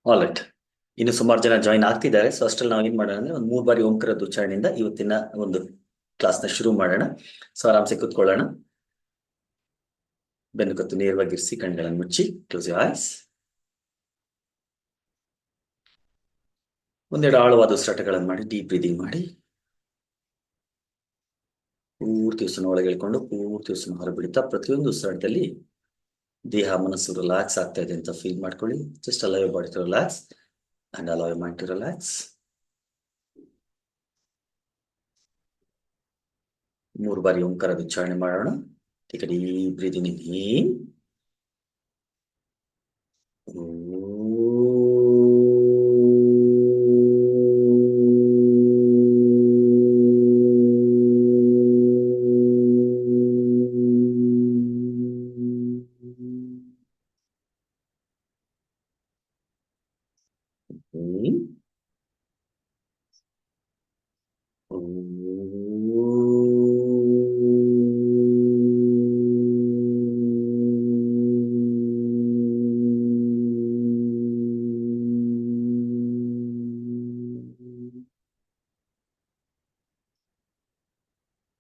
All right. ಇನ್ನು ಸುಮಾರು ಜನ ಜಾಯಿನ್ ಆಗ್ತಿದ್ದಾರೆ. ಸೊ ಅಷ್ಟ್ರಲ್ಲಿ ನಾವು ಏನ್ ಮಾಡೋಣ ಅಂದ್ರೆ ಒಂದು 3 ಬಾರಿ ಓಂಕಾರದ ಉಚ್ಚಾರಣೆಯಿಂದ ಇವತ್ತಿನ ಒಂದು ಕ್ಲಾಸ್ನ ಶುರು ಮಾಡೋಣ. ಸೊ ಆರಾಮ್ಸೆ ಕೂತ್ಕೊಳ್ಳೋಣ. ಬೆನ್ನು ಕತ್ತು ನೇರವಾಗಿರಿಸಿ, ಕಣ್ಗಳನ್ನು ಮುಚ್ಚಿ, ಕ್ಲೋಸ್ ಯುವರ್ ಐಸ್. ಒಂದೆರಡು ಆಳವಾದ ಉಸಿರಾಟಗಳನ್ನು ಮಾಡಿ, ಡೀಪ್ ಬ್ರೀದಿಂಗ್ ಮಾಡಿ. ಪೂರ್ತಿ ಉಸಿರನ್ನು ಒಳಗೆ ಎಳ್ಕೊಂಡು ಪೂರ್ತಿ ಉಸಿರನ್ನು ಹೊರಬಿಡುತ್ತಾ ಪ್ರತಿಯೊಂದು ಉಸಿರಾಟದಲ್ಲಿ ದೇಹ ಮನಸ್ಸು ರಿಲ್ಯಾಕ್ಸ್ ಆಗ್ತಾ ಇದೆ ಅಂತ ಫೀಲ್ ಮಾಡ್ಕೊಳ್ಳಿ. Just allow your body to relax and allow your mind to relax. 3 ಬಾರಿ ಓಂಕಾರದ ಉಚ್ಚಾರಣೆ ಮಾಡೋಣ. Take a deep breathing in.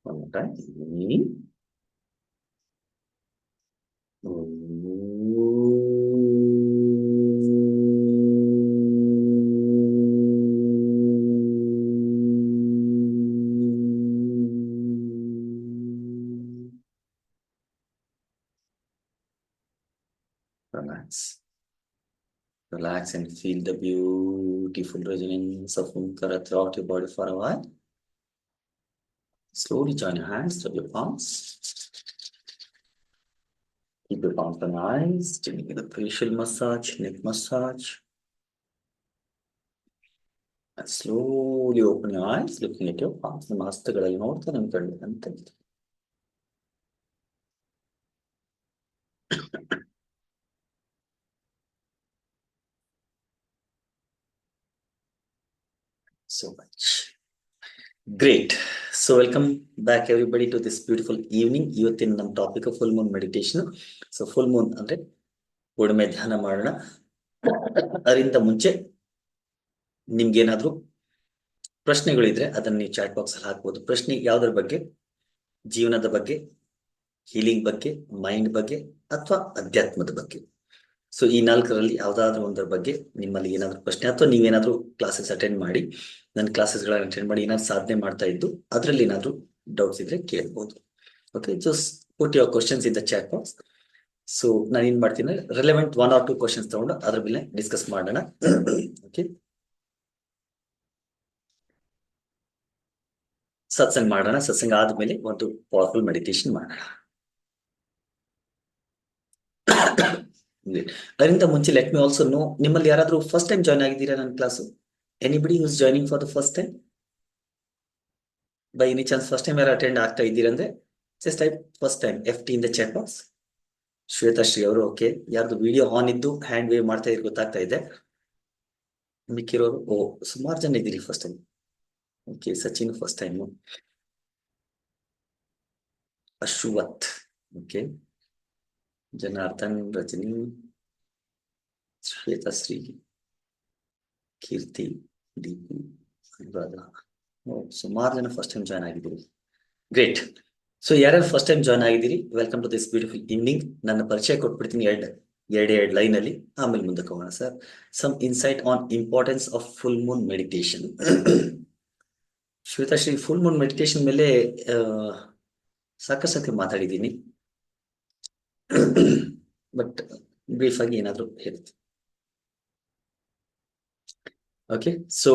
One more time. Relax. Relax and feel the beautiful resonance of Omkara throughout your body for a while. Slowly join your hands, rub your palms. Keep your palms on your eyes, giving it a facial massage, neck massage. And slowly open your eyes, looking at your palms. ನಿಮ್ಮ ಹಸ್ತಗಳಲ್ಲಿ ನೋಡ್ತಾ ನಮ್ಮ ಕಣ್ಣು so much. Great. So welcome back everybody to this beautiful evening. ಇವತ್ತಿನ ನಮ್ಮ topic full moon meditation. So full Moon ಅಂದ್ರೆ ಉಡುಮೆ ಧ್ಯಾನ ಮಾಡೋಣ. ಅದರಿಂದ ಮುಂಚೆ ನಿಮ್ಗೇನಾದ್ರೂ ಪ್ರಶ್ನೆಗಳಿದ್ರೆ ಅದನ್ನ ನೀವು ಚಾಟ್ ಬಾಕ್ಸ್ ಅಲ್ಲಿ ಹಾಕ್ಬೋದು. ಪ್ರಶ್ನೆ ಯಾವ್ದ್ರ ಬಗ್ಗೆ? ಜೀವನದ ಬಗ್ಗೆ, ಹೀಲಿಂಗ್ ಬಗ್ಗೆ, ಮೈಂಡ್ ಬಗ್ಗೆ, ಅಥವಾ ಅಧ್ಯಾತ್ಮದ ಬಗ್ಗೆ. ಸೊ ಈ 4ರಲ್ಲಿ ಯಾವ್ದಾದ್ರು ಒಂದರ ಬಗ್ಗೆ ನಿಮ್ಮಲ್ಲಿ ಏನಾದ್ರು ಪ್ರಶ್ನೆ, ಅಥವಾ ನೀವೇನಾದ್ರೂ ಕ್ಲಾಸಸ್ ಅಟೆಂಡ್ ಮಾಡಿ, ನನ್ನ ಕ್ಲಾಸಸ್ಗಳನ್ನ ಅಟೆಂಡ್ ಮಾಡಿ ಏನಾದ್ರು ಸಾಧನೆ ಮಾಡ್ತಾ ಇದ್ದು ಅದ್ರಲ್ಲಿ ಏನಾದ್ರು ಡೌಟ್ಸ್ ಇದ್ರೆ ಕೇಳ್ಬೋದು. Okay, just put your questions in the chat box. So ನಾನು ಏನ್ ಮಾಡ್ತೀನಿ, ರಿಲೆವೆಂಟ್ 1 or 2 ಕ್ವಶನ್ಸ್ ತಗೊಂಡು ಅದ್ರ ಮೇಲೆ ಡಿಸ್ಕಸ್ ಮಾಡೋಣ. ಓಕೆ, ಸತ್ಸಂಗ್ ಮಾಡೋಣ. ಸತ್ಸಂಗ ಆದ್ಮೇಲೆ ಒಂದು ಪವರ್ಫುಲ್ ಮೆಡಿಟೇಷನ್ ಮಾಡೋಣ. ಅದರಿಂದ ಮುಂಚೆ ಲೆಟ್ ಮಿ ಆಲ್ಸೋ ನೋ, ನಿಮ್ಮಲ್ಲಿ ಯಾರಾದ್ರೂ ಫಸ್ಟ್ ಟೈಮ್ ಜಾಯ್ನ್ ಆಗಿದ್ದೀರಾ ನನ್ನ class? Anybody who's joining for the first time? By any chance first time ಯಾರು ಅಟೆಂಡ್ ಆಗ್ತಾ ಇದ್ದೀರಂದ್ರೆ just type first time FT in the chat box. Shwetashree ಅವರು ಓಕೆ. ಯಾರ್ದು video on ಇದ್ದು ಹ್ಯಾಂಡ್ ವೇವ್ ಮಾಡ್ತಾ ಇದ್ರೆ ಗೊತ್ತಾಗ್ತಾ ಇದೆ. ಮಿಕ್ಕಿರೋರು ಸುಮಾರು ಜನ ಇದ್ದೀರಿ first time. Okay, Sachin first time. Ashwath okay. Janardhan, Rajani, Shwetashree, Keerthi, Deepu, Anuradha. ಸುಮಾರು ಜನ ಫಸ್ಟ್ ಟೈಮ್ ಜಾಯ್ನ್ ಆಗಿದ್ದೀರಿ. ಗ್ರೇಟ್. ಸೊ ಯಾರ್ಯಾರು ಫಸ್ಟ್ ಟೈಮ್ ಜಾಯ್ನ್ ಆಗಿದ್ದೀರಿ, welcome to this beautiful evening. ನನ್ನ ಪರಿಚಯ ಕೊಟ್ಬಿಡ್ತೀನಿ ಎರಡೇ ಲೈನ್ ಅಲ್ಲಿ, ಆಮೇಲೆ ಮುಂದಕ್ಕೆ ಹೋಗೋಣ. Sir, some insight on importance of full moon meditation. Shwetashree, full moon meditation ಮೇಲೆ ಸಾಕಷ್ಟು ಮಾತಾಡಿದ್ದೀನಿ, ಬಟ್ ಬ್ರೀಫ್ ಆಗಿ ಏನಾದ್ರು ಹೇಳ್ತೀನಿ. ಓಕೆ, ಸೊ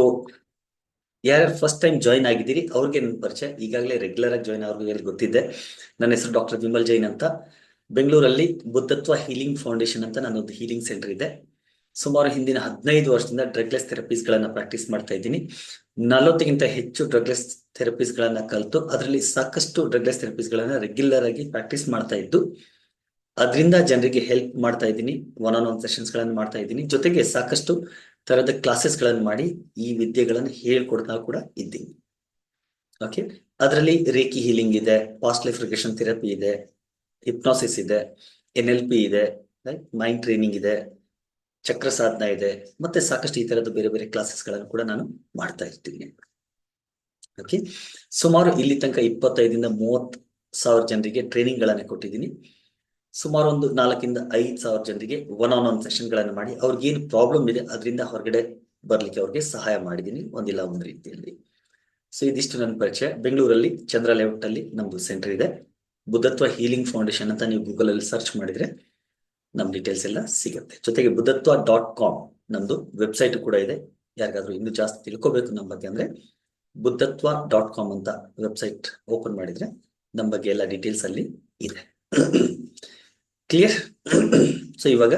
ಯಾರ್ಯಾರು ಫಸ್ಟ್ ಟೈಮ್ ಜಾಯ್ನ್ ಆಗಿದ್ದೀರಿ ಅವ್ರಿಗೆ ನನ್ನ ಪರಿಚಯ. ಈಗಾಗಲೇ ರೆಗ್ಯುಲರ್ ಆಗಿ ಜಾಯ್ನ್ ಅವ್ರಿಗೆ ಗೊತ್ತಿದೆ. ನನ್ನ ಹೆಸರು ಡಾಕ್ಟರ್ ವಿಮಲ್ ಜೈನ್ ಅಂತ. ಬೆಂಗಳೂರಲ್ಲಿ ಬುದ್ಧತ್ವ ಹೀಲಿಂಗ್ ಫೌಂಡೇಶನ್ ಅಂತ ನನ್ನೊಂದು ಹೀಲಿಂಗ್ ಸೆಂಟರ್ ಇದೆ. ಸುಮಾರು ಹಿಂದಿನ 15 ವರ್ಷದಿಂದ ಡ್ರಗ್ಲೆಸ್ ಥೆರಪೀಸ್ ಗಳನ್ನ ಪ್ರಾಕ್ಟೀಸ್ ಮಾಡ್ತಾ ಇದ್ದೀನಿ. 40ಗಿಂತ ಹೆಚ್ಚು ಡ್ರಗ್ಲೆಸ್ ಥೆರಪೀಸ್ ಗಳನ್ನ ಕಲಿತು ಅದರಲ್ಲಿ ಸಾಕಷ್ಟು ಡ್ರಗ್ಲೆಸ್ ಥೆರಪೀಸ್ ಗಳನ್ನ ರೆಗ್ಯುಲರ್ ಆಗಿ ಪ್ರಾಕ್ಟೀಸ್ ಮಾಡ್ತಾ ಇದ್ದು ಅದರಿಂದ ಜನರಿಗೆ ಹೆಲ್ಪ್ ಮಾಡ್ತಾ ಇದ್ದೀನಿ. 1-on-1 ಸೆಷನ್ಸ್ ಗಳನ್ನ ಮಾಡ್ತಾ ಇದ್ದೀನಿ. ಜೊತೆಗೆ ಸಾಕಷ್ಟು ತರದ ಕ್ಲಾಸಸ್ ಗಳನ್ನ ಮಾಡಿ ಈ ವಿದ್ಯೆಗಳನ್ನು ಹೇಳ್ಕೊಡ್ತಾ ಕೂಡ ಇದ್ದೀನಿ. ಓಕೆ, ಅದರಲ್ಲಿ ರೇಕಿ ಹೀಲಿಂಗ್ ಇದೆ, ಪಾಸ್ಟ್ ಲೈಫ್ ರಿಗ್ರೆಷನ್ ಥೆರಪಿ ಇದೆ, ಹಿಪ್ನಾಸಿಸ್ ಇದೆ, NLP ಇದೆ, ಮೈಂಡ್ ಟ್ರೈನಿಂಗ್ ಇದೆ, ಚಕ್ರ ಸಾಧನ ಇದೆ, ಮತ್ತೆ ಸಾಕಷ್ಟು ಈ ತರದ ಬೇರೆ ಬೇರೆ ಕ್ಲಾಸಸ್ಗಳನ್ನು ಕೂಡ ನಾನು ಮಾಡ್ತಾ ಇರ್ತೀನಿ. ಓಕೆ, ಸುಮಾರು ಇಲ್ಲಿ ತನಕ 25,000 ಇಂದ 30,000 ಜನರಿಗೆ ಟ್ರೈನಿಂಗ್ ಗಳನ್ನ ಕೊಟ್ಟಿದ್ದೀನಿ. ಸುಮಾರು ಒಂದು 4,000 ಇಂದ 5,000 ಜನರಿಗೆ ಒನ್ ಸೆಷನ್ ಗಳನ್ನ ಮಾಡಿ ಅವ್ರಿಗೆ ಏನು ಪ್ರಾಬ್ಲಮ್ ಇದೆ ಅದರಿಂದ ಹೊರಗಡೆ ಬರ್ಲಿಕ್ಕೆ ಅವ್ರಿಗೆ ಸಹಾಯ ಮಾಡಿದ್ದೀನಿ ಒಂದಿಲ್ಲ ಒಂದು ರೀತಿಯಲ್ಲಿ. ಸೊ ಇದಿಷ್ಟು ನನ್ನ ಪರಿಚಯ. ಬೆಂಗಳೂರಲ್ಲಿ ಚಂದ್ರ ಲೇಔಟ್ ಅಲ್ಲಿ ನಮ್ದು ಸೆಂಟರ್ ಇದೆ. ಬುದ್ಧತ್ವ ಹೀಲಿಂಗ್ ಫೌಂಡೇಶನ್ ಅಂತ ನೀವು ಗೂಗಲ್ ಅಲ್ಲಿ ಸರ್ಚ್ ಮಾಡಿದ್ರೆ ನಮ್ ಡೀಟೇಲ್ಸ್ ಎಲ್ಲ ಸಿಗುತ್ತೆ. ಜೊತೆಗೆ ಬುದ್ಧತ್ವ.com ನಮ್ದು ವೆಬ್ಸೈಟ್ ಕೂಡ ಇದೆ. ಯಾರಿಗಾದ್ರೂ ಇನ್ನೂ ಜಾಸ್ತಿ ತಿಳ್ಕೊಬೇಕು ನಮ್ಮ ಬಗ್ಗೆ ಅಂದ್ರೆ ಬುದ್ಧತ್ವ.com ಅಂತ ವೆಬ್ಸೈಟ್ ಓಪನ್ ಮಾಡಿದ್ರೆ ನಮ್ಮ ಬಗ್ಗೆ ಎಲ್ಲ ಡೀಟೇಲ್ಸ್ ಅಲ್ಲಿ ಇದೆ. ಕ್ಲಿಯರ್? ಸೊ ಇವಾಗ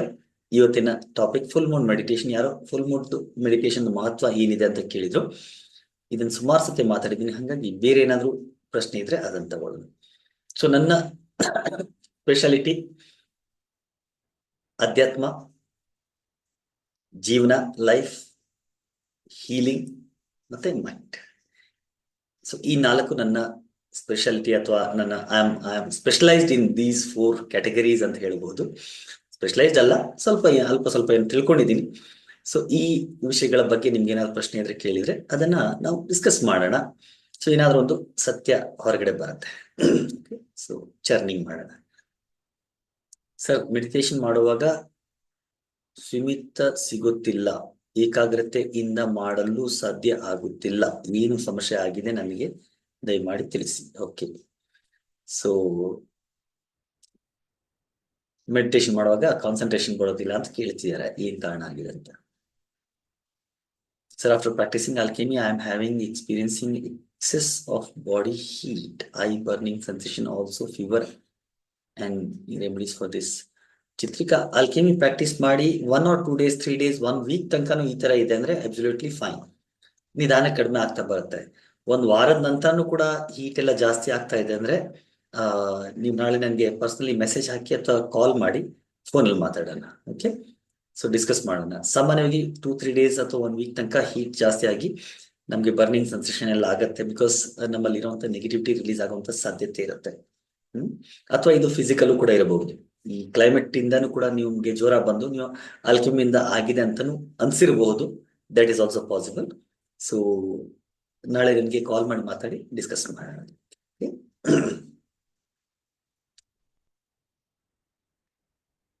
ಇವತ್ತಿನ ಟಾಪಿಕ್ ಫುಲ್ ಮೂನ್ ಮೆಡಿಟೇಷನ್. ಯಾರೋ ಫುಲ್ ಮೂನ್ ಮೆಡಿಟೇಷನ್ ಮಹತ್ವ ಏನಿದೆ ಅಂತ ಕೇಳಿದ್ರು. ಇದನ್ನ ಸುಮಾರು ಸತಿ ಮಾತಾಡಿದ್ದೀನಿ, ಹಾಗಾಗಿ ಬೇರೆ ಏನಾದ್ರು ಪ್ರಶ್ನೆ ಇದ್ರೆ ಅದನ್ನ ತಗೊಳ್ಳೋಣ. ಸೊ ನನ್ನ ಸ್ಪೆಷಾಲಿಟಿ ಅಧ್ಯಾತ್ಮ, ಜೀವನ, ಲೈಫ್, ಹೀಲಿಂಗ್ ಮತ್ತೆ ಮೈಂಡ್. ಸೊ ಈ 4 ನನ್ನ ಸ್ಪೆಷಾಲಿಟಿ ಅಥವಾ ನನ್ನ I am specialised in these 4 categories ಅಂತ ಹೇಳ್ಬಹುದು. ಸ್ಪೆಷಲೈಸ್ಡ್ ಅಲ್ಲ, ಅಲ್ಪ ಸ್ವಲ್ಪ ಏನು ತಿಳ್ಕೊಂಡಿದ್ದೀನಿ. ಸೊ ಈ ವಿಷಯಗಳ ಬಗ್ಗೆ ನಿಮ್ಗೆ ಏನಾದ್ರು ಪ್ರಶ್ನೆ ಇದ್ರೆ ಕೇಳಿದ್ರೆ ಅದನ್ನ ನಾವು ಡಿಸ್ಕಸ್ ಮಾಡೋಣ. ಸೊ ಏನಾದ್ರು ಒಂದು ಸತ್ಯ ಹೊರಗಡೆ ಬರುತ್ತೆ. ಸೊ ಚರ್ನಿಂಗ್ ಮಾಡೋಣ. ಸರ್, ಮೆಡಿಟೇಷನ್ ಮಾಡುವಾಗ ಸ್ವಿಮಿತ ಸಿಗುತ್ತಿಲ್ಲ, ಏಕಾಗ್ರತೆಯಿಂದ ಮಾಡಲು ಸಾಧ್ಯ ಆಗುತ್ತಿಲ್ಲ, ಏನು ಸಮಸ್ಯೆ ಆಗಿದೆ ನನಗೆ ದಯಮಾಡಿ ತಿಳಿಸಿ. ಓಕೆ, ಸೊ ಮೆಡಿಟೇಷನ್ ಮಾಡುವಾಗ ಕಾನ್ಸಂಟ್ರೇಷನ್ ಬರೋದಿಲ್ಲ ಅಂತ ಕೇಳ್ತಿದ್ದಾರೆ, ಏನ್ ಕಾರಣ ಆಗಿದೆ ಅಂತ. Sir, after practising alchemy I am having experiencing excess of body heat, eye burning sensation, also fever, and remedies for this. Chitrika, alchemy practice ಮಾಡಿ 1 or 2 days 3 days 1 week ತನಕನೂ ಈ ತರ ಇದೆ ಅಂದ್ರೆ ಅಬ್ಸಲ್ಯೂಟ್ಲಿ ಫೈನ್. ನಿಧಾನ ಕಡಿಮೆ ಆಗ್ತಾ ಬರುತ್ತೆ. ಒಂದ್ ವಾರದ ನಂತರನು ಕೂಡ ಹೀಟ್ ಎಲ್ಲ ಜಾಸ್ತಿ ಆಗ್ತಾ ಇದೆ ಅಂದ್ರೆ ನೀವು ನಾಳೆ ನನಗೆ ಪರ್ಸನಲಿ ಮೆಸೇಜ್ ಹಾಕಿ ಅಥವಾ ಕಾಲ್ ಮಾಡಿ ಫೋನಲ್ಲಿ ಮಾತಾಡೋಣ. ಓಕೆ, ಸೊ ಡಿಸ್ಕಸ್ ಮಾಡೋಣ. ಸಾಮಾನ್ಯವಾಗಿ 2-3 days ಅಥವಾ 1 week ತನಕ ಹೀಟ್ ಜಾಸ್ತಿ ಆಗಿ ನಮ್ಗೆ ಬರ್ನಿಂಗ್ ಸೆನ್ಸೇಷನ್ ಎಲ್ಲ ಆಗತ್ತೆ. ಬಿಕಾಸ್ ನಮ್ಮಲ್ಲಿ ಇರುವಂತ ನೆಗೆಟಿವಿಟಿ ರಿಲೀಸ್ ಆಗುವಂತ ಸಾಧ್ಯತೆ ಇರುತ್ತೆ. ಅಥವಾ ಇದು ಫಿಸಿಕಲ್ ಕೂಡ ಇರಬಹುದು. ಈ ಕ್ಲೈಮೇಟ್ ಇಂದಾನು ಕೂಡ ನಿಮ್ಗೆ ಜ್ವರ ಬಂದು ನೀವು ಆಲ್ಕೆಮಿಯಿಂದ ಆಗಿದೆ ಅಂತಾನು ಅನ್ಸಿರಬಹುದು. That is also possible. So ನಾಳೆ ನಿಮ್ಗೆ ಕಾಲ್ ಮಾಡಿ ಮಾತಾಡಿ ಡಿಸ್ಕಸ್ ಮಾಡೋಣ.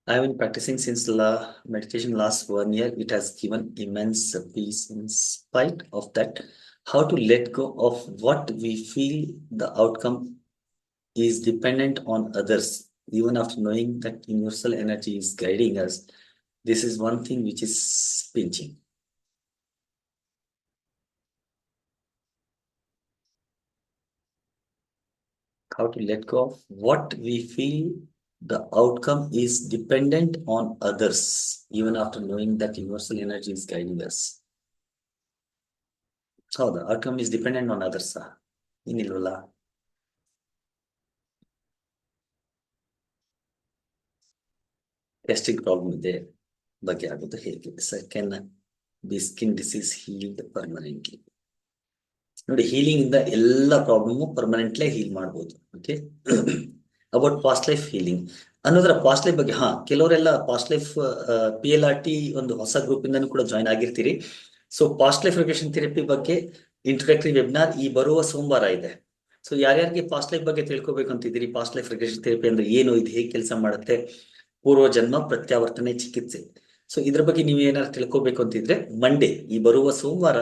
I have been practicing since meditation last 1 year. It has given immense peace. In spite of that, how to let go of what we feel the outcome is dependent on others, even after knowing that universal energy is guiding us. This is one thing which is pinching. How to let go of what we feel the outcome is dependent on others, even after knowing that universal energy is guiding us. So the outcome is dependent on others. ಇನ್ನಿಲ್ವಲ್ಲ? Gastric problem ಇದೆ ಬಗ್ಗೆ ಆಗೋದು ಹೇಗೆ? Second, B skin disease healed permanently. ನೋಡಿ, healing ಇಂದ ಎಲ್ಲ problem ಪರ್ಮನೆಂಟ್ಲೇ heal ಮಾಡ್ಬೋದು. Okay, about past life healing ಅನ್ನೋದ್ರ ಪಾಸ್ಟ್ ಲೈಫ್ ಬಗ್ಗೆ, ಕೆಲವರೆಲ್ಲ ಪಾಸ್ಟ್ ಲೈಫ್ PLRT ಒಂದು ಹೊಸ ಗ್ರೂಪ್ ಇಂದನೂ ಕೂಡ ಜಾಯ್ನ್ ಆಗಿರ್ತೀರಿ. So past life regression therapy ಬಗ್ಗೆ ಇಂಟ್ರೊಡಕ್ಟರಿ ವೆಬಿನಾರ್ ಈ ಬರುವ ಸೋಮವಾರ ಇದೆ. ಸೊ ಯಾರ್ಯಾರಿಗೆ ಪಾಸ್ಟ್ ಲೈಫ್ ಬಗ್ಗೆ ತಿಳ್ಕೊಬೇಕು ಅಂತಿದ್ದೀರಿ, ಪಾಸ್ಟ್ ಲೈಫ್ ರಿಗ್ರೆಷನ್ ಥೆರಪಿ ಅಂದ್ರೆ ಏನು, ಇದು ಹೇಗೆ ಕೆಲಸ ಮಾಡುತ್ತೆ, ಪೂರ್ವ ಜನ್ಮ ಪ್ರತ್ಯಾವರ್ತನೆ ಚಿಕಿತ್ಸೆ, ಸೊ ಇದ್ರ ಬಗ್ಗೆ ನೀವು ಏನಾದ್ರು ತಿಳ್ಕೊಬೇಕು ಅಂತಿದ್ರೆ ಮಂಡೇ ಈ ಬರುವ ಸೋಮವಾರ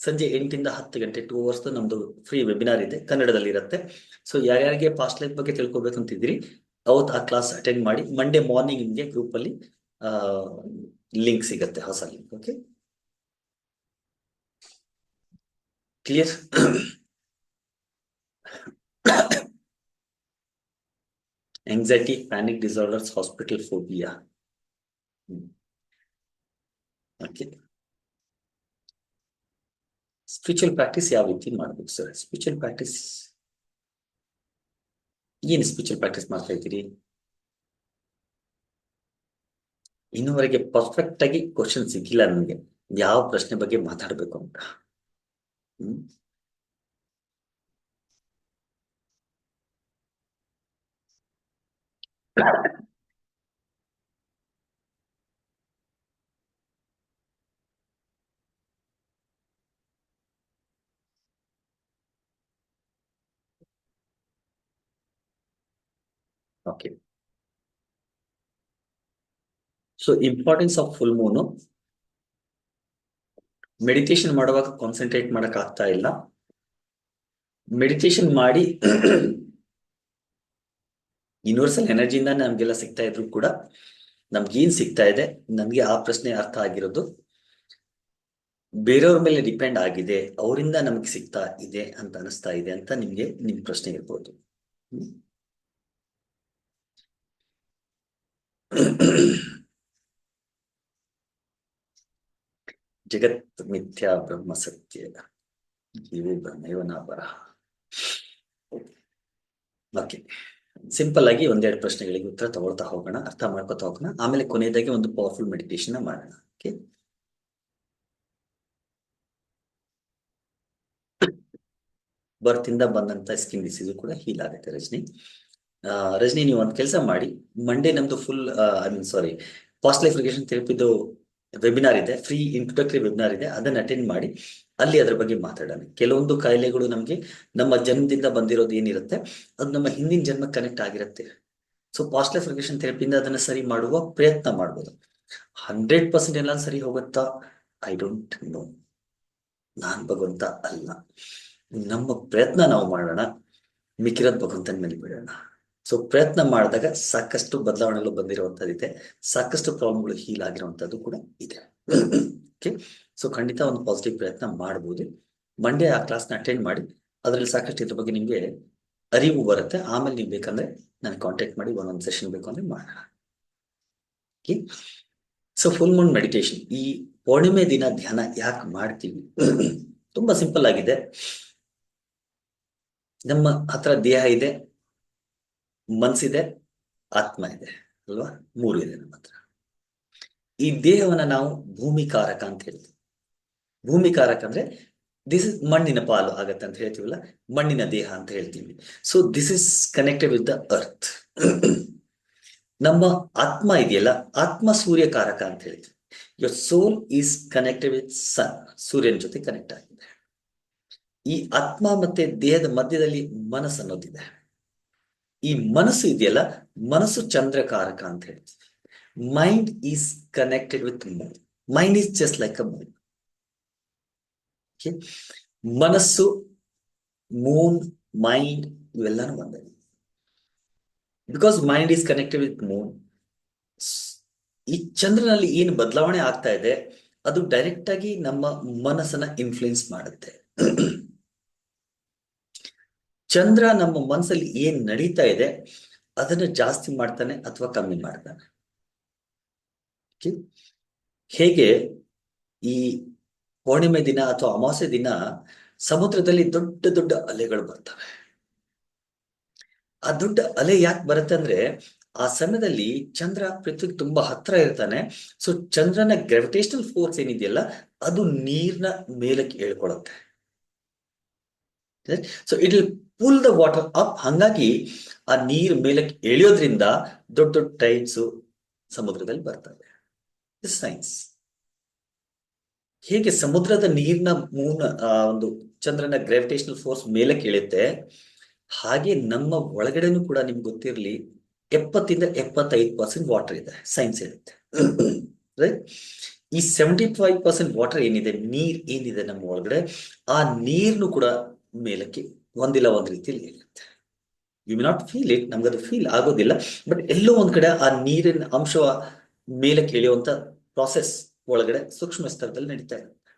ಸಂಜೆ 8 ಇಂದ 10 ಗಂಟೆ 2 hours ನಮ್ದು ಫ್ರೀ ವೆಬಿನಾರ್ ಇದೆ, ಕನ್ನಡದಲ್ಲಿ ಇರುತ್ತೆ. ಸೊ ಯಾರ್ಯಾರಿಗೆ ಪಾಸ್ಟ್ ಲೈಫ್ ಬಗ್ಗೆ ತಿಳ್ಕೊಬೇಕು ಅಂತಿದ್ರಿ ಅವತ್ತು ಆ ಕ್ಲಾಸ್ ಅಟೆಂಡ್ ಮಾಡಿ. ಮಂಡೇ ಮಾರ್ನಿಂಗ್ ನಿಮ್ಗೆ ಗ್ರೂಪ್ ಅಲ್ಲಿ ಲಿಂಕ್ ಸಿಗತ್ತೆ, ಹೊಸ link. Okay, clear? anxiety, panic disorders, hospital phobia. Okay, spiritual practice ಯಾವ ರೀತಿ ಮಾಡ್ಬೇಕು ಸರ್? ಸ್ಪಿರಿಚುವಲ್ ಪ್ರಾಕ್ಟೀಸ್ ಏನು ಸ್ಪಿರಿಚುವಲ್ ಪ್ರಾಕ್ಟೀಸ್ ಮಾಡ್ತಾ ಇದ್ದೀರಿ? ಇನ್ನುವರೆಗೆ ಪರ್ಫೆಕ್ಟ್ ಆಗಿ ಕ್ವಶನ್ ಸಿಕ್ಕಿಲ್ಲ ನನಗೆ, ಯಾವ ಪ್ರಶ್ನೆ ಬಗ್ಗೆ ಮಾತಾಡ್ಬೇಕು ಅಂತ. Okay. So importance of full moon, meditation ಮಾಡುವಾಗ ಕಾನ್ಸಂಟ್ರೇಟ್ ಮಾಡಕ್ ಆಗ್ತಾ ಇಲ್ಲ. ಮೆಡಿಟೇಷನ್ ಮಾಡಿ ಯೂನಿವರ್ಸಲ್ ಎನರ್ಜಿಯಿಂದ ನಮ್ಗೆಲ್ಲ ಸಿಗ್ತಾ ಇದ್ರು ಕೂಡ ನಮ್ಗೇನ್ ಸಿಗ್ತಾ ಇದೆ, ನಮ್ಗೆ ಆ ಪ್ರಶ್ನೆ ಅರ್ಥ ಆಗಿರೋದು ಬೇರೆಯವ್ರ ಮೇಲೆ ಡಿಪೆಂಡ್ ಆಗಿದೆ, ಅವರಿಂದ ನಮ್ಗೆ ಸಿಗ್ತಾ ಇದೆ ಅಂತ ಅನಿಸ್ತಾ ಇದೆ ಅಂತ ನಿಮ್ ಪ್ರಶ್ನೆ ಇರ್ಬೋದು. ಜಗತ್ ಮಿಥ್ಯಾ ಬ್ರಹ್ಮ ಸತ್ಯ, ಜೀವೋ ಬ್ರಹ್ಮೈವ ನ ಪರಃ. ಓಕೆ, ಸಿಂಪಲ್ ಆಗಿ ಒಂದೆರಡು ಪ್ರಶ್ನೆಗಳಿಗೆ ಉತ್ತರ ತಗೊಳ್ತಾ ಹೋಗೋಣ, ಅರ್ಥ ಮಾಡ್ಕೊತಾ ಹೋಗೋಣ. ಆಮೇಲೆ ಕೊನೆಯದಾಗಿ ಒಂದು ಪವರ್ಫುಲ್ ಮೆಡಿಟೇಷನ್ ಮಾಡೋಣ. ಓಕೆ, ಬರ್ತಿಂದ ಬಂದಂತ ಸ್ಕಿನ್ ಡಿಸೀಸ್ ಕೂಡ ಹೀಲ್ ಆಗುತ್ತೆ. ರಜನಿ, ನೀವು ಒಂದು ಕೆಲಸ ಮಾಡಿ, ಮಂಡೇ ನಮ್ದು ಫುಲ್ ಸಾರಿ ಪಾಸ್ಟ್ ಲೈಫ್ ರಿಗ್ರೆಷನ್ ಥೆರಪಿದು ವೆಬಿನಾರ್ ಇದೆ, ಫ್ರೀ ಇಂಟ್ರೊಡಕ್ಟರಿ ವೆಬಿನಾರ್ ಇದೆ, ಅದನ್ನ ಅಟೆಂಡ್ ಮಾಡಿ ಅಲ್ಲಿ ಅದ್ರ ಬಗ್ಗೆ ಮಾತಾಡೋಣ. ಕೆಲವೊಂದು ಕಾಯಿಲೆಗಳು ನಮ್ಗೆ ನಮ್ಮ ಜನ್ಮದಿಂದ ಬಂದಿರೋದು ಏನಿರುತ್ತೆ ಅದು ನಮ್ಮ ಹಿಂದಿನ ಜನ್ಮ ಕನೆಕ್ಟ್ ಆಗಿರುತ್ತೆ. ಸೊ ಪಾಸ್ಟ್ ಲೈಫ್ ರಿಗ್ರೆಷನ್ ಥೆರಪಿಯಿಂದ ಅದನ್ನ ಸರಿ ಮಾಡುವ ಪ್ರಯತ್ನ ಮಾಡ್ಬೋದು. 100% ಎಲ್ಲ ಸರಿ ಹೋಗುತ್ತಾ? I don't know. ನಾನ್ ಭಗವಂತ ಅಲ್ಲ. ನಮ್ಮ ಪ್ರಯತ್ನ ನಾವು ಮಾಡೋಣ, ಮಿಕ್ಕಿರೋದ್ ಭಗವಂತನ ಮೇಲೆ ಬಿಡೋಣ. ಸೊ ಪ್ರಯತ್ನ ಮಾಡಿದಾಗ ಸಾಕಷ್ಟು ಬದಲಾವಣೆಗಳು ಬಂದಿರುವಂತದ್ದಿದೆ, ಸಾಕಷ್ಟು ಪ್ರಾಬ್ಲಮ್ಗಳು ಹೀಲ್ ಆಗಿರುವಂತದ್ದು ಕೂಡ ಇದೆ. ಓಕೆ, ಸೊ ಖಂಡಿತ ಒಂದು ಪಾಸಿಟಿವ್ ಪ್ರಯತ್ನ ಮಾಡ್ಬೋದು. ಮಂಡೇ ಆ ಕ್ಲಾಸ್ನ ಅಟೆಂಡ್ ಮಾಡಿ, ಅದರಲ್ಲಿ ಸಾಕಷ್ಟು ಇದ್ರ ಬಗ್ಗೆ ನಿಮ್ಗೆ ಅರಿವು ಬರುತ್ತೆ. ಆಮೇಲೆ ನೀವು ಬೇಕಂದ್ರೆ ನನಗೆ ಕಾಂಟ್ಯಾಕ್ಟ್ ಮಾಡಿ, ಒಂದೊಂದು ಸೆಷನ್ ಬೇಕು ಅಂದ್ರೆ ಮಾಡೋಣ. Okay, so full moon meditation, ಈ ಪೌರ್ಣಿಮೆ ದಿನ ಧ್ಯಾನ ಯಾಕೆ ಮಾಡ್ತೀವಿ? ತುಂಬಾ ಸಿಂಪಲ್ ಆಗಿದೆ. ನಮ್ಮ ಹತ್ರ ದೇಹ ಇದೆ, ಮನ್ಸಿದೆ, ಆತ್ಮ ಇದೆ ಅಲ್ವಾ, 3 ಇದೆ ನಮ್ಮ ಹತ್ರ. ಈ ದೇಹವನ್ನ ನಾವು ಭೂಮಿಕಾರಕ ಅಂತ ಹೇಳ್ತೀವಿ. ಭೂಮಿಕಾರಕ ಅಂದ್ರೆ ದಿಸ್ ಇಸ್ ಮಣ್ಣಿನ ಪಾಲು ಆಗತ್ತೆ ಅಂತ ಹೇಳ್ತೀವಲ್ಲ, ಮಣ್ಣಿನ ದೇಹ ಅಂತ ಹೇಳ್ತೀವಿ. So this is connected with the earth. ನಮ್ಮ ಆತ್ಮ ಇದೆಯಲ್ಲ, ಆತ್ಮ ಸೂರ್ಯಕಾರಕ ಅಂತ ಹೇಳ್ತೀವಿ. Your soul is connected with sun, ಸೂರ್ಯನ ಜೊತೆ ಕನೆಕ್ಟ್ ಆಗಿದೆ. ಈ ಆತ್ಮ ಮತ್ತೆ ದೇಹದ ಮಧ್ಯದಲ್ಲಿ ಮನಸ್ಸು ಅನ್ನೋದಿದೆ. ಈ ಮನಸ್ಸು ಇದೆಯಲ್ಲ, ಮನಸ್ಸು ಚಂದ್ರಕಾರಕ ಅಂತ ಹೇಳ್ತೀವಿ. Mind is connected with Moon. Mind is just like a Moon. ಮನಸ್ಸು, ಮೂನ್, ಮೈಂಡ್ ಇವೆಲ್ಲಾನು ಒಂದೇ. Because mind is connected with Moon, ಈ ಚಂದ್ರನಲ್ಲಿ ಏನು ಬದಲಾವಣೆ ಆಗ್ತಾ ಇದೆ ಅದು ಡೈರೆಕ್ಟ್ ಆಗಿ ನಮ್ಮ ಮನಸ್ಸನ್ನ ಇನ್ಫ್ಲುಯೆನ್ಸ್ ಮಾಡುತ್ತೆ. ಚಂದ್ರ ನಮ್ಮ ಮನಸ್ಸಲ್ಲಿ ಏನ್ ನಡೀತಾ ಇದೆ ಅದನ್ನ ಜಾಸ್ತಿ ಮಾಡ್ತಾನೆ ಅಥವಾ ಕಮ್ಮಿ ಮಾಡ್ತಾನೆ. ಹೇಗೆ ಈ ಪೌರ್ಣಿಮೆ ದಿನ ಅಥವಾ ಅಮಾವಾಸ್ಯೆ ದಿನ ಸಮುದ್ರದಲ್ಲಿ ದೊಡ್ಡ ದೊಡ್ಡ ಅಲೆಗಳು ಬರ್ತವೆ. ಆ ದೊಡ್ಡ ಅಲೆ ಯಾಕೆ ಬರುತ್ತೆ ಅಂದ್ರೆ, ಆ ಸಮಯದಲ್ಲಿ ಚಂದ್ರ ಪೃಥ್ವಿಗೆ ತುಂಬಾ ಹತ್ರ ಇರ್ತಾನೆ. ಸೊ ಚಂದ್ರನ ಗ್ರಾವಿಟೇಷನಲ್ ಫೋರ್ಸ್ ಏನಿದೆಯಲ್ಲ ಅದು ನೀರ್ನ ಮೇಲಕ್ಕೆ ಹೇಳ್ಕೊಳುತ್ತೆ. So it will pull the water up. ಹಂಗಾಗಿ ಆ ನೀರ್ ಮೇಲಕ್ಕೆ ಎಳೆಯೋದ್ರಿಂದ ದೊಡ್ಡ ದೊಡ್ಡ ಟೈಡ್ಸ್ ಸಮುದ್ರದಲ್ಲಿ ಬರ್ತವೆ. ಸೈನ್ಸ್. ಹೇಗೆ ಸಮುದ್ರದ ನೀರಿನ ಒಂದು ಚಂದ್ರನ ಗ್ರಾವಿಟೇಷನಲ್ ಫೋರ್ಸ್ ಮೇಲಕ್ಕೆ ಎಳೆಯುತ್ತೆ, ಹಾಗೆ ನಮ್ಮ ಒಳಗಡೆನೂ ಕೂಡ ನಿಮ್ಗೆ ಗೊತ್ತಿರಲಿ 70-75% ವಾಟರ್ ಇದೆ, ಸೈನ್ಸ್ ಹೇಳುತ್ತೆ. ರೈಟ್, ಈ 75% ವಾಟರ್ ಏನಿದೆ, ನೀರ್ ಏನಿದೆ ನಮ್ಮ ಒಳಗಡೆ, ಆ ನೀರ್ನು ಕೂಡ ಮೇಲಕ್ಕೆ ಒಂದಿಲ್ಲ ಒಂದ್ ರೀತಿಯಲ್ಲಿ ಇರುತ್ತೆ. You may not feel it, ನಮ್ಗದು ಫೀಲ್ ಆಗೋದಿಲ್ಲ, ಬಟ್ ಎಲ್ಲೋ ಒಂದ್ ಕಡೆ ಆ ನೀರಿನ ಅಂಶ ಮೇಲಕ್ಕೆ ಇಳಿಯುವಂತ ಪ್ರಾಸೆಸ್ ಒಳಗಡೆ ಸೂಕ್ಷ್ಮ ಸ್ತರದಲ್ಲಿ ನಡೀತಾ ಇರುತ್ತೆ.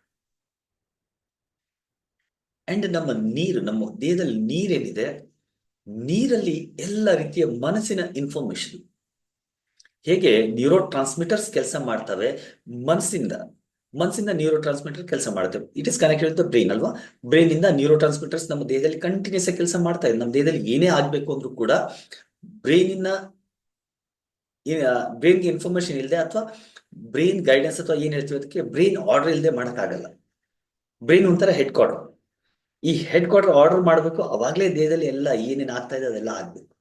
ಅಂಡ್ ನಮ್ಮ ದೇಹದಲ್ಲಿ ನೀರೇನಿದೆ, ನೀರಲ್ಲಿ ಎಲ್ಲ ರೀತಿಯ ಮನಸ್ಸಿನ ಇನ್ಫಾರ್ಮೇಶನ್, ಹೇಗೆ ನ್ಯೂರೋ ಟ್ರಾನ್ಸ್ಮಿಟರ್ಸ್ ಕೆಲಸ ಮಾಡ್ತವೆ, ಮನಸ್ಸಿಂದ ನ್ಯೂರೋ ಟ್ರಾನ್ಸ್ಮಿಟರ್ ಕೆಲಸ ಮಾಡುತ್ತೆ. It is connected with the brain ಅಲ್ವಾ. ಬ್ರೈನ್ ಇಂದ ನ್ಯೂರೋ ಟ್ರಾನ್ಸ್ಮಿಟರ್ಸ್ ನಮ್ಮ ದೇಹದಲ್ಲಿ ಕಂಟಿನ್ಯೂಸ್ ಆಗಿ ಕೆಲಸ ಮಾಡ್ತಾ ಇದೆ. ನಮ್ಮ ದೇಹದಲ್ಲಿ ಏನೇ ಆಗ್ಬೇಕು ಅಂದ್ರೂ ಕೂಡ ಬ್ರೈನ್ಗೆ ಇನ್ಫಾರ್ಮೇಶನ್ ಇಲ್ಲದೆ, ಅಥವಾ ಬ್ರೈನ್ ಗೈಡೆನ್ಸ್ ಅಥವಾ ಏನ್ ಹೇಳ್ತೀವಿ ಅದಕ್ಕೆ ಬ್ರೈನ್ ಆರ್ಡರ್ ಇಲ್ಲದೆ ಮಾಡಕ್ಕಾಗಲ್ಲ. ಬ್ರೈನ್ ಒಂಥರ ಹೆಡ್ ಕ್ವಾರ್ಟರ್. ಈ ಹೆಡ್ ಕ್ವಾರ್ಟರ್ ಆರ್ಡರ್ ಮಾಡಬೇಕು, ಅವಾಗಲೇ ದೇಹದಲ್ಲಿ ಎಲ್ಲ ಏನೇನ್ ಆಗ್ತಾ ಇದೆ ಅದೆಲ್ಲ ಆಗ್ಬೇಕು.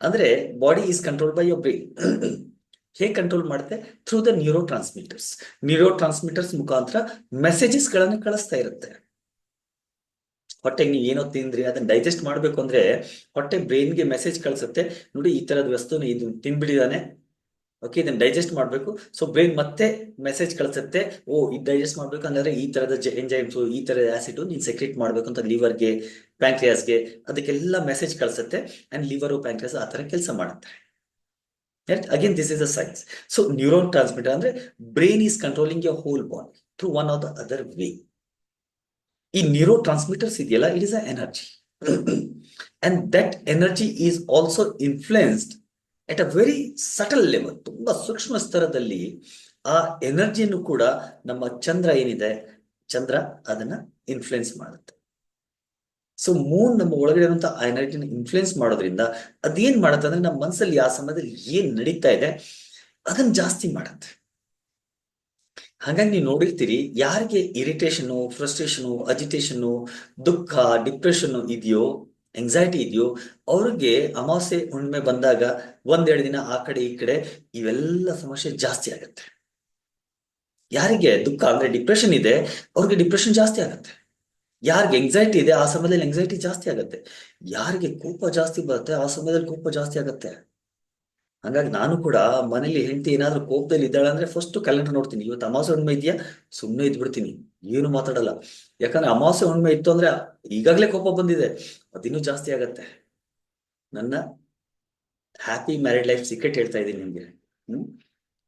ಅಂದ್ರೆ body is control by your brain. ಹೇಗೆ ಕಂಟ್ರೋಲ್ ಮಾಡುತ್ತೆ? Through the neuro transmitters. Neuro transmitters ಮುಖಾಂತರ ಮೆಸೇಜಸ್ ಗಳನ್ನ ಕಳಿಸ್ತಾ ಇರುತ್ತೆ. ಹೊಟ್ಟೆಗೆ ನೀವು ಏನೋ ತಿಂದ್ರಿ ಅದನ್ನ ಡೈಜೆಸ್ಟ್ ಮಾಡ್ಬೇಕು ಅಂದ್ರೆ ಹೊಟ್ಟೆ ಬ್ರೈನ್ಗೆ ಮೆಸೇಜ್ ಕಳ್ಸುತ್ತೆ, ನೋಡಿ ಈ ತರದ ವಸ್ತುನ ಇದು ತಿನ್ಬಿಟ್ಟಿದಾನೆ, ಓಕೆ ಇದನ್ನ ಡೈಜೆಸ್ಟ್ ಮಾಡ್ಬೇಕು. ಸೊ ಬ್ರೈನ್ ಮತ್ತೆ ಮೆಸೇಜ್ ಕಳ್ಸುತ್ತೆ, ಓ ಇದು ಡೈಜೆಸ್ಟ್ ಮಾಡ್ಬೇಕು ಅಂದ್ರೆ ಈ ತರದ ಎಂಜೈಮ್ಸ್, ಈ ತರದ ಆಸಿಡ್ ನೀನ್ ಸೆಕ್ರೆಟ್ ಮಾಡ್ಬೇಕು ಅಂತ ಲಿವರ್ಗೆ, ಪ್ಯಾಂಕ್ರಿಯಾಸ್ಗೆ, ಅದಕ್ಕೆಲ್ಲ ಮೆಸೇಜ್ ಕಳ್ಸುತ್ತೆ. ಅಂಡ್ ಲಿವರ್ ಪ್ಯಾಂಕ್ರಿಯಾಸ್ ಆ ತರ ಕೆಲಸ ಮಾಡುತ್ತೆ. Again this is a science. So neuron transmitter ಅಂದ್ರೆ brain is controlling your whole body through one or the other way. ಈ ನ್ಯೂರೋ ಟ್ರಾನ್ಸ್ಮಿಟರ್ಸ್ ಇದೆಯಲ್ಲ, it is a energy and that energy is also influenced at a very subtle level. ತುಂಬಾ ಸೂಕ್ಷ್ಮ ಸ್ತರದಲ್ಲಿ ಆ ಎನರ್ಜಿಯನ್ನು ಕೂಡ ನಮ್ಮ ಚಂದ್ರ ಏನಿದೆ, ಚಂದ್ರ ಅದನ್ನ ಇನ್ಫ್ಲುಯೆನ್ಸ್ ಮಾಡುತ್ತೆ. ಸೊ ಮೂನ್ ನಮ್ಮ ಒಳಗಡೆ ಇರುವಂತಹ ಆ ಎನರ್ಜಿನ ಇನ್ಫ್ಲುಯೆನ್ಸ್ ಮಾಡೋದ್ರಿಂದ ಅದೇನ್ ಮಾಡುತ್ತೆ ಅಂದ್ರೆ ನಮ್ಮ ಮನಸ್ಸಲ್ಲಿ ಆ ಸಮಯದಲ್ಲಿ ಏನ್ ನಡೀತಾ ಇದೆ ಅದನ್ನ ಜಾಸ್ತಿ ಮಾಡುತ್ತೆ. ಹಾಗಾಗಿ ನೀವು ನೋಡಿರ್ತೀರಿ, ಯಾರಿಗೆ ಇರಿಟೇಷನ್, ಫ್ರಸ್ಟ್ರೇಷನ್, ಅಜಿಟೇಷನ್, ದುಃಖ, ಡಿಪ್ರೆಷನ್ ಇದೆಯೋ, ಎಂಗ್ಸೈಟಿ ಇದೆಯೋ, ಅವ್ರಿಗೆ ಅಮಾವಾಸ್ಯೆ ಹುಣ್ಣಿಮೆ ಬಂದಾಗ ಒಂದೆರಡು ದಿನ ಆ ಕಡೆ ಈ ಕಡೆ ಇವೆಲ್ಲ ಸಮಸ್ಯೆ ಜಾಸ್ತಿ ಆಗುತ್ತೆ. ಯಾರಿಗೆ ದುಃಖ ಅಂದ್ರೆ ಡಿಪ್ರೆಷನ್ ಇದೆ ಅವ್ರಿಗೆ ಡಿಪ್ರೆಷನ್ ಜಾಸ್ತಿ ಆಗುತ್ತೆ. ಯಾರಿಗೆ ಎಂಗ್ಸೈಟಿ ಇದೆ ಆ ಸಮಯದಲ್ಲಿ ಎಂಗ್ಸೈಟಿ ಜಾಸ್ತಿ ಆಗುತ್ತೆ. ಯಾರಿಗೆ ಕೋಪ ಜಾಸ್ತಿ ಬರುತ್ತೆ ಆ ಸಮಯದಲ್ಲಿ ಕೋಪ ಜಾಸ್ತಿ ಆಗುತ್ತೆ. ಹಾಗಾಗಿ ನಾನು ಕೂಡ ಮನೇಲಿ ಹೆಂಡತಿ ಏನಾದ್ರೂ ಕೋಪದಲ್ಲಿ ಇದ್ದಾಳೆ ಅಂದ್ರೆ ಫಸ್ಟ್ ಕ್ಯಾಲೆಂಡರ್ ನೋಡ್ತೀನಿ, ಇವತ್ತು ಅಮಾವಾಸ್ಯೆ ಹುಣ್ಣಿಮೆ ಇದೆಯಾ, ಸುಮ್ಮನೆ ಇದ್ಬಿಡ್ತೀನಿ, ಏನು ಮಾತಾಡಲ್ಲ. ಯಾಕಂದ್ರೆ ಅಮಾವಾಸ್ಯೆ ಹುಣ್ಣಿಮೆ ಇತ್ತು ಅಂದ್ರೆ ಈಗಾಗಲೇ ಕೋಪ ಬಂದಿದೆ, ಅದಿನ್ನೂ ಜಾಸ್ತಿ ಆಗತ್ತೆ. ನನ್ನ ಹ್ಯಾಪಿ ಮ್ಯಾರಿಡ್ ಲೈಫ್ ಸೀಕ್ರೆಟ್ ಹೇಳ್ತಾ ಇದ್ದೀನಿ ನಿಮ್ಗೆ.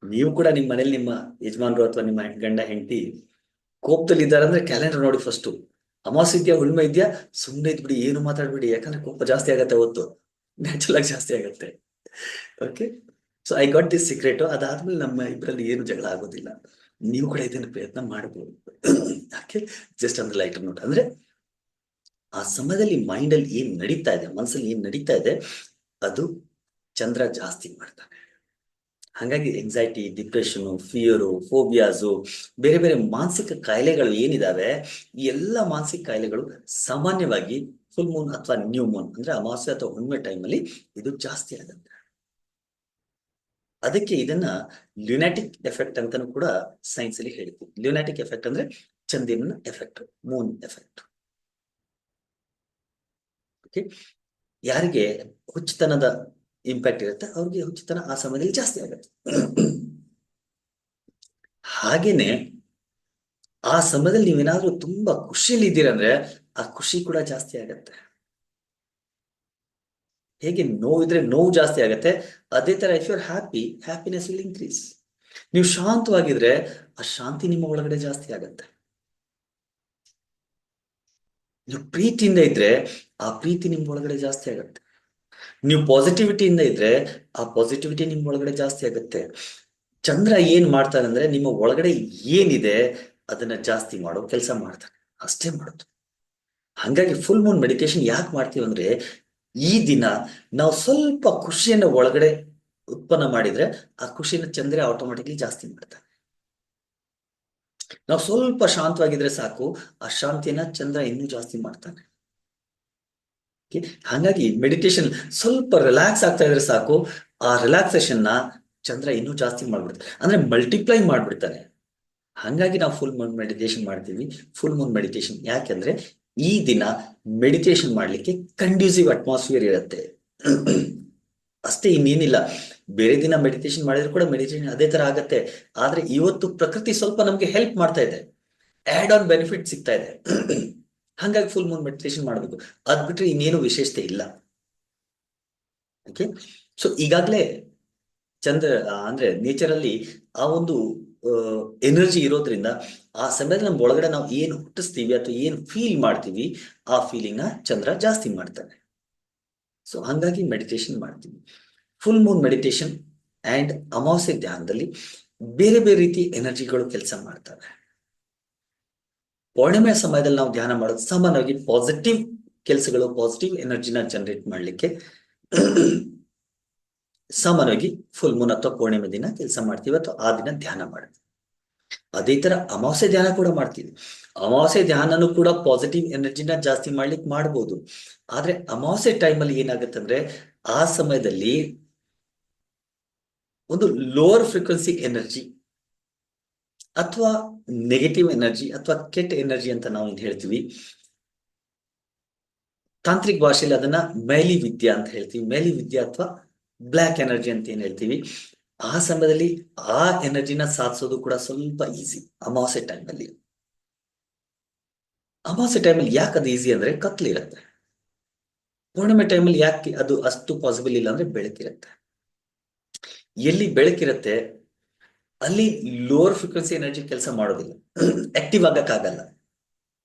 ನೀವು ಕೂಡ ನಿಮ್ಮ ಮನೇಲಿ ನಿಮ್ಮ ಯಜಮಾನ್ರು ಅಥವಾ ನಿಮ್ಮ ಗಂಡ ಹೆಂಡತಿ ಕೋಪದಲ್ಲಿ ಇದ್ದಾರೆ ಅಂದ್ರೆ ಕ್ಯಾಲೆಂಡರ್ ನೋಡಿ ಫಸ್ಟ್. ಅಮಾವಾಸ್ಯೆ ಇದೆಯಾ ಹುಣ್ಣಿಮೆ ಇದೆಯಾ, ಸುಮ್ಮನೆ ಇದ್ಬಿಡಿ, ಏನು ಮಾತಾಡ್ಬಿಡಿ, ಯಾಕಂದ್ರೆ ಕೋಪ ಜಾಸ್ತಿ ಆಗತ್ತೆ, ಅವತ್ತು ನ್ಯಾಚುರಲ್ ಆಗಿ ಜಾಸ್ತಿ ಆಗತ್ತೆ. Okay, so I got this secret. ಅದಾದ್ಮೇಲೆ ನಮ್ಮ ಇಬ್ಬರಲ್ಲಿ ಏನು ಜಗಳ ಆಗೋದಿಲ್ಲ. ನೀವು ಕೂಡ ಇದನ್ನ ಪ್ರಯತ್ನ ಮಾಡಬಹುದು. ಯಾಕೆ, ಜಸ್ಟ್ ಅಂದ್ರೆ ಲೈಟ್ ನೋಟ್ ಅಂದ್ರೆ ಆ ಸಮಯದಲ್ಲಿ ಮೈಂಡ್ ಅಲ್ಲಿ ಏನ್ ನಡೀತಾ ಇದೆ, ಮನಸ್ಸಲ್ಲಿ ಏನ್ ನಡೀತಾ ಇದೆ ಅದು ಚಂದ್ರ ಜಾಸ್ತಿ ಮಾಡ್ತಾನೆ. ಹಾಗಾಗಿ ಎಂಗ್ಸೈಟಿ, ಡಿಪ್ರೆಷನ್, ಫಿಯರು, ಫೋಬಿಯಾಸು, ಬೇರೆ ಬೇರೆ ಮಾನಸಿಕ ಕಾಯಿಲೆಗಳು ಏನಿದಾವೆ, ಈ ಎಲ್ಲ ಮಾನಸಿಕ ಕಾಯಿಲೆಗಳು ಸಾಮಾನ್ಯವಾಗಿ ಫುಲ್ ಮೂನ್ ಅಥವಾ ನ್ಯೂ ಮೂನ್ ಅಂದ್ರೆ ಅಮಾವಾಸ್ಯೆ ಅಥವಾ ಹುಣ್ಣಿಮೆ ಟೈಮಲ್ಲಿ ಇದು ಜಾಸ್ತಿ ಆಗುತ್ತೆ. ಅದಕ್ಕೆ ಇದನ್ನ ಲ್ಯೂನಾಟಿಕ್ ಎಫೆಕ್ಟ್ ಅಂತಾನು ಕೂಡ ಸೈನ್ಸ್ ಅಲ್ಲಿ ಹೇಳ್ತೀವಿ. ಲ್ಯೂನಾಟಿಕ್ ಎಫೆಕ್ಟ್ ಅಂದ್ರೆ ಚಂದಿರನ ಎಫೆಕ್ಟ್, ಮೂನ್ ಎಫೆಕ್ಟ್. ಓಕೆ, ಯಾರಿಗೆ ಹುಚ್ಚುತನದ ಇಂಪ್ಯಾಕ್ಟ್ ಇರುತ್ತೆ ಅವ್ರಿಗೆ ಹುಚ್ಚುತನ ಆ ಸಮಯದಲ್ಲಿ ಜಾಸ್ತಿ ಆಗುತ್ತೆ. ಹಾಗೇನೆ ಆ ಸಮಯದಲ್ಲಿ ನೀವೇನಾದ್ರೂ ತುಂಬಾ ಖುಷಿಯಲ್ಲಿ ಇದ್ದೀರಂದ್ರೆ ಆ ಖುಷಿ ಕೂಡ ಜಾಸ್ತಿ ಆಗತ್ತೆ. ಹೇಗೆ ನೋವಿದ್ರೆ ನೋವು ಜಾಸ್ತಿ ಆಗತ್ತೆ, ಅದೇ ತರ if you are happy, happiness will increase. ನೀವು ಶಾಂತವಾಗಿದ್ರೆ ಆ ಶಾಂತಿ ನಿಮ್ಮ ಒಳಗಡೆ ಜಾಸ್ತಿ ಆಗತ್ತೆ. ನೀವು ಪ್ರೀತಿಯಿಂದ ಇದ್ರೆ ಆ ಪ್ರೀತಿ ನಿಮ್ ಒಳಗಡೆ ಜಾಸ್ತಿ ಆಗತ್ತೆ. ನೀವು ಪಾಸಿಟಿವಿಟಿಯಿಂದ ಇದ್ರೆ ಆ ಪಾಸಿಟಿವಿಟಿ ನಿಮ್ ಒಳಗಡೆ ಜಾಸ್ತಿ ಆಗುತ್ತೆ. ಚಂದ್ರ ಏನ್ ಮಾಡ್ತಾನೆ ಅಂದ್ರೆ ನಿಮ್ಮ ಒಳಗಡೆ ಏನಿದೆ ಅದನ್ನ ಜಾಸ್ತಿ ಮಾಡೋ ಕೆಲಸ ಮಾಡ್ತಾನೆ, ಅಷ್ಟೇ ಮಾಡೋದು. ಹಂಗಾಗಿ ಫುಲ್ ಮೂನ್ ಮೆಡಿಟೇಷನ್ ಯಾಕೆ ಮಾಡ್ತೀವಿ ಅಂದ್ರೆ ಈ ದಿನ ನಾವು ಸ್ವಲ್ಪ ಖುಷಿಯನ್ನ ಒಳಗಡೆ ಉತ್ಪನ್ನ ಮಾಡಿದ್ರೆ ಆ ಖುಷಿನ ಚಂದ್ರ ಆಟೋಮೆಟಿಕ್ಲಿ ಜಾಸ್ತಿ ಮಾಡ್ತಾನೆ. ನಾವು ಸ್ವಲ್ಪ ಶಾಂತವಾಗಿದ್ರೆ ಸಾಕು, ಆ ಶಾಂತಿಯನ್ನ ಚಂದ್ರ ಇನ್ನೂ ಜಾಸ್ತಿ ಮಾಡ್ತಾನೆ. ಹಾಗಾಗಿ ಮೆಡಿಟೇಷನ್ ಸ್ವಲ್ಪ ರಿಲ್ಯಾಕ್ಸ್ ಆಗ್ತಾ ಇದ್ರೆ ಸಾಕು, ಆ ರಿಲ್ಯಾಕ್ಸೇಷನ್ ನ ಚಂದ್ರ ಇನ್ನೂ ಜಾಸ್ತಿ ಮಾಡ್ಬಿಡ್ತಾನೆ, ಅಂದ್ರೆ ಮಲ್ಟಿಪ್ಲೈ ಮಾಡ್ಬಿಡ್ತಾನೆ. ಹಾಗಾಗಿ ನಾವು ಫುಲ್ ಮೂನ್ ಮೆಡಿಟೇಷನ್ ಮಾಡ್ತೀವಿ. ಫುಲ್ ಮೂನ್ ಮೆಡಿಟೇಷನ್ ಯಾಕೆಂದ್ರೆ ಈ ದಿನ ಮೆಡಿಟೇಷನ್ ಮಾಡ್ಲಿಕ್ಕೆ ಕಂಡ್ಯೂಸಿವ್ ಅಟ್ಮಾಸ್ಫಿಯರ್ ಇರುತ್ತೆ ಅಷ್ಟೇ, ಇನ್ನೇನಿಲ್ಲ. ಬೇರೆ ದಿನ ಮೆಡಿಟೇಷನ್ ಮಾಡಿದ್ರು ಕೂಡ ಮೆಡಿಟೇಷನ್ ಅದೇ ತರ ಆಗತ್ತೆ. ಆದ್ರೆ ಇವತ್ತು ಪ್ರಕೃತಿ ಸ್ವಲ್ಪ ನಮ್ಗೆ ಹೆಲ್ಪ್ ಮಾಡ್ತಾ ಇದೆ, ಆಡ್ ಆನ್ ಬೆನಿಫಿಟ್ ಸಿಗ್ತಾ ಇದೆ. ಹಾಗಾಗಿ ಫುಲ್ ಮೂನ್ ಮೆಡಿಟೇಷನ್ ಮಾಡಬೇಕು, ಅದ್ ಬಿಟ್ರೆ ಇನ್ನೇನು ವಿಶೇಷತೆ ಇಲ್ಲ. ಓಕೆ, ಸೊ ಈಗಾಗ್ಲೇ ಚಂದ್ರ ಅಂದ್ರೆ ನೇಚರ್ ಅಲ್ಲಿ ಆ ಒಂದು ಎನರ್ಜಿ ಇರೋದ್ರಿಂದ ಆ ಸಮಯದಲ್ಲಿ ನಮ್ಮ ಒಳಗಡೆ ನಾವು ಏನು ಹುಟ್ಟಿಸ್ತೀವಿ ಅಥವಾ ಏನು ಫೀಲ್ ಮಾಡ್ತೀವಿ ಆ ಫೀಲಿಂಗ್ ನ ಚಂದ್ರ ಜಾಸ್ತಿ ಮಾಡ್ತಾನೆ. ಸೊ ಹಂಗಾಗಿ ಮೆಡಿಟೇಷನ್ ಮಾಡ್ತೀವಿ. ಫುಲ್ ಮೂನ್ ಮೆಡಿಟೇಷನ್ ಅಂಡ್ ಅಮಾವಾಸ್ಯೆ ಧ್ಯಾನದಲ್ಲಿ ಬೇರೆ ಬೇರೆ ರೀತಿ ಎನರ್ಜಿಗಳು ಕೆಲಸ ಮಾಡ್ತವೆ. ಪೌರ್ಣಿಮೆಯ ಸಮಯದಲ್ಲಿ ನಾವು ಧ್ಯಾನ ಮಾಡೋದು ಸಾಮಾನ್ಯವಾಗಿ ಪಾಸಿಟಿವ್ ಕೆಲಸಗಳು, ಪಾಸಿಟಿವ್ ಎನರ್ಜಿನ ಜನರೇಟ್ ಮಾಡ್ಲಿಕ್ಕೆ ಸಾಮಾನ್ಯವಾಗಿ ಫುಲ್ ಮೂನ್ ಅಥವಾ ಪೂರ್ಣಿಮೆ ದಿನ ಕೆಲಸ ಮಾಡ್ತೀವಿ ಅಥವಾ ಆ ದಿನ ಧ್ಯಾನ ಮಾಡ್ತೀವಿ. ಅದೇ ತರ ಅಮಾವಾಸ್ಯೆ ಧ್ಯಾನ ಕೂಡ ಮಾಡ್ತೀವಿ. ಅಮಾವಾಸ್ಯೆ ಧ್ಯಾನನು ಕೂಡ ಪಾಸಿಟಿವ್ ಎನರ್ಜಿನ ಜಾಸ್ತಿ ಮಾಡ್ಲಿಕ್ಕೆ ಮಾಡ್ಬೋದು. ಆದ್ರೆ ಅಮಾವಾಸ್ಯೆ ಟೈಮಲ್ಲಿ ಏನಾಗುತ್ತಂದ್ರೆ ಆ ಸಮಯದಲ್ಲಿ ಒಂದು ಲೋವರ್ ಫ್ರೀಕ್ವೆನ್ಸಿ ಎನರ್ಜಿ ಅಥವಾ ನೆಗೆಟಿವ್ ಎನರ್ಜಿ ಅಥವಾ ಕೆಟ್ಟ ಎನರ್ಜಿ ಅಂತ ನಾವು ಹೇಳ್ತೀವಿ, ತಾಂತ್ರಿಕ ಭಾಷೆಯಲ್ಲಿ ಅದನ್ನ ಮೇಲಿ ವಿದ್ಯಾ ಅಂತ ಹೇಳ್ತೀವಿ. ಮೇಲಿ ವಿದ್ಯಾ ಅಥವಾ ಬ್ಲ್ಯಾಕ್ ಎನರ್ಜಿ ಅಂತ ಏನ್ ಹೇಳ್ತೀವಿ. ಆ ಸಮಯದಲ್ಲಿ ಆ ಎನರ್ಜಿನ ಸಾಧಿಸೋದು ಕೂಡ ಸ್ವಲ್ಪ ಈಸಿ ಅಮಾವಾಸ್ಯೆ ಟೈಮಲ್ಲಿ. ಅಮಾವಾಸ್ಯೆ ಟೈಮಲ್ಲಿ ಯಾಕೆ ಅದು ಈಸಿ ಅಂದ್ರೆ ಕತ್ಲಿರುತ್ತೆ. ಪೂರ್ಣಿಮೆ ಟೈಮಲ್ಲಿ ಯಾಕೆ ಅದು ಅಷ್ಟು ಪಾಸಿಬಲ್ ಇಲ್ಲ ಅಂದ್ರೆ ಬೆಳಕಿರುತ್ತೆ. ಎಲ್ಲಿ ಬೆಳಕಿರುತ್ತೆ ಅಲ್ಲಿ ಲೋವರ್ ಫ್ರೀಕ್ವೆನ್ಸಿ ಎನರ್ಜಿ ಕೆಲಸ ಮಾಡೋದಿಲ್ಲ, ಆಕ್ಟಿವ್ ಆಗಕ್ಕಾಗಲ್ಲ,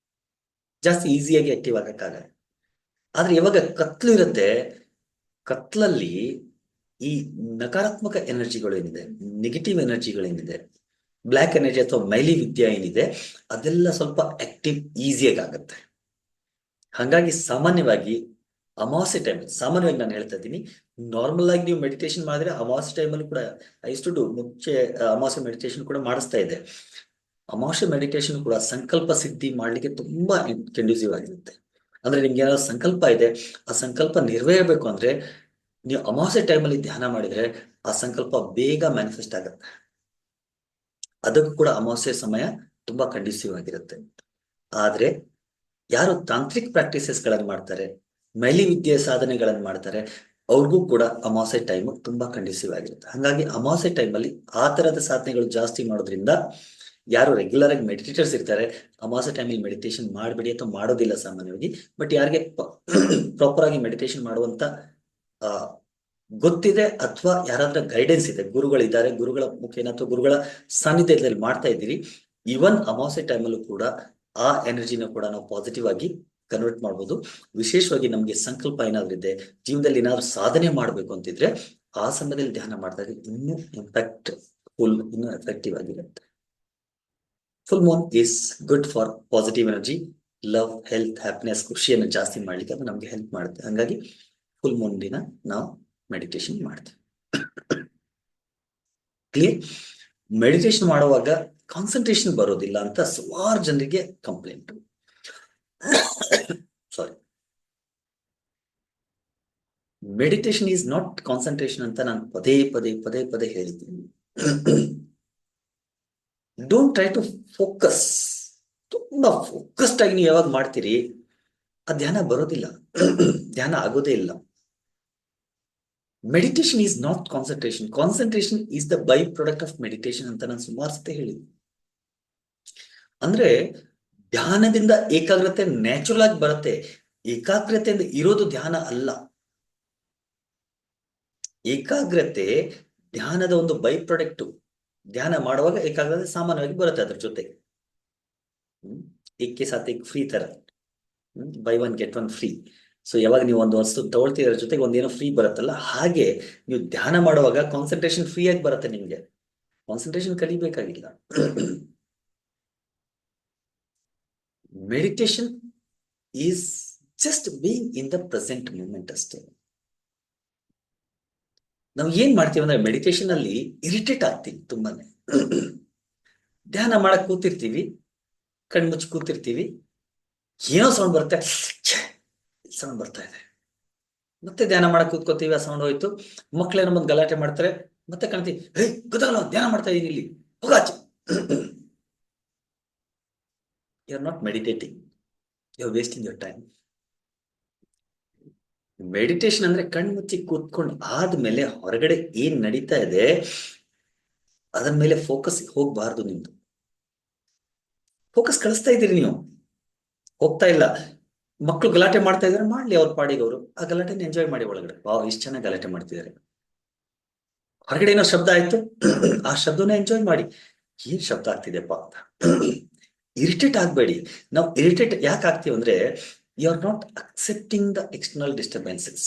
ಜಾಸ್ತಿ ಈಸಿಯಾಗಿ ಆಕ್ಟಿವ್ ಆಗಕ್ಕಾಗಲ್ಲ. ಆದ್ರೆ ಯಾವಾಗ ಕತ್ಲು ಇರುತ್ತೆ, ಕತ್ಲಲ್ಲಿ ಈ ನಕಾರಾತ್ಮಕ ಎನರ್ಜಿಗಳು ಏನಿದೆ, ನೆಗೆಟಿವ್ ಎನರ್ಜಿಗಳೇನಿದೆ, ಬ್ಲ್ಯಾಕ್ ಎನರ್ಜಿ ಅಥವಾ ಮೈಲಿ ವಿದ್ಯೆ ಏನಿದೆ, ಅದೆಲ್ಲ ಸ್ವಲ್ಪ ಆಕ್ಟಿವ್ ಈಸಿಯಾಗಿ ಆಗುತ್ತೆ. ಹಾಗಾಗಿ ಸಾಮಾನ್ಯವಾಗಿ ಅಮಾವಾಸ್ಯೆ ಟೈಮ್, ಸಾಮಾನ್ಯವಾಗಿ ನಾನು ಹೇಳ್ತಾ ಇದ್ದೀನಿ, ನಾರ್ಮಲ್ ಆಗಿ ನೀವು ಮೆಡಿಟೇಷನ್ ಮಾಡಿದ್ರೆ ಅಮಾವಾಸ್ಯೆ ಟೈಮಲ್ಲಿ ಕೂಡ ಐಸ್ಟು ಮುಂಚೆ ಅಮಾವಾಸ್ಯೆ ಮೆಡಿಟೇಷನ್ ಕೂಡ ಮಾಡಿಸ್ತಾ ಇದೆ. ಅಮಾವಾಸ್ಯೆ ಮೆಡಿಟೇಷನ್ ಕೂಡ ಸಂಕಲ್ಪ ಸಿದ್ಧಿ ಮಾಡ್ಲಿಕ್ಕೆ ತುಂಬಾ ಕಂಡ್ಯೂಸಿವ್ ಆಗಿರುತ್ತೆ. ಅಂದ್ರೆ ನಿಮ್ಗೆ ಏನಾದ್ರು ಸಂಕಲ್ಪ ಇದೆ, ಆ ಸಂಕಲ್ಪ ನೆರವೇರಬೇಕು ಅಂದ್ರೆ ನೀವು ಅಮಾವಾಸ್ಯೆ ಟೈಮಲ್ಲಿ ಧ್ಯಾನ ಮಾಡಿದ್ರೆ ಆ ಸಂಕಲ್ಪ ಬೇಗ ಮ್ಯಾನಿಫೆಸ್ಟ್ ಆಗುತ್ತೆ. ಅದಕ್ಕೂ ಕೂಡ ಅಮಾವಾಸ್ಯೆ ಸಮಯ ತುಂಬಾ ಕಂಡ್ಯೂಸಿವ್ ಆಗಿರುತ್ತೆ. ಆದ್ರೆ ಯಾರು ತಾಂತ್ರಿಕ್ ಪ್ರಾಕ್ಟೀಸಸ್ ಗಳನ್ನ ಮಾಡ್ತಾರೆ, ಮೈಲಿ ವಿದ್ಯೆ ಸಾಧನೆಗಳನ್ನ ಮಾಡ್ತಾರೆ, ಅವ್ರಿಗೂ ಕೂಡ ಅಮಾವಾಸ್ಯೆ ಟೈಮ್ ತುಂಬಾ ಕಂಡ್ಯೂಸಿವ್ ಆಗಿರುತ್ತೆ. ಹಾಗಾಗಿ ಅಮಾವಾಸ್ಯೆ ಟೈಮಲ್ಲಿ ಆ ತರದ ಸಾಧನೆಗಳು ಜಾಸ್ತಿ ಮಾಡೋದ್ರಿಂದ ಯಾರು ರೆಗ್ಯುಲರ್ ಆಗಿ ಮೆಡಿಟೇಟರ್ಸ್ ಇರ್ತಾರೆ, ಅಮಾವಾಸ್ಯೆ ಟೈಮಲ್ಲಿ ಮೆಡಿಟೇಷನ್ ಮಾಡಬೇಡಿ ಅಥವಾ ಮಾಡೋದಿಲ್ಲ ಸಾಮಾನ್ಯವಾಗಿ. ಬಟ್ ಯಾರಿಗೆ ಪ್ರಾಪರ್ ಆಗಿ ಮೆಡಿಟೇಷನ್ ಮಾಡುವಂತ ಆ ಗೊತ್ತಿದೆ ಅಥವಾ ಯಾರಾದ್ರೂ ಗೈಡೆನ್ಸ್ ಇದೆ, ಗುರುಗಳಿದ್ದಾರೆ, ಗುರುಗಳ ಮುಖೇನ ಅಥವಾ ಗುರುಗಳ ಸಾನ್ನಿಧ್ಯದಲ್ಲಿ ಮಾಡ್ತಾ ಇದ್ದೀರಿ, ಇವನ್ ಅಮಾವಾಸ್ಯೆ ಟೈಮಲ್ಲೂ ಕೂಡ ಆ ಎನರ್ಜಿನ ಕೂಡ ನಾವು ಪಾಸಿಟಿವ್ ಆಗಿ ಕನ್ವರ್ಟ್ ಮಾಡ್ಬೋದು. ವಿಶೇಷವಾಗಿ ನಮ್ಗೆ ಸಂಕಲ್ಪ ಏನಾದ್ರೂ ಇದೆ, ಜೀವನದಲ್ಲಿ ಏನಾದ್ರು ಸಾಧನೆ ಮಾಡ್ಬೇಕು ಅಂತಿದ್ರೆ ಆ ಸಮಯದಲ್ಲಿ ಧ್ಯಾನ ಮಾಡಿದಾಗ ಇನ್ನೂ ಇಂಪ್ಯಾಕ್ಟ್ ಫುಲ್, ಇನ್ನೂ ಎಫೆಕ್ಟಿವ್ ಆಗಿರುತ್ತೆ. Full Moon is good for positive energy, love, health, happiness, ಖುಷಿಯನ್ನು ಜಾಸ್ತಿ ಮಾಡ್ಲಿಕ್ಕೆ ಅದು ನಮ್ಗೆ ಹೆಲ್ಪ್ ಮಾಡುತ್ತೆ. ಹಾಗಾಗಿ ಫುಲ್ ಮೂನ್ ದಿನ ನಾವು ಮೆಡಿಟೇಷನ್ ಮಾಡ್ತೀವಿ. ಕ್ಲಿಯರ್? ಮೆಡಿಟೇಷನ್ ಮಾಡುವಾಗ ಕಾನ್ಸಂಟ್ರೇಷನ್ ಬರೋದಿಲ್ಲ ಅಂತ ಸುಮಾರು ಜನರಿಗೆ complaint. Sorry, meditation is not concentration ಅಂತ ನಾನು ಪದೇ ಪದೇ ಪದೇ ಪದೇ ಹೇಳಿದ್ದೀನಿ. Don't try to focus. ತುಂಬಾ ಫೋಕಸ್ಡ್ ಆಗಿ ನೀವು ಯಾವಾಗ ಮಾಡ್ತೀರಿ ಆ ಧ್ಯಾನ ಬರೋದಿಲ್ಲ, ಧ್ಯಾನ ಆಗೋದೇ ಇಲ್ಲ. Meditation is not concentration, concentration is the by product of meditation ಅಂತ ನಾನು ಸುಮಾರು ಸತಿ ಹೇಳಿದ್ದೆ. ಅಂದ್ರೆ ಧ್ಯಾನದಿಂದ ಏಕಾಗ್ರತೆ ನ್ಯಾಚುರಲ್ ಆಗಿ ಬರುತ್ತೆ, ಏಕಾಗ್ರತೆಯಿಂದ ಇರೋದು ಧ್ಯಾನ ಅಲ್ಲ. ಏಕಾಗ್ರತೆ ಧ್ಯಾನದ ಒಂದು ಬೈ ಪ್ರಾಡಕ್ಟ್. ಧ್ಯಾನ ಮಾಡುವಾಗ ಏಕಾಗ್ರತೆ ಸಾಮಾನ್ಯವಾಗಿ ಬರುತ್ತೆ ಅದ್ರ ಜೊತೆಗೆ. ಏಕೆ ಸಾಥ್ ಏಕ್ ಫ್ರೀ ತರ, by one get one free. So ಯಾವಾಗ ನೀವು ಒಂದು ವಸ್ತು ತಗೊಳ್ತಿದ್ರ ಜೊತೆಗೆ ಒಂದೇನೋ ಫ್ರೀ ಬರುತ್ತಲ್ಲ, ಹಾಗೆ ನೀವು ಧ್ಯಾನ ಮಾಡುವಾಗ ಕಾನ್ಸಂಟ್ರೇಷನ್ ಫ್ರೀ ಆಗಿ ಬರುತ್ತೆ ನಿಮ್ಗೆ, ಕಾನ್ಸಂಟ್ರೇಷನ್ ಕಲಿಬೇಕಾಗಿಲ್ಲ. Meditation is just being in the present moment ಅಷ್ಟೇ. ನಾವು ಏನ್ ಮಾಡ್ತೀವಿ ಅಂದ್ರೆ ಮೆಡಿಟೇಷನ್ ಅಲ್ಲಿ ಇರಿಟೇಟ್ ಆಗ್ತೀವಿ ತುಂಬಾನೇ. ಧ್ಯಾನ ಮಾಡಕ್ ಕೂತಿರ್ತೀವಿ, ಕಣ್ಮುಚ್ಚಿ ಕೂತಿರ್ತೀವಿ, ಏನೋ ಸೌಂಡ್ ಬರುತ್ತೆ, ಸೌಂಡ್ ಬರ್ತಾ ಇದೆ, ಮತ್ತೆ ಧ್ಯಾನ ಮಾಡಕ್ ಕೂತ್ಕೋತೀವಿ, ಆ ಸೌಂಡ್ ಹೋಯ್ತು, ಮಕ್ಳೇನೋ ಬಂದು ಗಲಾಟೆ ಮಾಡ್ತಾರೆ, ಮತ್ತೆ ಕಾಣ್ತೀವಿ, ಹೇ ಗೊತ್ತಾಗಲ್ಲ ಧ್ಯಾನ ಮಾಡ್ತಾ ಇದೀನಿ ಇಲ್ಲಿ, ಹೋಗಾಚೆ. You are not meditating, you are wasting your time. Meditation ಅಂದ್ರೆ ಕಣ್ಮುಚ್ಚಿ ಕೂತ್ಕೊಂಡು ಆದ್ಮೇಲೆ ಹೊರಗಡೆ ಏನ್ ನಡೀತಾ ಇದೆ ಅದರ ಮೇಲೆ ಫೋಕಸ್ ಹೋಗ್ಬಾರ್ದು. ನಿಮ್ದು ಫೋಕಸ್ ಕಳಿಸ್ತಾ ಇದ್ದೀರಿ ನೀವು, ಹೋಗ್ತಾ ಇಲ್ಲ. ಮಕ್ಕಳು ಗಲಾಟೆ ಮಾಡ್ತಾ ಇದಾರೆ, ಮಾಡ್ಲಿ ಅವ್ರ ಪಾಡಿಗೆ ಅವರು, ಆ ಗಲಾಟೆನ ಎಂಜಾಯ್ ಮಾಡಿ ಒಳಗಡೆ. ಇಷ್ಟು ಚೆನ್ನಾಗಿ ಗಲಾಟೆ ಮಾಡ್ತಿದ್ದಾರೆ, ಹೊರಗಡೆ ಏನೋ ಶಬ್ದ ಆಯ್ತು, ಆ ಶಬ್ದನ ಎಂಜಾಯ್ ಮಾಡಿ, ಏನ್ ಶಬ್ದ ಆಗ್ತಿದೆಪ್ಪ ಅಂತ. ಇರಿಟೇಟ್ ಆಗ್ಬೇಡಿ. ನಾವು ಇರಿಟೇಟ್ ಯಾಕೆ ಆಗ್ತೀವಿ ಅಂದ್ರೆ you are not accepting the external disturbances.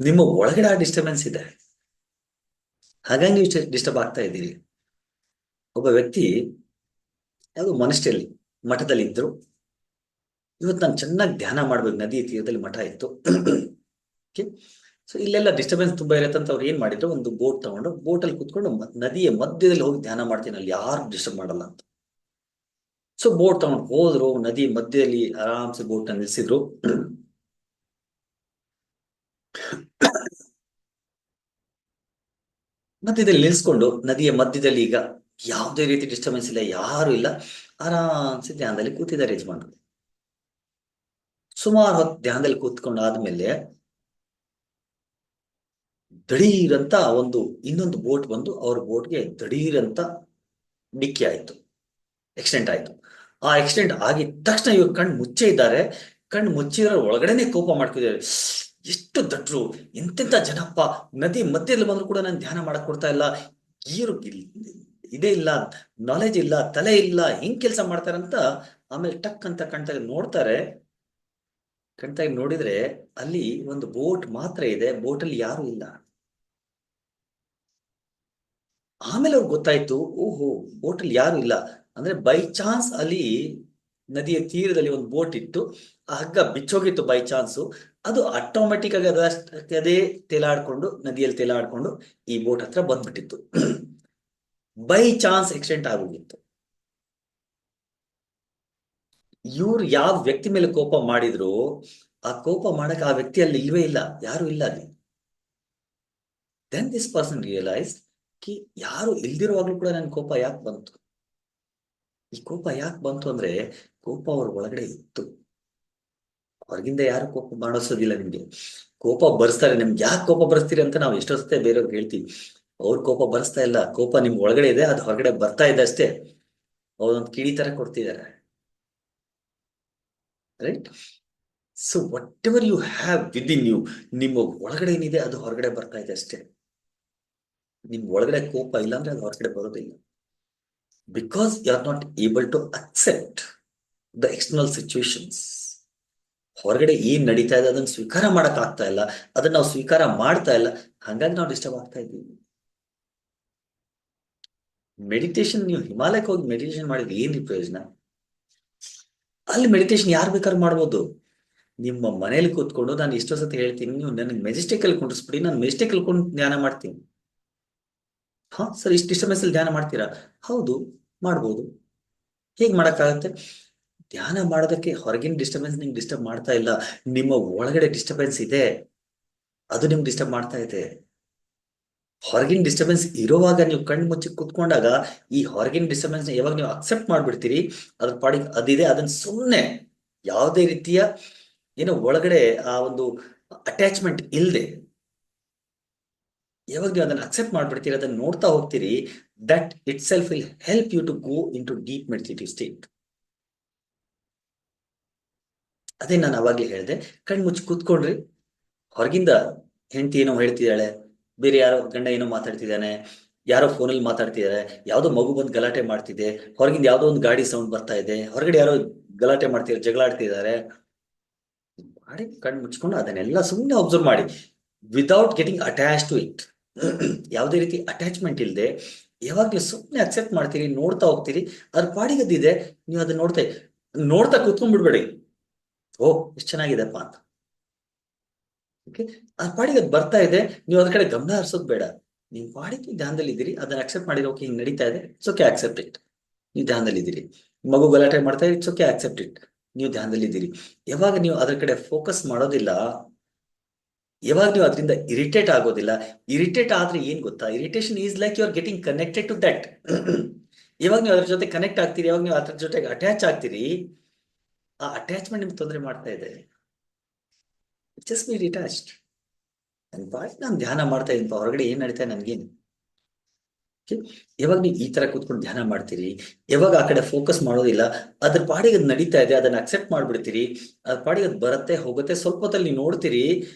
ನಿಮ್ಮ ಒಳಗಡೆ ಆ ಡಿಸ್ಟರ್ಬೆನ್ಸ್ ಇದೆ, ಹಾಗಾಗಿ ನೀವು ಡಿಸ್ಟರ್ಬ್ ಆಗ್ತಾ ಇದ್ದೀರಿ. ಒಬ್ಬ ವ್ಯಕ್ತಿ ಯಾವುದು ಮೊನಸ್ಟ್ರಿಯಲ್ಲಿ, ಮಠದಲ್ಲಿ ಇದ್ರು, ಇವತ್ತು ನಾನು ಚೆನ್ನಾಗಿ ಧ್ಯಾನ ಮಾಡ್ಬೇಕು, ನದಿ ತೀರದಲ್ಲಿ ಮಠ ಇತ್ತು. ಸೊ ಇಲ್ಲೆಲ್ಲ ಡಿಸ್ಟರ್ಬೆನ್ಸ್ ತುಂಬಾ ಇರುತ್ತೆ ಅಂತ ಅವ್ರು ಏನ್ ಮಾಡಿದ್ರು, ಒಂದು ಬೋಟ್ ತಗೊಂಡು ಬೋಟಲ್ಲಿ ಕುತ್ಕೊಂಡು ನದಿಯ ಮಧ್ಯದಲ್ಲಿ ಹೋಗಿ ಧ್ಯಾನ ಮಾಡ್ತೀನಿ, ಅಲ್ಲಿ ಯಾರು ಡಿಸ್ಟರ್ಬ್ ಮಾಡಲ್ಲ ಅಂತ. ಸೊ ಬೋಟ್ ತಗೊಂಡು ಹೋದ್ರು, ನದಿ ಮಧ್ಯದಲ್ಲಿ ಆರಾಮ್ಸೆ ಬೋಟ್ ನ ನಿಲ್ಸಿದ್ರು. ಮಧ್ಯದಲ್ಲಿ ನಿಲ್ಸ್ಕೊಂಡು ನದಿಯ ಮಧ್ಯದಲ್ಲಿ ಈಗ ಯಾವುದೇ ರೀತಿ ಡಿಸ್ಟರ್ಬೆನ್ಸ್ ಇಲ್ಲ, ಯಾರು ಇಲ್ಲ, ಆರಾಮ್ಸೆ ಧ್ಯಾನದಲ್ಲಿ ಕೂತಿದ್ದಾರೆ ಯಜಮಾನರು. ಸುಮಾರು ಹೊತ್ತು ಧ್ಯಾನದಲ್ಲಿ ಕೂತ್ಕೊಂಡಾದ್ಮೇಲೆ ದಡೀರಂತ ಇನ್ನೊಂದು ಬೋಟ್ ಬಂದು ಅವ್ರ ಬೋಟ್ಗೆ ದಡೀರಂತ ಡಿಕ್ಕಿ ಆಯ್ತು, ಆಕ್ಸಿಡೆಂಟ್ ಆಯ್ತು. ಆ ಆಕ್ಸಿಡೆಂಟ್ ಆಗಿದ ತಕ್ಷಣ ಇವ್ರು ಕಣ್ಣು ಮುಚ್ಚೇ ಇದ್ದಾರೆ. ಕಣ್ಣು ಮುಚ್ಚಿದ್ರೆ ಒಳಗಡೆನೆ ಕೋಪ ಮಾಡ್ತಿದ್ದಾರೆ. ಎಷ್ಟು ದಟ್ರು, ಎಂತೆಂತ ಜನಪ್ಪ, ನದಿ ಮಧ್ಯದಲ್ಲಿ ಬಂದ್ರು ಕೂಡ ನಾನು ಧ್ಯಾನ ಮಾಡಕ್ ಕೊಡ್ತಾ ಇಲ್ಲ, ಇವ್ರು ಇದೇ ಇಲ್ಲ, ನಾಲೆಜ್ ಇಲ್ಲ, ತಲೆ ಇಲ್ಲ, ಹೆಂಗ್ ಕೆಲಸ ಮಾಡ್ತಾರಂತ. ಆಮೇಲೆ ಟಕ್ ಅಂತ ಕಣ್ತಾಗ ನೋಡ್ತಾರೆ. ಕಣ್ತಾಗ ನೋಡಿದ್ರೆ ಅಲ್ಲಿ ಒಂದು ಬೋಟ್ ಮಾತ್ರ ಇದೆ, ಬೋಟಲ್ಲಿ ಯಾರು ಇಲ್ಲ. ಆಮೇಲೆ ಅವ್ರಿಗೆ ಗೊತ್ತಾಯ್ತು, ಓಹೋ, ಬೋಟಲ್ಲಿ ಯಾರು ಇಲ್ಲ ಅಂದ್ರೆ ಬೈ ಚಾನ್ಸ್ ಅಲ್ಲಿ ನದಿಯ ತೀರದಲ್ಲಿ ಒಂದು ಬೋಟ್ ಇಟ್ಟು ಆ ಹಗ್ಗ ಬಿಚ್ಚೋಗಿತ್ತು ಬೈ ಚಾನ್ಸು. ಅದು ಆಟೋಮೆಟಿಕ್ ಆಗಿ ಅದೇ ತೇಲಾಡ್ಕೊಂಡು, ನದಿಯಲ್ಲಿ ತೇಲಾಡ್ಕೊಂಡು ಈ ಬೋಟ್ ಹತ್ರ ಬಂದ್ಬಿಟ್ಟಿತ್ತು. ಬೈ ಚಾನ್ಸ್ ಆಕ್ಸಿಡೆಂಟ್ ಆಗೋಗಿತ್ತು. ಇವ್ರು ಯಾವ ವ್ಯಕ್ತಿ ಮೇಲೆ ಕೋಪ ಮಾಡಿದ್ರು, ಆ ಕೋಪ ಮಾಡಕ್ ಆ ವ್ಯಕ್ತಿ ಅಲ್ಲಿ ಇಲ್ವೇ ಇಲ್ಲ, ಯಾರು ಇಲ್ಲ ಅಲ್ಲಿ. ದೆನ್ ದಿಸ್ ಪರ್ಸನ್ ರಿಯಲೈಸ್ ಕಿ ಯಾರು ಇಲ್ದಿರುವಾಗ್ಲೂ ಕೂಡ ನನ್ ಕೋಪ ಯಾಕೆ ಬಂತು. ಈ ಕೋಪ ಯಾಕೆ ಬಂತು ಅಂದ್ರೆ ಕೋಪ ಅವ್ರ ಒಳಗಡೆ ಇತ್ತು. ಹೊರಗಿಂದ ಯಾರು ಕೋಪ ಮಾಡಿಸೋದಿಲ್ಲ ನಿಮ್ಗೆ, ಕೋಪ ಬರ್ಸ್ತಾರೆ. ನಿಮ್ಗೆ ಯಾಕೆ ಕೋಪ ಬರ್ಸ್ತೀರಿ ಅಂತ ನಾವು ಎಷ್ಟೊತ್ತೆ ಬೇರೆಯವ್ರಿಗೆ ಹೇಳ್ತೀವಿ. ಅವ್ರ ಕೋಪ ಬರ್ಸ್ತಾ ಇಲ್ಲ, ಕೋಪ ನಿಮ್ ಒಳಗಡೆ ಇದೆ, ಅದು ಹೊರಗಡೆ ಬರ್ತಾ ಇದೆ ಅಷ್ಟೇ. ಅವ್ರೊಂದು ಕಿಡಿ ತರ ಕೊಡ್ತಿದ್ದಾರೆ, right? So whatever you have within you, ನಿಮ್ಮ ಒಳಗಡೆ ಏನಿದೆ ಅದು ಹೊರಗಡೆ ಬರ್ತಾ ಇದೆ ಅಷ್ಟೇ. ನಿಮ್ ಒಳಗಡೆ ಕೋಪ ಇಲ್ಲ ಅಂದ್ರೆ ಅದು ಹೊರಗಡೆ ಬರೋದಿಲ್ಲ. Because you are not able to accept the external situations. ಹೊರಗಡೆ ಏನ್ ನಡೀತಾ ಇದೆ ಅದನ್ನ ಸ್ವೀಕಾರ ಮಾಡಕ್ ಆಗ್ತಾ ಇಲ್ಲ, ಅದನ್ನ ನಾವು ಸ್ವೀಕಾರ ಮಾಡ್ತಾ ಇಲ್ಲ, ಹಂಗಾಗಿ ನಾವು ಡಿಸ್ಟರ್ಬ್ ಆಗ್ತಾ ಇದ್ದೀವಿ. ಮೆಡಿಟೇಷನ್, ನೀವು ಹಿಮಾಲಯಕ್ಕೆ ಹೋಗಿ ಮೆಡಿಟೇಷನ್ ಮಾಡಿದ್ರೆ ಏನ್ ಪ್ರಯೋಜನ? ಅಲ್ಲಿ ಮೆಡಿಟೇಷನ್ ಯಾರು ಬೇಕಾದ್ರೂ ಮಾಡ್ಬೋದು. ನಿಮ್ಮ ಮನೇಲಿ ಕೂತ್ಕೊಂಡು, ನಾನು ಎಷ್ಟೋ ಸತಿ ಹೇಳ್ತೀನಿ, ನೀವು ನನಗೆ ಮೆಜೆಸ್ಟಿಕ್ ಅಲ್ಲಿ ಕುಂಡಿಸ್ಬಿಡಿ, ನಾನು ಮೆಜೆಸ್ಟಿಕ್ ಅಲ್ಲಿ ಕೊಂಡು ಧ್ಯಾನ ಮಾಡ್ತೀನಿ. ಹಾ ಸರ್, ಇಷ್ಟು ಡಿಸ್ಟರ್ಬೆನ್ಸ್ ಅಲ್ಲಿ ಧ್ಯಾನ ಮಾಡ್ತೀರಾ? ಹೌದು, ಮಾಡ್ಬೋದು. ಹೇಗ್ ಮಾಡಕ್ಕಾಗತ್ತೆ? ಧ್ಯಾನ ಮಾಡೋದಕ್ಕೆ ಹೊರಗಿನ ಡಿಸ್ಟರ್ಬೆನ್ಸ್ ನಿಮ್ಗೆ ಡಿಸ್ಟರ್ಬ್ ಮಾಡ್ತಾ ಇಲ್ಲ, ನಿಮ್ಮ ಒಳಗಡೆ ಡಿಸ್ಟರ್ಬೆನ್ಸ್ ಇದೆ, ಅದು ನಿಮ್ಗೆ ಡಿಸ್ಟರ್ಬ್ ಮಾಡ್ತಾ ಇದೆ. ಹೊರಗಿನ ಡಿಸ್ಟರ್ಬೆನ್ಸ್ ಇರುವಾಗ ನೀವು ಕಣ್ಣು ಮುಚ್ಚಿ ಕುತ್ಕೊಂಡಾಗ ಈ ಹೊರಗಿನ ಡಿಸ್ಟರ್ಬೆನ್ಸ್ ಯಾವಾಗ ನೀವು ಅಕ್ಸೆಪ್ಟ್ ಮಾಡ್ಬಿಡ್ತೀರಿ, ಅದ್ರ ಪಾಡಿಗೆ ಅದಿದೆ, ಅದನ್ನ ಸುಮ್ಮನೆ ಯಾವುದೇ ರೀತಿಯ ಏನೋ ಒಳಗಡೆ ಆ ಒಂದು ಅಟ್ಯಾಚ್ಮೆಂಟ್ ಇಲ್ಲದೆ ಯಾವಾಗ ನೀವು ಅದನ್ನ ಅಕ್ಸೆಪ್ಟ್ ಮಾಡ್ಬಿಡ್ತೀರಿ, ಅದನ್ನ ನೋಡ್ತಾ ಹೋಗ್ತೀರಿ, that itself will help you to go into deep meditative state. ಅದೇ ನಾನು ಅವಾಗ್ಲೇ ಹೇಳಿದೆ, ಕಣ್ಣು ಮುಚ್ಚಿ ಕೂತ್ಕೊಂಡ್ರಿ, ಹೊರಗಿಂದ ಹೆಂಡತಿ ಏನೋ ಹೇಳ್ತಿದ್ದಾಳೆ, ಬೇರೆ ಯಾರೋ ಗಂಡ ಏನೋ ಮಾತಾಡ್ತಿದ್ದಾನೆ, ಯಾರೋ ಫೋನಲ್ಲಿ ಮಾತಾಡ್ತಿದ್ದಾರೆ, ಯಾವ್ದೋ ಮಗು ಬಂದು ಗಲಾಟೆ ಮಾಡ್ತಿದೆ, ಹೊರಗಿಂದ ಯಾವ್ದೋ ಒಂದು ಗಾಡಿ ಸೌಂಡ್ ಬರ್ತಾ ಇದೆ, ಹೊರಗಡೆ ಯಾರೋ ಗಲಾಟೆ ಮಾಡ್ತಿದ್ದಾರೆ, ಜಗಳ ಆಡ್ತಿದ್ದಾರೆ. ಮಾಡಿ ಕಣ್ಣು ಮುಚ್ಕೊಂಡು ಅದನ್ನೆಲ್ಲ ಸುಮ್ಮನೆ ಅಬ್ಸರ್ವ್ ಮಾಡಿ, without getting attach to it. ಯಾವುದೇ ರೀತಿ ಅಟ್ಯಾಚ್ಮೆಂಟ್ ಇಲ್ಲದೆ ಯಾವಾಗ ನೀವು ಸುಮ್ಮನೆ ಅಕ್ಸೆಪ್ಟ್ ಮಾಡ್ತೀರಿ, ನೋಡ್ತಾ ಹೋಗ್ತೀರಿ, ಅದ್ರ ಪಾಡಿಗದಿದೆ, ನೀವು ಅದನ್ನ ನೋಡ್ತಾ ಕೂತ್ಕೊಂಡ್ಬಿಡ್ಬೇಡಿ, ಓ ಎಷ್ಟು ಚೆನ್ನಾಗಿದೆಪ್ಪ ಅಂತ. ಓಕೆ, ಆ ಪಾಡಿಗೆ ಅದು ಬರ್ತಾ ಇದೆ, ನೀವು ಅದ್ರ ಕಡೆ ಗಮನ ಹರಿಸೋದು ಬೇಡ. ನೀವು ಪಾಡಿಗೆ ಧ್ಯಾನದಲ್ಲಿ ಇದ್ದೀರಿ, ಅದನ್ನ ಅಕ್ಸೆಪ್ಟ್ ಮಾಡಿದ್ರೆ ಓಕೆ ಹಿಂಗ್ ನಡೀತಾ ಇದೆ, ಇಟ್ಸ್ ಓಕೆ ಆಕ್ಸೆಪ್ಟ್ ಇಟ್, ನೀವು ಧ್ಯಾನದಲ್ಲಿ ಇದ್ದೀರಿ. ಮಗು ಗಲಾಟೆ ಮಾಡ್ತಾ ಇದೆ, ಇಟ್ಸ್ ಓಕೆ ಆಕ್ಸೆಪ್ಟ್ ಇಟ್, ನೀವು ಧ್ಯಾನದಲ್ಲಿ ಇದ್ದೀರಿ. ಯಾವಾಗ ನೀವು ಅದ್ರ ಕಡೆ ಫೋಕಸ್ ಮಾಡೋದಿಲ್ಲ, ಯಾವಾಗ ನೀವು ಅದರಿಂದ ಇರಿಟೇಟ್ ಆಗೋದಿಲ್ಲ. ಇರಿಟೇಟ್ ಆದ್ರೆ ಏನ್ ಗೊತ್ತಾ, irritation is like you are getting connected to that. ಯಾವಾಗ ನೀವು ಅದ್ರ ಜೊತೆ ಕನೆಕ್ಟ್ ಆಗ್ತೀರಿ, ಯಾವಾಗ ನೀವು ಅದ್ರ ಜೊತೆಗೆ ಅಟ್ಯಾಚ್ ಆಗ್ತೀರಿ, ಆ ಅಟ್ಯಾಚ್ಮೆಂಟ್ ನಿಮ್ಗೆ ತೊಂದರೆ ಮಾಡ್ತಾ ಇದೆ. Just B detached. ನಾನು ಧ್ಯಾನ ಮಾಡ್ತಾ ಇದ್ದೀನಿ, ಹೊರಗಡೆ ಏನ್ ನಡೀತಾ ನನ್ಗೇನು. ಯಾವಾಗ ನೀವು ಈ ತರ ಕೂತ್ಕೊಂಡು ಧ್ಯಾನ ಮಾಡ್ತೀರಿ, ಯಾವಾಗ ಆ ಕಡೆ ಫೋಕಸ್ ಮಾಡೋದಿಲ್ಲ, ಅದ್ರ ಪಾಡಿಗೆ ಅದು ನಡೀತಾ ಇದೆ, ಅದನ್ನ ಅಕ್ಸೆಪ್ಟ್ ಮಾಡ್ಬಿಡ್ತೀರಿ, ಅದ್ರ ಪಾಡಿಗೆ ಅದು ಬರುತ್ತೆ ಹೋಗುತ್ತೆ, ಸ್ವಲ್ಪ ಹೊತ್ತಲ್ಲಿ ನೀವು ನೋಡ್ತೀರಿ,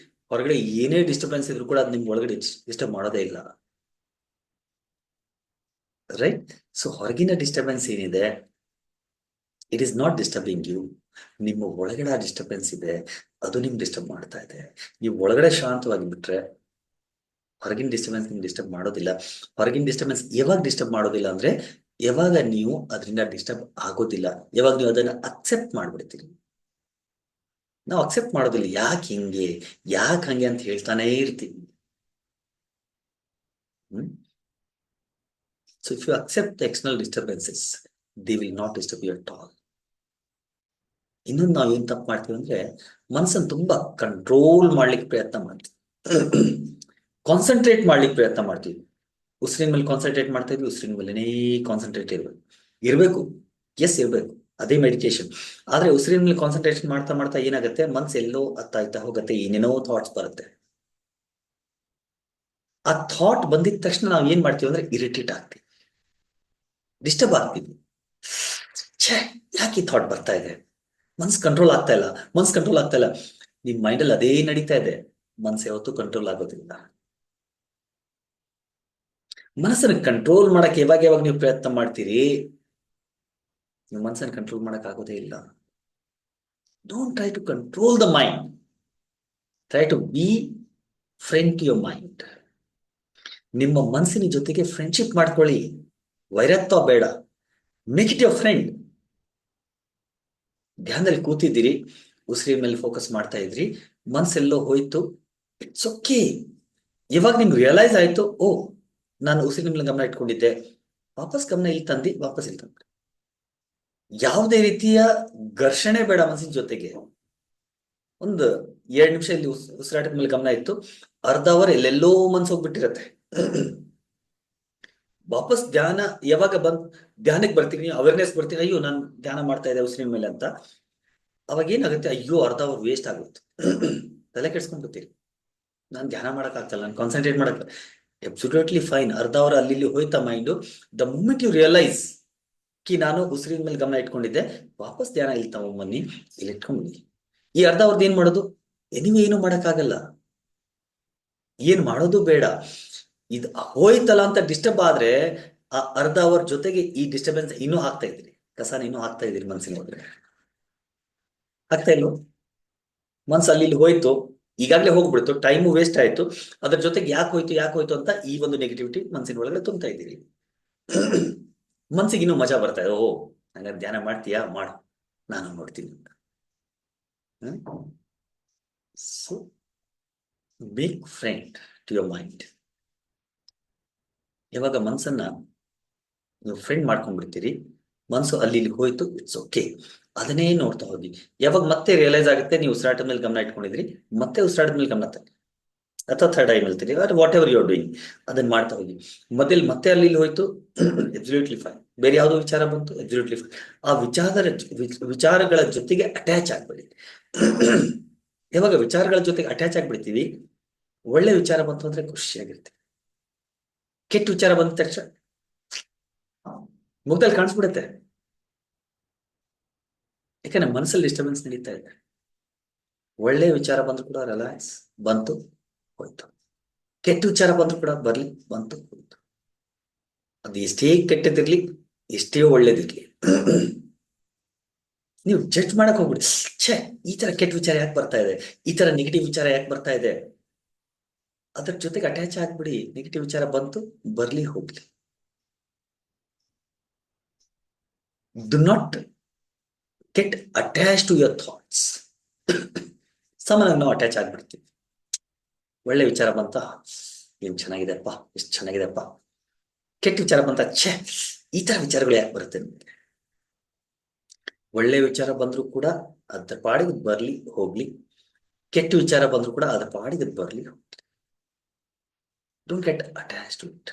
ಹೊರಗಡೆ ಏನೇ ಡಿಸ್ಟರ್ಬೆನ್ಸ್ ಇದ್ರು ಕೂಡ ಅದು ನಿಮ್ಗೆ ಒಳಗಡೆ ಡಿಸ್ಟರ್ಬ್ ಮಾಡೋದೇ ಇಲ್ಲ, ರೈಟ್? ಸೊ ಹೊರಗಿನ ಡಿಸ್ಟರ್ಬೆನ್ಸ್ ಏನಿದೆ, it is not disturbing you. ನಿಮ್ಮ ಒಳಗಡೆ ಡಿಸ್ಟರ್ಬೆನ್ಸ್ ಇದೆ, ಅದು ನಿಮ್ಗೆ ಡಿಸ್ಟರ್ಬ್ ಮಾಡ್ತಾ ಇದೆ. ನೀವು ಒಳಗಡೆ ಶಾಂತವಾಗಿ ಬಿಟ್ರೆ ಹೊರಗಿನ ಡಿಸ್ಟರ್ಬೆನ್ಸ್ ನಿಮ್ಗೆ ಡಿಸ್ಟರ್ಬ್ ಮಾಡೋದಿಲ್ಲ. ಹೊರಗಿನ ಡಿಸ್ಟರ್ಬೆನ್ಸ್ ಯಾವಾಗ ಡಿಸ್ಟರ್ಬ್ ಮಾಡೋದಿಲ್ಲ ಅಂದ್ರೆ ಯಾವಾಗ ನೀವು ಅದರಿಂದ ಡಿಸ್ಟರ್ಬ್ ಆಗೋದಿಲ್ಲ, ಯಾವಾಗ ನೀವು ಅದನ್ನ ಅಕ್ಸೆಪ್ಟ್ ಮಾಡ್ಬಿಡ್ತೀರಿ. ನಾವು ಅಕ್ಸೆಪ್ಟ್ ಮಾಡೋದಿಲ್ಲ, ಯಾಕೆ ಹಂಗೆ ಅಂತ ಹೇಳ್ತಾನೆ ಇರ್ತೀವಿ. So if you accept the external disturbances, they will not disturb you at all. ಇನ್ನೊಂದು ನಾವು ಏನ್ ತಪ್ಪು ಮಾಡ್ತೀವಿ ಅಂದ್ರೆ ಮನಸ್ಸನ್ನು ತುಂಬಾ ಕಂಟ್ರೋಲ್ ಮಾಡ್ಲಿಕ್ಕೆ ಪ್ರಯತ್ನ ಮಾಡ್ತೀವಿ, ಕಾನ್ಸಂಟ್ರೇಟ್ ಮಾಡ್ಲಿಕ್ಕೆ ಪ್ರಯತ್ನ ಮಾಡ್ತೀವಿ. ಉಸಿರಿನ ಮೇಲೆ ಕಾನ್ಸಂಟ್ರೇಟ್ ಮಾಡ್ತಾ ಇದ್ವಿ, ಉಸಿರಿನ ಮೇಲೆನೇ ಕಾನ್ಸಂಟ್ರೇಟ್ ಇರ್ಬೇಕು. ಎಸ್ ಇರ್ಬೇಕು, ಅದೇ ಮೆಡಿಟೇಷನ್. ಆದ್ರೆ ಉಸಿರಿನ ಮೇಲೆ ಕಾನ್ಸಂಟ್ರೇಷನ್ ಮಾಡ್ತಾ ಮಾಡ್ತಾ ಏನಾಗುತ್ತೆ, ಮನ್ಸು ಎಲ್ಲೋ ಹತ್ತಾಯ್ತಾ ಹೋಗುತ್ತೆ, ಏನೇನೋ ಥಾಟ್ಸ್ ಬರುತ್ತೆ. ಆ ಥಾಟ್ ಬಂದಿದ ತಕ್ಷಣ ನಾವು ಏನ್ ಮಾಡ್ತೀವಿ ಅಂದ್ರೆ ಇರಿಟೇಟ್ ಆಗ್ತೀವಿ, ಡಿಸ್ಟರ್ಬ್ ಆಗ್ತೀವಿ. ಛೇ, ಯಾಕೆ ಈ ಥಾಟ್ ಬರ್ತಾ ಇದೆ, ಮನ್ಸ್ ಕಂಟ್ರೋಲ್ ಆಗ್ತಾ ಇಲ್ಲ, ಮನ್ಸ್ ಕಂಟ್ರೋಲ್ ಆಗ್ತಾ ಇಲ್ಲ. ನಿಮ್ ಮೈಂಡಲ್ಲಿ ಅದೇ ನಡೀತಾ ಇದೆ, ಮನ್ಸು ಯಾವತ್ತೂ ಕಂಟ್ರೋಲ್ ಆಗೋದಿಲ್ಲ. ಮನಸ್ಸನ್ನು ಕಂಟ್ರೋಲ್ ಮಾಡಕ್ಕೆ ಯಾವಾಗ ಯಾವಾಗ ನೀವು ಪ್ರಯತ್ನ ಮಾಡ್ತೀರಿ, ನೀವು ಮನಸ್ಸನ್ನು ಕಂಟ್ರೋಲ್ ಮಾಡಕ್ ಆಗೋದೇ ಇಲ್ಲ. Don't try to control the mind, try to be friend to your mind. ನಿಮ್ಮ ಮನಸ್ಸಿನ ಜೊತೆಗೆ ಫ್ರೆಂಡ್ಶಿಪ್ ಮಾಡ್ಕೊಳ್ಳಿ, ವೈರತ್ವ ಬೇಡ. Make it your friend. ಧ್ಯಾನದಲ್ಲಿ ಕೂತಿದ್ದೀರಿ, ಉಸಿರಿ ಮೇಲೆ ಫೋಕಸ್ ಮಾಡ್ತಾ ಇದ್ರಿ, ಮನ್ಸೆಲ್ಲೋ ಹೋಯ್ತು, ಇಟ್ಸ್ ಓಕೆ. ಇವಾಗ ನಿಮ್ಗೆ ರಿಯಲೈಸ್ ಆಯ್ತು, ಓ ನಾನು ಉಸಿರಿನ ಮೇಲೆ ಗಮನ ಇಟ್ಕೊಂಡಿದ್ದೆ, ವಾಪಸ್ ಗಮನ ಇಲ್ಲಿ ತಂದು ವಾಪಸ್ ಇಲ್ಲಿ ತಂದ್ರಿ. ಯಾವುದೇ ರೀತಿಯ ಘರ್ಷಣೆ ಬೇಡ ಮನಸ್ಸಿನ ಜೊತೆಗೆ. ಒಂದು 2 ನಿಮಿಷ ಇಲ್ಲಿ ಉಸಿರಾಟದ ಮೇಲೆ ಗಮನ ಇತ್ತು, ಅರ್ಧ ಅವರ್ ಎಲ್ಲೆಲ್ಲೋ ಮನ್ಸು ಹೋಗ್ಬಿಟ್ಟಿರತ್ತೆ. ವಾಪಸ್ ಧ್ಯಾನ ಯಾವಾಗ ಧ್ಯಾನಕ್ಕೆ ಬರ್ತೀನಿ, ಅವೇರ್ನೆಸ್ ಬರ್ತೀನಿ, ಅಯ್ಯೋ ನಾನು ಧ್ಯಾನ ಮಾಡ್ತಾ ಇದ್ದೆ ಉಸಿರಿನ ಮೇಲೆ ಅಂತ, ಅವಾಗ ಏನಾಗುತ್ತೆ, ಅಯ್ಯೋ ಅರ್ಧ ಅವರ್ ವೇಸ್ಟ್ ಆಗುತ್ತೆ. ತಲೆ ಕೆಡ್ಸ್ಕೊಂಡ್ಬಿಡ್ತೀರಿ, ನಾನು ಧ್ಯಾನ ಮಾಡಕ್ ಆಗ್ತಲ್ಲ, ನಾನು ಕಾನ್ಸಂಟ್ರೇಟ್ ಮಾಡಕ್. ಅಬ್ಸಲ್ಯೂಟ್ಲಿ ಫೈನ್, ಅರ್ಧ ಅವರ್ ಅಲ್ಲಿ ಇಲ್ಲಿ ಹೋಯ್ತಾ mind. The moment you realise ಕಿ ನಾನು ಉಸಿರಿನ ಮೇಲೆ ಗಮನ ಇಟ್ಕೊಂಡಿದ್ದೆ, ವಾಪಸ್ ಧ್ಯಾನ ಇಲ್ಲಿ ತಗೊಂಬನ್ನಿ, ಇಲ್ಲಿ ಇಟ್ಕೊಂಡ್ಬನ್ನಿ. ಈ ಅರ್ಧ ಅವರ್ದು ಏನ್ ಮಾಡೋದು, ಏನು ಮಾಡಕ್ಕಾಗಲ್ಲ, ಏನ್ ಮಾಡೋದು ಬೇಡ. ಇದು ಹೋಯ್ತಲ್ಲ ಅಂತ ಡಿಸ್ಟರ್ಬ್ ಆದ್ರೆ ಆ ಅರ್ಧ ಅವರ್ ಜೊತೆಗೆ ಈ ಡಿಸ್ಟರ್ಬೆನ್ಸ್ ಇನ್ನೂ ಹಾಕ್ತಾ ಇದ್ದೀರಿ, ಕಸಾನ ಇನ್ನೂ ಹಾಕ್ತಾ ಇದ್ದೀರಿ ಮನ್ಸಿನ ಒಳಗಡೆ. ಆಗ್ತಾ ಇಲ್ವೋ, ಮನ್ಸು ಅಲ್ಲಿ ಇಲ್ಲಿ ಹೋಯ್ತು, ಈಗಾಗ್ಲೇ ಹೋಗ್ಬಿಡ್ತು, ಟೈಮು ವೇಸ್ಟ್ ಆಯ್ತು, ಅದ್ರ ಜೊತೆಗೆ ಯಾಕೆ ಹೋಯ್ತು ಅಂತ ಈ ಒಂದು ನೆಗೆಟಿವಿಟಿ ಮನ್ಸಿನ ಒಳಗಡೆ ತುಂಬ್ತಾ ಇದ್ದೀರಿ. ಮನ್ಸಿಗೆ ಇನ್ನೂ ಮಜಾ ಬರ್ತಾ ಇದೆ, ಓ ಹಂಗಾರೆ ಧ್ಯಾನ ಮಾಡ್ತೀಯಾ, ಮಾಡು, ನಾನು ನೋಡ್ತೀನಿ. So make friend to your mind. ಯಾವಾಗ ಮನ್ಸನ್ನ ನೀವು ಫ್ರೆಂಡ್ ಮಾಡ್ಕೊಂಡ್ಬಿಡ್ತೀರಿ, ಮನ್ಸು ಅಲ್ಲಿ ಇಲ್ಲಿ ಹೋಯ್ತು, ಇಟ್ಸ್ ಓಕೆ, ಅದನ್ನೇ ನೋಡ್ತಾ ಹೋಗಿ. ಯಾವಾಗ ಮತ್ತೆ ರಿಯಲೈಸ್ ಆಗುತ್ತೆ ನೀವು ಉಸಿರಾಟದ ಮೇಲೆ ಗಮನ ಇಟ್ಕೊಂಡಿದ್ರಿ, ಮತ್ತೆ ಉಸಿರಾಟದ ಮೇಲೆ ಗಮನ ತನ್ನಿ, ಅಥವಾ ಥರ್ಡ್ ಐ ಹೇಳ್ತೀರಿ, whatever you are doing, ಅದನ್ನ ಮಾಡ್ತಾ ಹೋಗಿ. ಮತ್ತೆ ಅಲ್ಲಿ ಇಲ್ಲಿ ಹೋಯ್ತು, ಅಬ್ಸಲ್ಯೂಟ್ಲಿ ಫೈನ್. ಬೇರೆ ಯಾವುದೋ ವಿಚಾರ ಬಂತು, ಅಬ್ಸಲ್ಯೂಟ್ಲಿ ಫೈನ್. ಆ ವಿಚಾರಗಳ ಜೊತೆಗೆ ಅಟ್ಯಾಚ್ ಆಗ್ಬೇಡಿ. ಯಾವಾಗ ವಿಚಾರಗಳ ಜೊತೆಗೆ ಅಟ್ಯಾಚ್ ಆಗ್ಬಿಡ್ತೀವಿ, ಒಳ್ಳೆ ವಿಚಾರ ಬಂತು ಅಂದ್ರೆ ಖುಷಿಯಾಗಿರ್ತೀವಿ, ಕೆಟ್ಟ ವಿಚಾರ ಬಂದ ತಕ್ಷಣ ಮುಗ್ದಲ್ಲಿ ಕಾಣಿಸ್ಬಿಡುತ್ತೆ. ಯಾಕಂದ್ರೆ ಮನಸ್ಸಲ್ಲಿ ಡಿಸ್ಟರ್ಬೆನ್ಸ್ ನಡೀತಾ ಇದೆ. ಒಳ್ಳೆ ವಿಚಾರ ಬಂದ್ರು ಕೂಡ ರಿಲ್ಯಾಕ್ಸ್, ಬಂತು ಹೋಯ್ತು. ಕೆಟ್ಟ ವಿಚಾರ ಬಂದ್ರು ಕೂಡ ಬರ್ಲಿ, ಬಂತು ಹೋಯ್ತು. ಅದು ಎಷ್ಟೇ ಕೆಟ್ಟದಿರ್ಲಿ, ಎಷ್ಟೇ ಒಳ್ಳೇದಿರ್ಲಿ, ನೀವು ಜಡ್ಜ್ ಮಾಡಕ್ ಹೋಗ್ಬಿಡಿ. ಛೇ, ಈ ತರ ಕೆಟ್ಟ ವಿಚಾರ ಯಾಕೆ ಬರ್ತಾ ಇದೆ, ಈ ತರ ನೆಗೆಟಿವ್ ವಿಚಾರ ಯಾಕೆ ಬರ್ತಾ ಇದೆ, ಅದ್ರ ಜೊತೆಗೆ ಅಟ್ಯಾಚ್ ಆಗ್ಬಿಡಿ. ನೆಗೆಟಿವ್ ವಿಚಾರ ಬಂತು, ಬರ್ಲಿ ಹೋಗ್ಲಿ. Do not get attach to your thoughts. ಸಾಮಾನ್ಯವಾಗಿ ನಾವು ಅಟ್ಯಾಚ್ ಆಗ್ಬಿಡ್ತೀವಿ. ಒಳ್ಳೆ ವಿಚಾರ ಬಂತ, ಏನ್ ಚೆನ್ನಾಗಿದೆಪ್ಪ, ಎಷ್ಟು ಚೆನ್ನಾಗಿದೆಪ್ಪ. ಕೆಟ್ಟ ವಿಚಾರ ಬಂತ, ಛೇ ಈ ತರ ವಿಚಾರಗಳು ಯಾಕೆ ಬರುತ್ತೆ ನಿಮಗೆ. ಒಳ್ಳೆ ವಿಚಾರ ಬಂದ್ರು ಕೂಡ ಅದ್ರ ಪಾಡಿಗೆ ಬರ್ಲಿ ಹೋಗ್ಲಿ, ಕೆಟ್ಟ ವಿಚಾರ ಬಂದ್ರು ಕೂಡ ಅದ್ರ ಪಾಡಿಗೆ ಬರ್ಲಿ ಹೋಗ್ಲಿ. Don't get attach to it.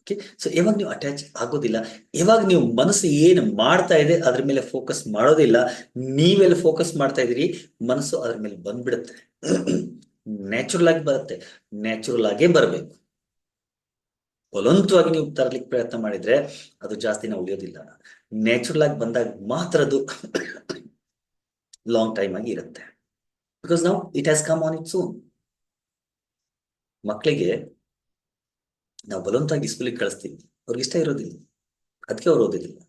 Okay, so ಯಾವಾಗ ನೀವು ಅಟ್ಯಾಚ್ ಆಗೋದಿಲ್ಲ, ಯಾವಾಗ ನೀವು ಮನಸ್ಸು ಏನು ಮಾಡ್ತಾ ಇದೆ ಅದ್ರ ಮೇಲೆ ಫೋಕಸ್ ಮಾಡೋದಿಲ್ಲ, ನೀವೆಲ್ಲ ಫೋಕಸ್ ಮಾಡ್ತಾ ಇದೀರಿ, ಮನಸ್ಸು ಅದ್ರ ಮೇಲೆ ಬಂದ್ಬಿಡುತ್ತೆ. ನ್ಯಾಚುರಲ್ ಆಗಿ ಬರುತ್ತೆ, ನ್ಯಾಚುರಲ್ ಆಗೇ ಬರಬೇಕು. ಬಲವಂತವಾಗಿ ನೀವು ತರಲಿಕ್ಕೆ ಪ್ರಯತ್ನ ಮಾಡಿದ್ರೆ ಅದು ಜಾಸ್ತಿನ ಉಳಿಯೋದಿಲ್ಲ. ನ್ಯಾಚುರಲ್ ಆಗಿ ಬಂದಾಗ ಮಾತ್ರ ಅದು ಲಾಂಗ್ ಟೈಮ್ ಆಗಿ ಇರುತ್ತೆ. ಬಿಕಾಸ್ ನಾವು it has come on its own. ಮಕ್ಕಳಿಗೆ ನಾವು ಬಲವಂತವಾಗಿ ಸ್ಕೂಲಿಗೆ ಕಳಿಸ್ತೀವಿ, ಅವ್ರಿಗೆ ಇಷ್ಟ ಇರೋದಿಲ್ಲ, ಅದಕ್ಕೆ ಅವ್ರು ಓದೋದಿಲ್ಲ.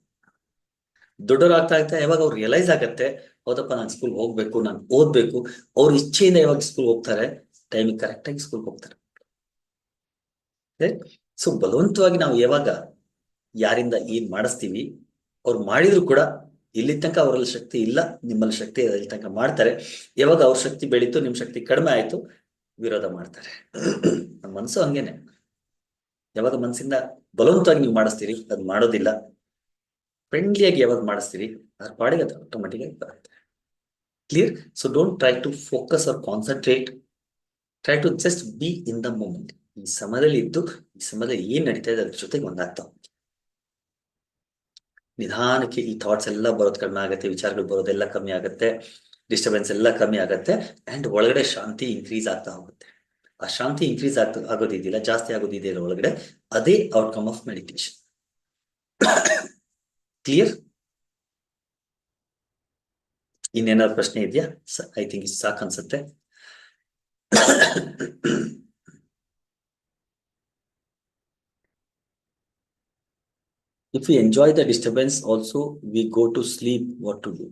ದೊಡ್ಡವ್ರು ಆಗ್ತಾ ಆಗ್ತಾ ಯಾವಾಗ ಅವ್ರು ರಿಯಲೈಸ್ ಆಗತ್ತೆ, ಹೌದಪ್ಪ ನಾನು ಸ್ಕೂಲ್ ಹೋಗ್ಬೇಕು, ನಾನು ಓದ್ಬೇಕು, ಅವ್ರ ಇಚ್ಛೆಯಿಂದ ಯಾವಾಗ ಸ್ಕೂಲ್ ಹೋಗ್ತಾರೆ, ಟೈಮಿಗೆ ಕರೆಕ್ಟ್ ಆಗಿ ಸ್ಕೂಲ್ ಹೋಗ್ತಾರೆ. ಸೊ ಬಲವಂತವಾಗಿ ನಾವು ಯಾವಾಗ ಯಾರಿಂದ ಏನ್ ಮಾಡಿಸ್ತೀವಿ, ಅವ್ರು ಮಾಡಿದ್ರು ಕೂಡ ಇಲ್ಲಿ ತನಕ ಅವರಲ್ಲಿ ಶಕ್ತಿ ಇಲ್ಲ, ನಿಮ್ಮಲ್ಲಿ ಶಕ್ತಿ ಇಲ್ಲಿ ತನಕ ಮಾಡ್ತಾರೆ. ಯಾವಾಗ ಅವ್ರ ಶಕ್ತಿ ಬೆಳೀತು, ನಿಮ್ ಶಕ್ತಿ ಕಡಿಮೆ ಆಯ್ತು, ವಿರೋಧ ಮಾಡ್ತಾರೆ. ನಮ್ಮ ಮನಸ್ಸು ಹಂಗೇನೆ. ಯಾವಾಗ ಮನಸ್ಸಿಂದ ಬಲವಂತವಾಗಿ ನೀವು ಮಾಡಿಸ್ತೀರಿ, ಅದು ಮಾಡೋದಿಲ್ಲ. ಫ್ರೆಂಡ್ಲಿಯಾಗಿ ಯಾವಾಗ ಮಾಡಿಸ್ತೀರಿ, ಅದ್ರ ಪಾಡಿಗೆ ಅದು ಆಟೋಮೆಟಿಕ್ ಆಗಿ ಬರುತ್ತೆ. Clear? So don't try to focus or concentrate, try to just be in the moment. ಈ ಸಮಯದಲ್ಲಿ ಇದ್ದು, ಈ ಸಮಯದಲ್ಲಿ ಏನ್ ನಡೀತಾ ಇದೆ ಅದ್ರ ಜೊತೆಗೆ ಒಂದಾಗ್ತಾ ಹೋಗಿ. ನಿಧಾನಕ್ಕೆ ಈ ಥಾಟ್ಸ್ ಎಲ್ಲ ಬರೋದು ಕಡಿಮೆ ಆಗುತ್ತೆ, ವಿಚಾರಗಳು ಬರೋದೆಲ್ಲ ಕಮ್ಮಿ ಆಗುತ್ತೆ, ಡಿಸ್ಟರ್ಬೆನ್ಸ್ ಎಲ್ಲ ಕಮ್ಮಿ ಆಗುತ್ತೆ, ಅಂಡ್ ಒಳಗಡೆ ಶಾಂತಿ ಇನ್ಕ್ರೀಸ್ ಆಗ್ತಾ ಹೋಗುತ್ತೆ. ಆ ಶಾಂತಿ ಇನ್ಕ್ರೀಸ್ ಆಗೋದಿದೆಯಲ್ಲ, ಜಾಸ್ತಿ ಆಗೋದಿದೆಯಲ್ಲ ಒಳಗಡೆ, ಅದೇ ಔಟ್ಕಮ್ ಆಫ್ ಮೆಡಿಟೇಷನ್. ಕ್ಲಿಯರ್? ಇನ್ನೇನಾದ್ರು ಪ್ರಶ್ನೆ ಇದೆಯಾ? ಐ ಥಿಂಕ್ ಸಾಕು ಅನ್ಸುತ್ತೆ. If we enjoy the disturbance also, we go to sleep, what to do?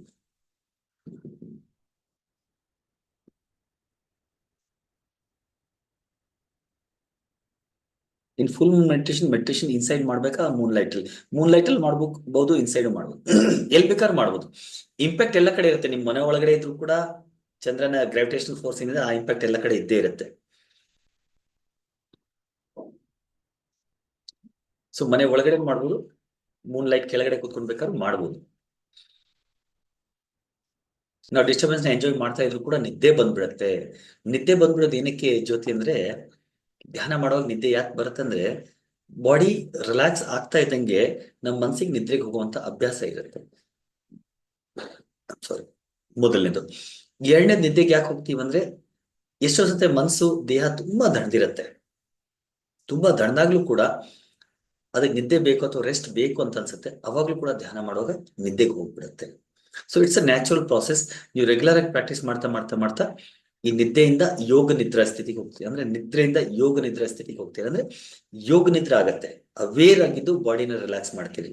In full meditation inside ಮಾಡ್ಬೇಕಾ ಮೂನ್ ಲೈಟ್ ಅಲ್ಲಿ ಮಾಡ್ಬಹುದು, ಇನ್ಸೈಡ್ ಮಾಡ್ಬೋದು. ಎಲ್ ಬೇಕಾದ್ರೆ ಮಾಡ್ಬೋದು. ಇಂಪ್ಯಾಕ್ಟ್ ಎಲ್ಲ ಕಡೆ ಇರುತ್ತೆ. ನಿಮ್ ಮನೆ ಒಳಗಡೆ ಇದ್ರು ಕೂಡ ಚಂದ್ರನ ಗ್ರಾವಿಟೇಷನಲ್ ಫೋರ್ಸ್ ಏನಿದೆ ಆ ಇಂಪ್ಯಾಕ್ಟ್ ಎಲ್ಲ ಕಡೆ ಇದ್ದೇ ಇರುತ್ತೆ. ಸೊ ಮನೆ ಒಳಗಡೆ ಮಾಡ್ಬೋದು, ಮೂನ್ ಲೈಟ್ ಕೆಳಗಡೆ ಕೂತ್ಕೊಂಡ್ಬೇಕಾದ್ರೆ ಮಾಡ್ಬೋದು. ನಾವು ಡಿಸ್ಟರ್ಬೆನ್ಸ್ ನ ಎಂಜಾಯ್ ಮಾಡ್ತಾ ಇದ್ರು ಕೂಡ ನಿದ್ದೆ ಬಂದ್ಬಿಡತ್ತೆ. ನಿದ್ದೆ ಬಂದ್ಬಿಡೋದು ಏನಕ್ಕೆ ಜ್ಯೋತಿ ಅಂದ್ರೆ, ಧ್ಯಾನ ಮಾಡುವಾಗ ನಿದ್ದೆ ಯಾಕೆ ಬರುತ್ತಂದ್ರೆ, ಬಾಡಿ ರಿಲ್ಯಾಕ್ಸ್ ಆಗ್ತಾ ಇದ್ದಂಗೆ ನಮ್ಮ ಮನ್ಸಿಗೆ ನಿದ್ರೆಗೆ ಹೋಗುವಂತ ಅಭ್ಯಾಸ ಇರುತ್ತೆ. ಸಾರಿ, ಮೊದಲನೇದು. ಎರಡನೇದು, ನಿದ್ದೆಗೆ ಯಾಕೆ ಹೋಗ್ತೀವಂದ್ರೆ, ಎಷ್ಟೋ ಸತೆ ಮನ್ಸು ದೇಹ ತುಂಬಾ ದಣದಿರತ್ತೆ. ತುಂಬಾ ದಣದಾಗ್ಲೂ ಕೂಡ ಅದಕ್ಕೆ ನಿದ್ದೆ ಬೇಕು ಅಥವಾ ರೆಸ್ಟ್ ಬೇಕು ಅಂತ ಅನ್ಸುತ್ತೆ. ಅವಾಗ್ಲೂ ಕೂಡ ಧ್ಯಾನ ಮಾಡುವಾಗ ನಿದ್ದೆಗೆ ಹೋಗ್ಬಿಡುತ್ತೆ. So it's a natural process. ನೀವು ರೆಗ್ಯುಲರ್ ಆಗಿ ಪ್ರಾಕ್ಟೀಸ್ ಮಾಡ್ತಾ ಮಾಡ್ತಾ ಮಾಡ್ತಾ ಈ ನಿದ್ದೆಯಿಂದ ಯೋಗ ನಿದ್ರಾ ಸ್ಥಿತಿಗೆ ಹೋಗ್ತೀವಿ. ಅಂದ್ರೆ ನಿದ್ರೆಯಿಂದ ಯೋಗ ನಿದ್ರಾ ಸ್ಥಿತಿಗೆ ಹೋಗ್ತೀವಿ. ಅಂದ್ರೆ ಯೋಗ ನಿದ್ರೆ ಆಗತ್ತೆ, ಅವೇರ್ ಆಗಿದ್ದು ಬಾಡಿನ ರಿಲ್ಯಾಕ್ಸ್ ಮಾಡ್ತೀರಿ.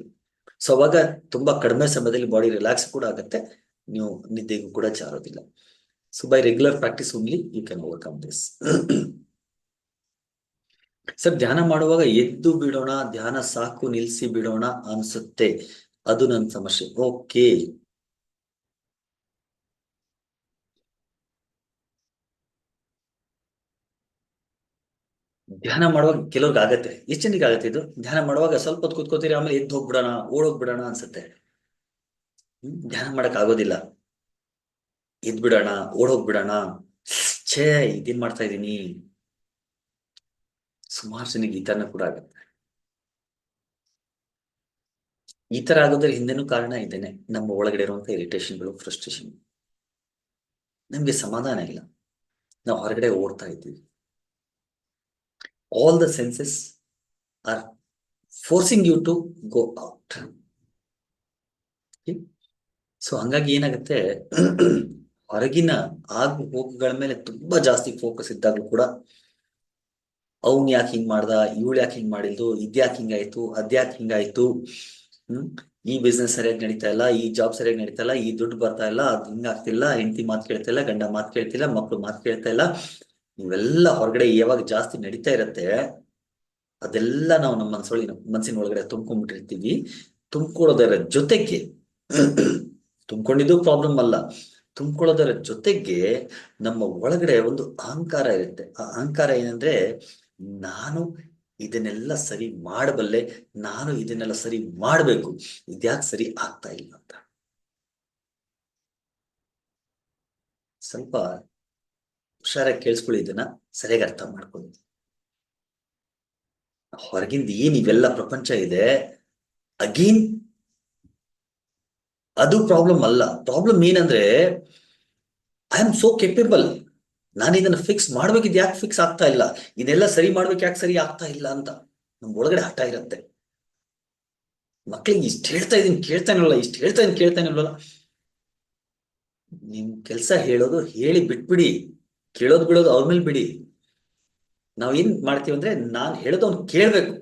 ಸೊ ಅವಾಗ ತುಂಬಾ ಕಡಿಮೆ ಸಮಯದಲ್ಲಿ ಬಾಡಿ ರಿಲ್ಯಾಕ್ಸ್ ಕೂಡ ಆಗುತ್ತೆ, ನೀವು ನಿದ್ದೆಗೂ ಕೂಡ ಜಾರೋದಿಲ್ಲ. So by regular practice only you can overcome this. Sir, ಧ್ಯಾನ ಮಾಡುವಾಗ ಎದ್ದು ಬಿಡೋಣ, ಧ್ಯಾನ ಸಾಕು ನಿಲ್ಸಿ ಬಿಡೋಣ ಅನ್ಸುತ್ತೆ, ಅದು ನನ್ನ ಸಮಸ್ಯೆ. ಓಕೆ, ಧ್ಯಾನ ಮಾಡುವಾಗ ಕೆಲವ್ರಿಗೆ ಆಗತ್ತೆ. ಎಷ್ಟು ಜನಕ್ಕೆ ಆಗತ್ತೆ ಇದು? ಧ್ಯಾನ ಮಾಡುವಾಗ ಸ್ವಲ್ಪ ಹೊತ್ತು ಕೂತ್ಕೋತೀರಿ, ಆಮೇಲೆ ಎದ್ದು ಹೋಗ್ಬಿಡೋಣ, ಓಡೋಗ್ಬಿಡೋಣ ಅನ್ಸುತ್ತೆ. ಧ್ಯಾನ ಮಾಡಕ್ ಆಗೋದಿಲ್ಲ. ಎದ್ ಬಿಡೋಣ, ಓಡೋಗ್ಬಿಡೋಣ, ಛೇ ಇದೇನ್ ಮಾಡ್ತಾ ಇದೀನಿ. ಸುಮಾರು ಜನಕ್ಕೆ ಈ ತರನ ಕೂಡ ಆಗತ್ತೆ. ಈ ತರ ಆಗೋದ್ರ ಹಿಂದೆನೂ ಕಾರಣ ಇದೇನೆ, ನಮ್ಮ ಒಳಗಡೆ ಇರುವಂತ ಇರಿಟೇಷನ್ಗಳು, ಫ್ರಸ್ಟ್ರೇಷನ್. ನಮ್ಗೆ ಸಮಾಧಾನ ಇಲ್ಲ, ನಾವು ಹೊರಗಡೆ ಓಡ್ತಾ ಇದ್ದೀವಿ. All the senses are forcing you to go out. So ಹಂಗಾಗಿ ಏನಾಗುತ್ತೆ, ಹೊರಗಿನ ಆಗು ಹೋಗುಗಳ ಮೇಲೆ ತುಂಬಾ ಜಾಸ್ತಿ ಫೋಕಸ್ ಇದ್ದಾಗ್ಲೂ ಕೂಡ, ಅವ್ನ್ ಯಾಕೆ ಹಿಂಗ್ ಮಾಡ್ದ, ಇವಳು ಯಾಕೆ ಹಿಂಗ್ ಮಾಡಿದ್ದು, ಇದ್ಯಾಕೆ ಹಿಂಗಾಯ್ತು, ಅದ್ಯಾಕೆ ಹಿಂಗಾಯ್ತು, ಈ ಬಿಸ್ನೆಸ್ ಸರಿಯಾಗಿ ನಡೀತಾ ಇಲ್ಲ, ಈ ಜಾಬ್ ಸರಿಯಾಗಿ ನಡೀತಾ ಇಲ್ಲ, ಈ ದುಡ್ಡು ಬರ್ತಾ ಇಲ್ಲ, ಅದ್ ಹಿಂಗಾಗ್ತಿಲ್ಲ, ಹೆಂಡತಿ ಮಾತು ಕೇಳ್ತಾ ಇಲ್ಲ, ಗಂಡ ಮಾತು ಕೇಳ್ತಿಲ್ಲ, ಮಕ್ಳು ಮಾತು ಕೇಳ್ತಾ ಇಲ್ಲ, ಇವೆಲ್ಲ ಹೊರಗಡೆ ಯಾವಾಗ ಜಾಸ್ತಿ ನಡೀತಾ ಇರತ್ತೆ, ಅದೆಲ್ಲ ನಾವು ನಮ್ಮ ಮನಸ್ಸಿನ ಒಳಗಡೆ ತುಂಬ್ಕೊಂಡ್ಬಿಟ್ಟಿರ್ತೀವಿ. ತುಂಬ್ಕೊಳ್ಳೋದರ ಜೊತೆಗೆ ತುಂಬ್ಕೊಂಡಿದ್ದು ಪ್ರಾಬ್ಲಮ್ ಅಲ್ಲ, ತುಂಬ್ಕೊಳ್ಳೋದರ ಜೊತೆಗೆ ನಮ್ಮ ಒಳಗಡೆ ಒಂದು ಅಹಂಕಾರ ಇರುತ್ತೆ. ಆ ಅಹಂಕಾರ ಏನಂದ್ರೆ, ನಾನು ಇದನ್ನೆಲ್ಲ ಸರಿ ಮಾಡಬಲ್ಲೆ, ನಾನು ಇದನ್ನೆಲ್ಲ ಸರಿ ಮಾಡ್ಬೇಕು, ಇದ್ಯಾಕೆ ಸರಿ ಆಗ್ತಾ ಇಲ್ಲ ಅಂತ. ಸ್ವಲ್ಪ ಹುಷಾರಾಗಿ ಕೇಳಿಸ್ಕೊಳ್ಳಿ, ಇದನ್ನ ಸರಿಯಾಗಿ ಅರ್ಥ ಮಾಡ್ಕೊಳ್ಳಿ. ಹೊರಗಿಂದ ಏನ್ ಇವೆಲ್ಲ ಪ್ರಪಂಚ ಇದೆ, ಅಗೇನ್ ಅದು ಪ್ರಾಬ್ಲಮ್ ಅಲ್ಲ. ಪ್ರಾಬ್ಲಮ್ ಏನಂದ್ರೆ, ಐ ಆಮ್ ಸೋ ಕೆಪೇಬಲ್, ನಾನು ಇದನ್ನ ಫಿಕ್ಸ್ ಮಾಡ್ಬೇಕಿದ್ ಯಾಕೆ ಫಿಕ್ಸ್ ಆಗ್ತಾ ಇಲ್ಲ, ಇದೆಲ್ಲ ಸರಿ ಮಾಡ್ಬೇಕು ಯಾಕೆ ಸರಿ ಆಗ್ತಾ ಇಲ್ಲ ಅಂತ ನಮ್ ಒಳಗಡೆ ಹಠ ಇರುತ್ತೆ. ಮಕ್ಳಿಗೆ ಇಷ್ಟ ಹೇಳ್ತಾ ಇದೀನಿ ಕೇಳ್ತಾನಿಲ್ಲ, ಇಷ್ಟ ಹೇಳ್ತಾ ಇದೀನಿ ಕೇಳ್ತಾನಿಲ್ವಲ್ಲ. ನಿಮ್ ಕೆಲ್ಸ ಹೇಳೋದು ಹೇಳಿ ಬಿಟ್ಬಿಡಿ, ಕೇಳೋದು ಬಿಡೋದು ಅವ್ರ ಮೇಲೆ ಬಿಡಿ. ನಾವ್ ಏನ್ ಮಾಡ್ತೀವಿ ಅಂದ್ರೆ, ನಾನ್ ಹೇಳೋದು ಅವ್ನು ಕೇಳ್ಬೇಕು,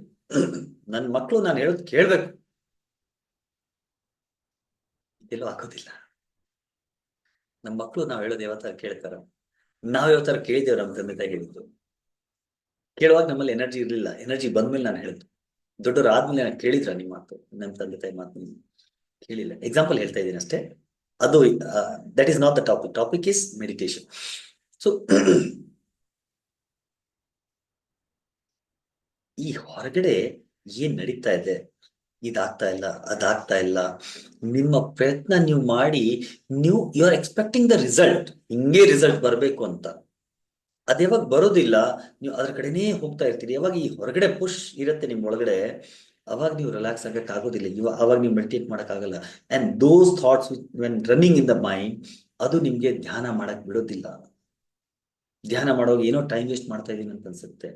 ನನ್ ಮಕ್ಳು ನಾನು ಹೇಳೋದು ಕೇಳ್ಬೇಕು. ಇದೆಲ್ಲೋ ಆಗೋದಿಲ್ಲ. ನಮ್ ಮಕ್ಳು ನಾವ್ ಹೇಳೋದು ಯಾವ ತರ ಕೇಳ್ತಾರ? ನಾವ್ ಯಾವ ತರ ಕೇಳಿದೇವ್ ನಮ್ ತಂದೆ ತಾಯಿ ಹೇಳಿದ್ರು. ಕೇಳುವಾಗ ನಮ್ಮಲ್ಲಿ ಎನರ್ಜಿ ಇರ್ಲಿಲ್ಲ, ಎನರ್ಜಿ ಬಂದ್ಮೇಲೆ ನಾನು ಹೇಳಿದ್ದು. ದೊಡ್ಡವ್ರು ಆದ್ಮೇಲೆ ನಾನು ಕೇಳಿದ್ರ ನಿಮ್ಮ ಮಾತು, ನಮ್ಮ ತಂದೆ ತಾಯಿ ಮಾತು ಕೇಳಿಲ್ಲ. ಎಕ್ಸಾಂಪಲ್ ಹೇಳ್ತಾ ಇದ್ದೀನಿ ಅಷ್ಟೇ. ಅದು that is not the topic. Topic is meditation. So ಈ ಹೊರಗಡೆ ಏನ್ ನಡೀತಾ ಇದೆ, ಇದಾಗ್ತಾ ಇಲ್ಲ, ಅದಾಗ್ತಾ ಇಲ್ಲ, ನಿಮ್ಮ ಪ್ರಯತ್ನ ನೀವು ಮಾಡಿ, you are expecting the result, ಹಿಂಗೆ ರಿಸಲ್ಟ್ ಬರ್ಬೇಕು ಅಂತ. ಅದ್ ಯಾವಾಗ ಬರೋದಿಲ್ಲ, ನೀವು ಅದ್ರ ಕಡೆನೇ ಹೋಗ್ತಾ ಇರ್ತೀರಿ. ಯಾವಾಗ ಈ ಹೊರಗಡೆ ಪುಷ್ ಇರುತ್ತೆ ನಿಮ್ ಒಳಗಡೆ, ಅವಾಗ ನೀವು ರಿಲ್ಯಾಕ್ಸ್ ಆಗಕ್ಕೆ ಆಗೋದಿಲ್ಲ. ಅವಾಗ ನೀವು ಮೆಡಿಟೇಟ್ ಆಗಲ್ಲ. And those thoughts when running in the mind, ಅದು ನಿಮ್ಗೆ ಧ್ಯಾನ ಮಾಡಕ್ ಬಿಡೋದಿಲ್ಲ. ಧ್ಯಾನ ಮಾಡೋವಾಗ ಏನೋ ಟೈಮ್ ವೇಸ್ಟ್ ಮಾಡ್ತಾ ಇದೀನಿ ಅಂತ ಅನ್ಸುತ್ತೆ.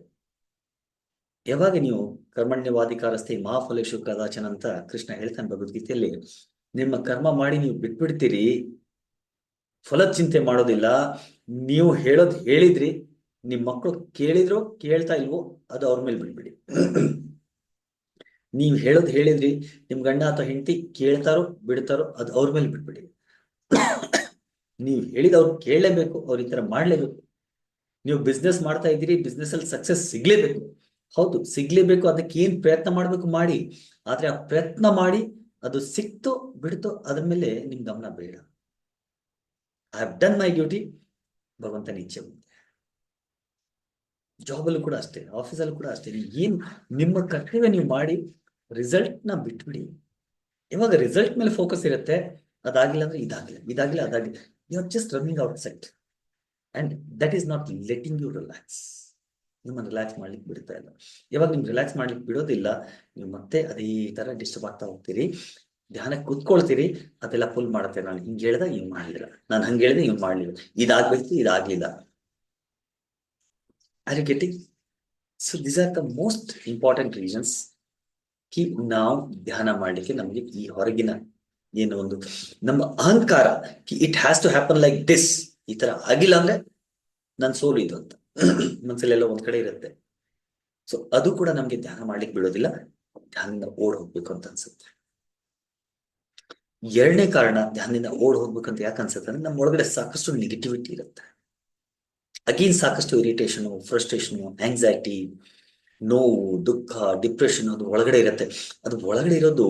ಯಾವಾಗ ನೀವು ಕರ್ಮಣ್ಯವಾಧಿಕಾರಸ್ಥೆ ಮಾ ಫಲೇಶು ಕದಾಚನ ಅಂತ ಕೃಷ್ಣ ಹೇಳ್ತಾನೆ ಭಗವದ್ಗೀತೆಯಲ್ಲಿ, ನಿಮ್ಮ ಕರ್ಮ ಮಾಡಿ ನೀವು ಬಿಟ್ಬಿಡ್ತೀರಿ, ಫಲದ ಚಿಂತೆ ಮಾಡೋದಿಲ್ಲ. ನೀವು ಹೇಳೋದು ಹೇಳಿದ್ರಿ, ನಿಮ್ ಮಕ್ಕಳು ಕೇಳಿದ್ರು ಕೇಳ್ತಾ ಇಲ್ವೋ ಅದು ಅವ್ರ ಮೇಲೆ ಬಿಡ್ಬಿಡಿ. ನೀವು ಹೇಳೋದು ಹೇಳಿದ್ರಿ, ನಿಮ್ ಗಂಡ ಅಥವಾ ಹೆಂಡತಿ ಕೇಳ್ತಾರೋ ಬಿಡ್ತಾರೋ ಅದು ಅವ್ರ ಮೇಲೆ ಬಿಟ್ಬಿಡಿ. ನೀವು ಹೇಳಿದ ಅವ್ರು ಕೇಳಲೇಬೇಕು, ಅವ್ರ ಈ ತರ ಮಾಡ್ಲೇಬೇಕು. ನೀವು ಬಿಸ್ನೆಸ್ ಮಾಡ್ತಾ ಇದ್ದೀರಿ, ಬಿಸ್ನೆಸ್ ಅಲ್ಲಿ ಸಕ್ಸಸ್ ಸಿಗ್ಲೇಬೇಕು, ಹೌದು ಸಿಗ್ಲೇಬೇಕು. ಅದಕ್ಕೆ ಏನ್ ಪ್ರಯತ್ನ ಮಾಡ್ಬೇಕು ಮಾಡಿ, ಆದ್ರೆ ಆ ಪ್ರಯತ್ನ ಮಾಡಿ ಅದು ಸಿಕ್ತು ಬಿಡ್ತು ಅದ್ರ ಮೇಲೆ ನಿಮ್ ಗಮನ ಬೇಡ. I have done my duty, ಭಗವಂತನ ಇಚ್ಛೆ ಬಂದೆ. ಜಾಬಲ್ಲೂ ಕೂಡ ಅಷ್ಟೇ, ಆಫೀಸಲ್ಲೂ ಕೂಡ ಅಷ್ಟೇ. ಏನ್ ನಿಮ್ಮ ಕರ್ತವ್ಯ ನೀವು ಮಾಡಿ, ರಿಸಲ್ಟ್ ನ ಬಿಟ್ಬಿಡಿ. ಇವಾಗ ರಿಸಲ್ಟ್ ಮೇಲೆ ಫೋಕಸ್ ಇರುತ್ತೆ, ಅದಾಗಿಲ್ಲ ಅಂದ್ರೆ ಇದಾಗಿಲ್ಲ ಅದಾಗಿಲ್ಲ, you are just running outside and that is not letting you relax. ನಿಮ್ಮನ್ನು ರಿಲ್ಯಾಕ್ಸ್ ಮಾಡ್ಲಿಕ್ಕೆ ಬಿಡ್ತಾ ಇಲ್ಲ. ಯಾವಾಗ ನಿಮ್ಗೆ ರಿಲ್ಯಾಕ್ಸ್ ಮಾಡ್ಲಿಕ್ಕೆ ಬಿಡೋದಿಲ್ಲ, ನೀವು ಮತ್ತೆ ಅದೇ ತರ ಡಿಸ್ಟರ್ಬ್ ಆಗ್ತಾ ಹೋಗ್ತೀರಿ. ಧ್ಯಾನಕ್ಕೆ ಕೂತ್ಕೊಳ್ತೀರಿ, ಅದೆಲ್ಲ ಫುಲ್ ಮಾಡುತ್ತೆ. ನಾನು ಹಿಂಗೆ ಹೇಳ್ದ ಹಿಂಗ್ ಮಾಡ್ಲಿಲ್ಲ, ನಾನು ಹಂಗೆ ಹೇಳ್ದೆ ಹಿಂಗ್ ಮಾಡ್ಲಿಲ್ಲ, ಇದಾಗ್ಬೇಕು ಇದಾಗ್ಲಿಲ್ಲ. Are you getting? So these are the most important reasons ಕಿ ನಾವು ಧ್ಯಾನ ಮಾಡ್ಲಿಕ್ಕೆ ನಮ್ಗೆ ಈ ಹೊರಗಿನ ಏನು ಒಂದು ನಮ್ಮ ಅಹಂಕಾರ it has to happen like this, ಈ ತರ ಆಗಿಲ್ಲ ಅಂದ್ರೆ ನನ್ ಸೋಲು ಇದು ಅಂತ ಮನ್ಸಲ್ಲೆಲ್ಲ ಒಂದ್ ಕಡೆ ಇರುತ್ತೆ. ಸೊ ಅದು ಕೂಡ ನಮ್ಗೆ ಧ್ಯಾನ ಮಾಡ್ಲಿಕ್ಕೆ ಬಿಡೋದಿಲ್ಲ, ಧ್ಯಾನದಿಂದ ಓಡ್ ಹೋಗ್ಬೇಕು ಅಂತ ಅನ್ಸುತ್ತೆ. ಎರಡನೇ ಕಾರಣ ಧ್ಯಾನದಿಂದ ಓಡ್ ಹೋಗ್ಬೇಕಂತ ಯಾಕೆ ಅನ್ಸುತ್ತೆ ಅಂದ್ರೆ, ನಮ್ಮ ಒಳಗಡೆ ಸಾಕಷ್ಟು ನೆಗೆಟಿವಿಟಿ ಇರುತ್ತೆ. ಅಗೇನ್ ಸಾಕಷ್ಟು ಇರಿಟೇಷನ್, ಫ್ರಸ್ಟ್ರೇಷನ್, ಆಂಗ್ಸೈಟಿ, ನೋವು, ದುಃಖ, ಡಿಪ್ರೆಷನ್ ಅದು ಒಳಗಡೆ ಇರುತ್ತೆ. ಅದು ಒಳಗಡೆ ಇರೋದು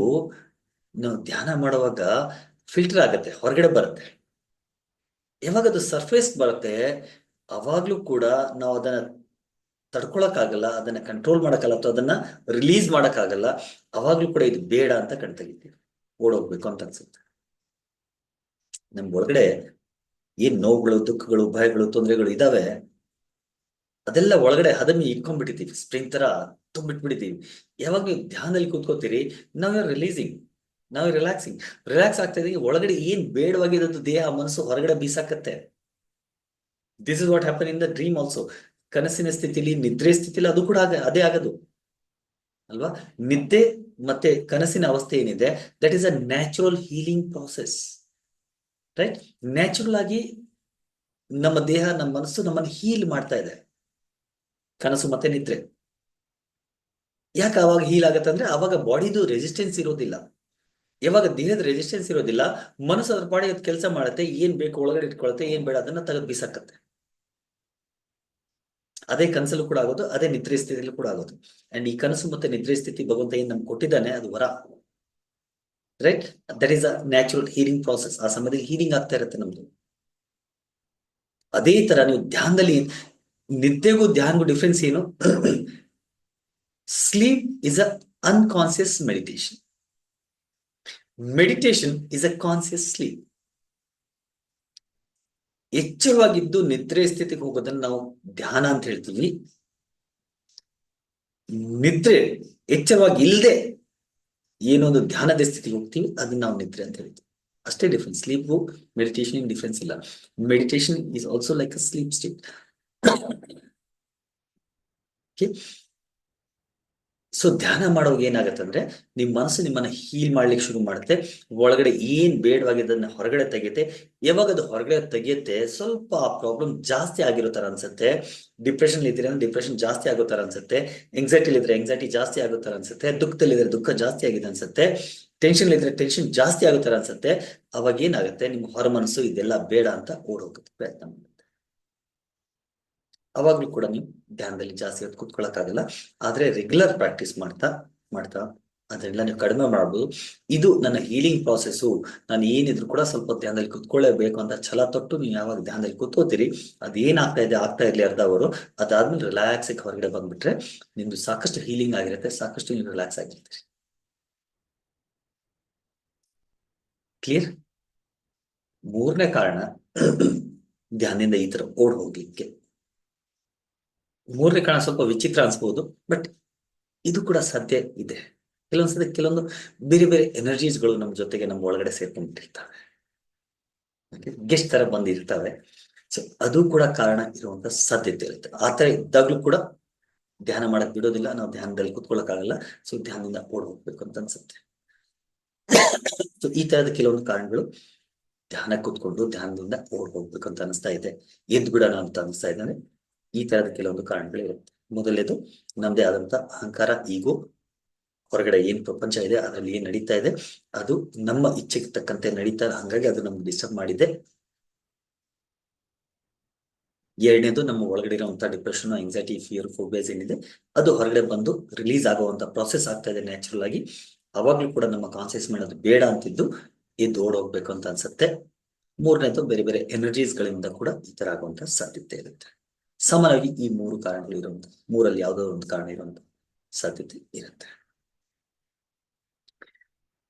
ನಾವು ಧ್ಯಾನ ಮಾಡುವಾಗ ಫಿಲ್ಟರ್ ಆಗತ್ತೆ, ಹೊರಗಡೆ ಬರುತ್ತೆ. ಯಾವಾಗ ಅದು ಸರ್ಫೇಸ್ ಬರುತ್ತೆ ಅವಾಗ್ಲೂ ಕೂಡ ನಾವು ಅದನ್ನ ತಡ್ಕೊಳಕ್ಕಾಗಲ್ಲ, ಅದನ್ನ ಕಂಟ್ರೋಲ್ ಮಾಡಕ್ಕಾಗಲ್ಲ, ಅಥವಾ ಅದನ್ನ ರಿಲೀಸ್ ಮಾಡಕ್ಕಾಗಲ್ಲ. ಅವಾಗ್ಲೂ ಕೂಡ ಇದು ಬೇಡ ಅಂತ ಕಣ್ತೆಗಿತೀವಿ, ಓಡೋಗ್ಬೇಕು ಅಂತ ಅನ್ಸುತ್ತೆ. ನಮ್ ಒಳಗಡೆ ಏನ್ ನೋವುಗಳು, ದುಃಖಗಳು, ಭಯಗಳು, ತೊಂದರೆಗಳು ಇದಾವೆ, ಅದೆಲ್ಲ ಒಳಗಡೆ ಹದಮಿ ಇಟ್ಕೊಂಡ್ಬಿಟ್ಟಿದ್ದೀವಿ, ಸ್ಪ್ರಿಂಗ್ ತರ ತುಂಬಿಟ್ಬಿಟ್ಟಿದ್ದೀವಿ. ಯಾವಾಗ ನೀವು ಧ್ಯಾನದಲ್ಲಿ ಕೂತ್ಕೋತೀರಿ, ನಾವ್ ರಿಲೀಸಿಂಗ್, ನಾವ್ ರಿಲ್ಯಾಕ್ಸಿಂಗ್, ರಿಲ್ಯಾಕ್ಸ್ ಆಗ್ತಾ ಇದೀವಿ. ಒಳಗಡೆ ಏನ್ ಬೇಡವಾಗಿರೋದು ದೇಹ ಮನಸ್ಸು ಹೊರಗಡೆ ಬೀಸಾಕತ್ತೆ. This is what happen in the dream also. ಕನಸಿನ ಸ್ಥಿತಿಲಿ, ನಿದ್ರೆ ಸ್ಥಿತಿಲಿ ಅದು ಕೂಡ ಅದೇ ಆಗದು ಅಲ್ವಾ. ನಿದ್ದೆ ಮತ್ತೆ ಕನಸಿನ ಅವಸ್ಥೆ ಏನಿದೆ, that is a natural healing process, right. Natural ಆಗಿ ನಮ್ಮ ದೇಹ, ನಮ್ಮ ಮನಸ್ಸು ನಮ್ಮನ್ನು ಹೀಲ್ ಮಾಡ್ತಾ ಇದೆ, ಕನಸು ಮತ್ತೆ ನಿದ್ರೆ. ಯಾಕೆ ಅವಾಗ ಹೀಲ್ ಆಗತ್ತೆ ಅಂದ್ರೆ, ಅವಾಗ ಬಾಡಿದು ರೆಸಿಸ್ಟೆನ್ಸ್ ಇರೋದಿಲ್ಲ. ಯಾವಾಗ ದೇಹದ ರೆಸಿಸ್ಟೆನ್ಸ್ ಇರೋದಿಲ್ಲ, ಮನಸ್ಸು ಅದ್ರ ಪಾಡಿ ಅದು ಕೆಲಸ ಮಾಡುತ್ತೆ, ಏನ್ ಬೇಕು ಒಳಗಡೆ ಇಟ್ಕೊಳುತ್ತೆ, ಏನ್ ಬೇಡ ಅದನ್ನ ತೆಗೆದು ಬೀಸಾಕತ್ತೆ. ಅದೇ ಕನಸಲ್ಲೂ ಕೂಡ ಆಗೋದು, ಅದೇ ನಿದ್ರೆ ಸ್ಥಿತಿಯಲ್ಲೂ ಕೂಡ ಆಗೋದು. ಅಂಡ್ ಈ ಕನಸು ಮತ್ತೆ ನಿದ್ರೆ ಸ್ಥಿತಿ ಭಗವಂತ ಏನ್ ನಮ್ಗೆ ಕೊಟ್ಟಿದ್ದಾನೆ, ಅದು ವರ, right. That is a natural healing process. ಆ ಸಮಯದಲ್ಲಿ ಹೀಲಿಂಗ್ ಆಗ್ತಾ ಇರುತ್ತೆ ನಮ್ದು. ಅದೇ ತರ ನೀವು ಧ್ಯಾನದಲ್ಲಿ, ನಿದ್ದೆಗೂ ಧ್ಯಾನಗೂ ಡಿಫ್ರೆನ್ಸ್ ಏನು? Sleep is a unconscious meditation, meditation is a conscious sleep. ಎಚ್ಚರವಾಗಿದ್ದು ನಿದ್ರೆ ಸ್ಥಿತಿಗೆ ಹೋಗೋದನ್ನ ನಾವು ಧ್ಯಾನ ಅಂತ ಹೇಳ್ತೀವಿ. ನಿದ್ರೆ ಎಚ್ಚರವಾಗಿ ಇಲ್ಲದೆ ಏನೊಂದು ಧ್ಯಾನದ ಸ್ಥಿತಿಗೆ ಹೋಗ್ತೀವಿ, ಅದನ್ನ ನಾವು ನಿದ್ರೆ ಅಂತ ಹೇಳ್ತೀವಿ. ಅಷ್ಟೇ ಡಿಫ್ರೆನ್ಸ್. ಸ್ಲೀಪು ಮೆಡಿಟೇಷನ್ ಡಿಫ್ರೆನ್ಸ್ ಇಲ್ಲ. Meditation is also like a sleep state. So ಧ್ಯಾನ ಮಾಡುವಾಗ ಏನಾಗುತ್ತೆ ಅಂದ್ರೆ, ನಿಮ್ ಮನಸ್ಸು ನಿಮ್ಮನ್ನ ಹೀಲ್ ಮಾಡ್ಲಿಕ್ಕೆ ಶುರು ಮಾಡುತ್ತೆ. ಒಳಗಡೆ ಏನ್ ಬೇಡವಾಗಿದ್ದನ್ನ ಹೊರಗಡೆ ತೆಗೆಯುತ್ತೆ. ಯಾವಾಗ ಅದು ಹೊರಗಡೆ ತೆಗೆಯುತ್ತೆ, ಸ್ವಲ್ಪ ಪ್ರಾಬ್ಲಮ್ ಜಾಸ್ತಿ ಆಗಿರೋ ತರ ಅನ್ಸುತ್ತೆ. ಡಿಪ್ರೆಷನ್ ಇದ್ರೆ ಡಿಪ್ರೆಷನ್ ಜಾಸ್ತಿ ಆಗೋ ತರ ಅನ್ಸುತ್ತೆ, ಎಂಗ್ಸೈಟಿ ಇದ್ರೆ ಎಂಗ್ಸೈಟಿ ಜಾಸ್ತಿ ಆಗೋ ತರ ಅನ್ಸುತ್ತೆ, ದುಃಖದಲ್ಲಿದ್ರೆ ದುಃಖ ಜಾಸ್ತಿ ಆಗಿದೆ ಅನ್ಸುತ್ತೆ, ಟೆನ್ಷನ್ ಇದ್ರೆ ಟೆನ್ಷನ್ ಜಾಸ್ತಿ ಆಗೋ ತರ ಅನ್ಸುತ್ತೆ. ಅವಾಗ ಏನಾಗುತ್ತೆ, ನಿಮ್ ಹೊರ ಮನಸ್ಸು ಇದೆಲ್ಲ ಬೇಡ ಅಂತ ಓಡೋಗುತ್ತೆ, ಪ್ರಯತ್ನ ಮಾಡುತ್ತೆ. ಅವಾಗ್ಲೂ ಕೂಡ ನೀವು ಧ್ಯಾನದಲ್ಲಿ ಜಾಸ್ತಿ ಹೊತ್ತು ಕೂತ್ಕೊಳ್ಳೋಕ್ಕಾಗಲ್ಲ. ಆದ್ರೆ ರೆಗ್ಯುಲರ್ ಪ್ರಾಕ್ಟೀಸ್ ಮಾಡ್ತಾ ಮಾಡ್ತಾ ಅದನ್ನೆಲ್ಲ ನೀವು ಕಡಿಮೆ ಮಾಡ್ಬೋದು. ಇದು ನನ್ನ ಹೀಲಿಂಗ್ ಪ್ರಾಸೆಸ್ಸು, ನಾನು ಏನಿದ್ರು ಕೂಡ ಸ್ವಲ್ಪ ಧ್ಯಾನದಲ್ಲಿ ಕೂತ್ಕೊಳ್ಳೇಬೇಕು ಅಂತ ಛಲ ತೊಟ್ಟು ನೀವು ಯಾವಾಗ ಧ್ಯಾನದಲ್ಲಿ ಕೂತ್ಕೋತೀರಿ, ಅದೇನಾಗ್ತಾ ಇದೆ ಆಗ್ತಾ ಇರ್ಲಿ ಅರ್ಧ ಅವರು, ಅದಾದ್ಮೇಲೆ ರಿಲ್ಯಾಕ್ಸ್ ಆಗಿ ಹೊರಗಡೆ ಬಂದ್ಬಿಟ್ರೆ ನಿಮ್ದು ಸಾಕಷ್ಟು ಹೀಲಿಂಗ್ ಆಗಿರುತ್ತೆ, ಸಾಕಷ್ಟು ನೀವು ರಿಲ್ಯಾಕ್ಸ್ ಆಗಿರ್ತೀರಿ. ಕ್ಲಿಯರ್? ಮೂರನೇ ಕಾರಣ ಧ್ಯಾನದಿಂದ ಈ ತರ ಓಡ್ ಹೋಗ್ಲಿಕ್ಕೆ, ಮೂರನೇ ಕಾರಣ ಸ್ವಲ್ಪ ವಿಚಿತ್ರ ಅನ್ಸ್ಬೋದು, ಬಟ್ ಇದು ಕೂಡ ಸಾಧ್ಯ ಇದೆ. ಕೆಲವೊಂದ್ಸತಿ ಕೆಲವೊಂದು ಬೇರೆ ಬೇರೆ ಎನರ್ಜೀಸ್ಗಳು ನಮ್ಮ ಜೊತೆಗೆ ನಮ್ಮ ಒಳಗಡೆ ಸೇರ್ಕೊಂಡಿರ್ತವೆ, ಗೆಸ್ಟ್ ತರ ಬಂದಿರ್ತವೆ. ಸೊ ಅದು ಕೂಡ ಕಾರಣ ಇರುವಂತ ಸಾಧ್ಯತೆ ಇರುತ್ತೆ. ಆ ತರ ಇದ್ದಾಗ್ಲೂ ಕೂಡ ಧ್ಯಾನ ಮಾಡಕ್ ಬಿಡೋದಿಲ್ಲ, ನಾವು ಧ್ಯಾನದಲ್ಲಿ ಕುತ್ಕೊಳ್ಳೋಕ್ಕಾಗಲ್ಲ. ಸೊ ಧ್ಯಾನದಿಂದ ಓಡ್ ಹೋಗ್ಬೇಕು ಅಂತ ಅನ್ಸುತ್ತೆ. ಸೊ ಈ ತರದ ಕೆಲವೊಂದು ಕಾರಣಗಳು ಧ್ಯಾನ ಕೂತ್ಕೊಂಡು ಧ್ಯಾನದಿಂದ ಓಡ್ ಹೋಗ್ಬೇಕು ಅಂತ ಅನಿಸ್ತಾ ಇದೆ, ಎದ್ದು ಬಿಡೋಣ ಅಂತ ಅನಿಸ್ತಾ ಇದೆ ಅಂದ್ರೆ ಈ ತರದ ಕೆಲವೊಂದು ಕಾರಣಗಳು ಇರುತ್ತೆ. ಮೊದಲನೇದು ನಮ್ದೇ ಆದಂತ ಅಹಂಕಾರ, ಈಗೋ, ಹೊರಗಡೆ ಏನ್ ಪ್ರಪಂಚ ಇದೆ ಅದ್ರಲ್ಲಿ ಏನ್ ನಡೀತಾ ಇದೆ ಅದು ನಮ್ಮ ಇಚ್ಛೆಗೆ ತಕ್ಕಂತೆ ನಡೀತಾ, ಹಂಗಾಗಿ ಅದು ನಮ್ಗೆ ಡಿಸ್ಟರ್ಬ್ ಮಾಡಿದೆ. ಎರಡನೇದು ನಮ್ಮ ಒಳಗಡೆ ಇರುವಂತಹ ಡಿಪ್ರೆಷನ್, ಆಂಗ್ಸೈಟಿ, ಫಿಯರ್, ಫೋಬಿಯಾಸ್ ಏನಿದೆ ಅದು ಹೊರಗಡೆ ಬಂದು ರಿಲೀಸ್ ಆಗುವಂತ ಪ್ರಾಸೆಸ್ ಆಗ್ತಾ ಇದೆ ನ್ಯಾಚುರಲ್ ಆಗಿ. ಅವಾಗ್ಲೂ ಕೂಡ ನಮ್ಮ ಕಾನ್ಸಿಯಸ್ ಮೈಂಡ್ ಅದು ಬೇಡ ಅಂತಿದ್ದು ಎದ್ದು ಓಡ್ ಹೋಗ್ಬೇಕು ಅಂತ ಅನ್ಸುತ್ತೆ. ಮೂರನೇದು ಬೇರೆ ಬೇರೆ ಎನರ್ಜೀಸ್ ಗಳಿಂದ ಕೂಡ ಈ ತರ ಆಗುವಂತ ಸಾಧ್ಯತೆ ಇರುತ್ತೆ. ಸಾಮಾನ್ಯವಾಗಿ ಈ ಮೂರು ಕಾರಣಗಳು ಇರುವಂತ, ಮೂರಲ್ಲಿ ಯಾವ್ದೋ ಒಂದು ಕಾರಣ ಇರುವಂತ ಸಾಧ್ಯತೆ ಇರುತ್ತೆ.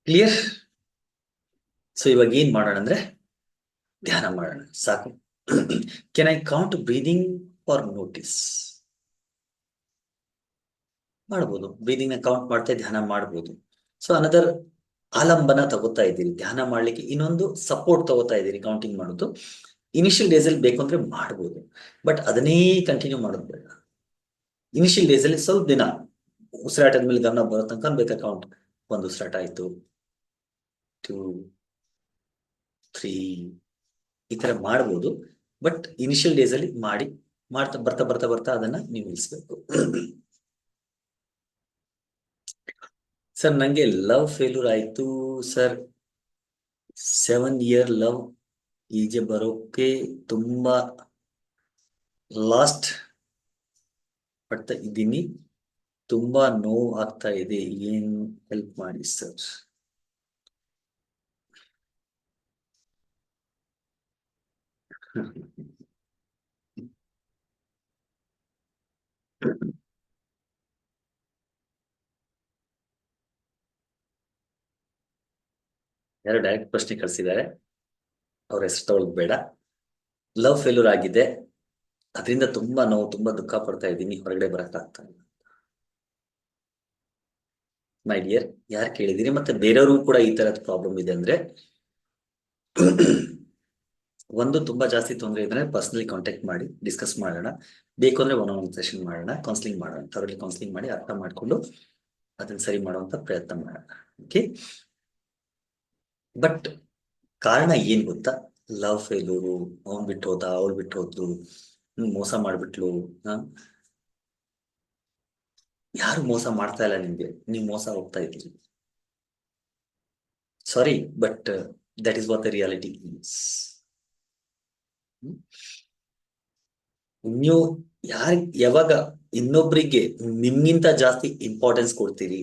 ಕ್ಲಿಯರ್? ಸೊ ಇವಾಗ ಏನ್ ಮಾಡೋಣ ಅಂದ್ರೆ ಧ್ಯಾನ ಮಾಡೋಣ, ಸಾಕು. Can I can't breathing for notice? ಮಾಡ್ಬೋದು, ಬ್ರೀದಿಂಗ್ ನ ಕೌಂಟ್ ಮಾಡ್ತಾ ಧ್ಯಾನ ಮಾಡ್ಬೋದು. ಸೊ ಅನದರ್ ಆಲಂಬನ ತಗೋತಾ ಇದ್ದೀರಿ ಧ್ಯಾನ ಮಾಡ್ಲಿಕ್ಕೆ, ಇನ್ನೊಂದು ಸಪೋರ್ಟ್ ತಗೋತಾ ಇದ್ದೀರಿ ಕೌಂಟಿಂಗ್ ಮಾಡೋದು. ಇನಿಷಿಯಲ್ ಡೇಸ್ ಅಲ್ಲಿ ಬೇಕು ಅಂದ್ರೆ ಮಾಡ್ಬೋದು, ಬಟ್ ಅದನ್ನೇ ಕಂಟಿನ್ಯೂ ಮಾಡೋದು ಬೇಡ. ಇನಿಷಿಯಲ್ ಡೇಸ್ ಅಲ್ಲಿ ಸ್ವಲ್ಪ ದಿನ ಉಸಿರಾಟದ ಮೇಲೆ ಗಮನ ಬರೋ ತನಕ ಬೇಕಾ ಕೌಂಟ್. ಒಂದು ಉಸಿರಾಟ ಆಯ್ತು, 2, 3 ಈ ತರ ಮಾಡ್ಬೋದು. ಬಟ್ ಇನಿಷಿಯಲ್ ಡೇಸ್ ಅಲ್ಲಿ ಮಾಡ್ತಾ ಬರ್ತಾ ಬರ್ತಾ ಬರ್ತಾ ಅದನ್ನ ನೀವು ನಿಲ್ಲಿಸ್ಬೇಕು. ಸರ್ ನಂಗೆ ಲವ್ ಫೇಲ್ಯೂರ್ ಆಯ್ತು ಸರ್, 7 year ಲವ್ ಈಜೆ ಬರೋಕೆ ತುಂಬಾ ಲಾಸ್ಟ್ ಪಡ್ತಾ ಇದ್ದೀನಿ, ತುಂಬಾ ನೋವು ಆಗ್ತಾ ಇದೆ, ಏನ್ ಹೆಲ್ಪ್ ಮಾಡಿ ಸರ್. ಯಾರು ಡೈರೆಕ್ಟ್ ಪ್ರಶ್ನೆ ಕಳ್ಸಿದ್ದಾರೆ, ಅವ್ರ ಹೆಸರು ತಗೊಳ್ಳೋದು ಬೇಡ. ಲವ್ ಫೇಲ್ಯೂರ್ ಆಗಿದೆ, ಅದರಿಂದ ತುಂಬಾ ನೋವು, ತುಂಬಾ ದುಃಖ ಪಡ್ತಾ ಇದ್ದೀನಿ, ಹೊರಗಡೆ ಬರಕ್ ಆಗ್ತಾ ಇಲ್ಲ. ಮೈ ಡಿಯರ್, ಯಾರು ಕೇಳಿದಿರಿ? ಮತ್ತೆ ಬೇರೆಯವ್ರಿಗೂ ಕೂಡ ಈ ತರದ ಪ್ರಾಬ್ಲಮ್ ಇದೆ ಅಂದ್ರೆ ಒಂದು ತುಂಬಾ ಜಾಸ್ತಿ ತೊಂದರೆ ಇದ್ರೆ ಪರ್ಸನಲಿ ಕಾಂಟ್ಯಾಕ್ಟ್ ಮಾಡಿ ಡಿಸ್ಕಸ್ ಮಾಡೋಣ. ಬೇಕು ಅಂದ್ರೆ ಒನ್ ಸೆಷನ್ ಮಾಡೋಣ, ಕೌನ್ಸಿಲಿಂಗ್ ಮಾಡೋಣ, ಥರಲಿ ಕೌನ್ಸಿಲಿಂಗ್ ಮಾಡಿ ಅರ್ಥ ಮಾಡ್ಕೊಂಡು ಅದನ್ನ ಸರಿ ಮಾಡುವಂತ ಪ್ರಯತ್ನ ಮಾಡೋಣ. ಓಕೆ, ಬಟ್ ಕಾರಣ ಏನ್ ಗೊತ್ತಾ? ಲವ್ ಫೇಲ್ಯೂರು, ಅವ್ನ್ ಬಿಟ್ಟು ಹೋದ, ಅವಳು ಬಿಟ್ಟು ಹೋದ್ಲು, ಮೋಸ ಮಾಡ್ಬಿಟ್ಲು. ಯಾರು ಮೋಸ ಮಾಡ್ತಾ ಇಲ್ಲ ನಿಮ್ಗೆ, ನೀವು ಮೋಸ ಹೋಗ್ತಾ ಇದ್ದೀರಿ. Sorry, but that is what the reality is. ನೀವು ಯಾವಾಗ ಇನ್ನೊಬ್ರಿಗೆ ನಿಮ್ಗಿಂತ ಜಾಸ್ತಿ ಇಂಪಾರ್ಟೆನ್ಸ್ ಕೊಡ್ತೀರಿ,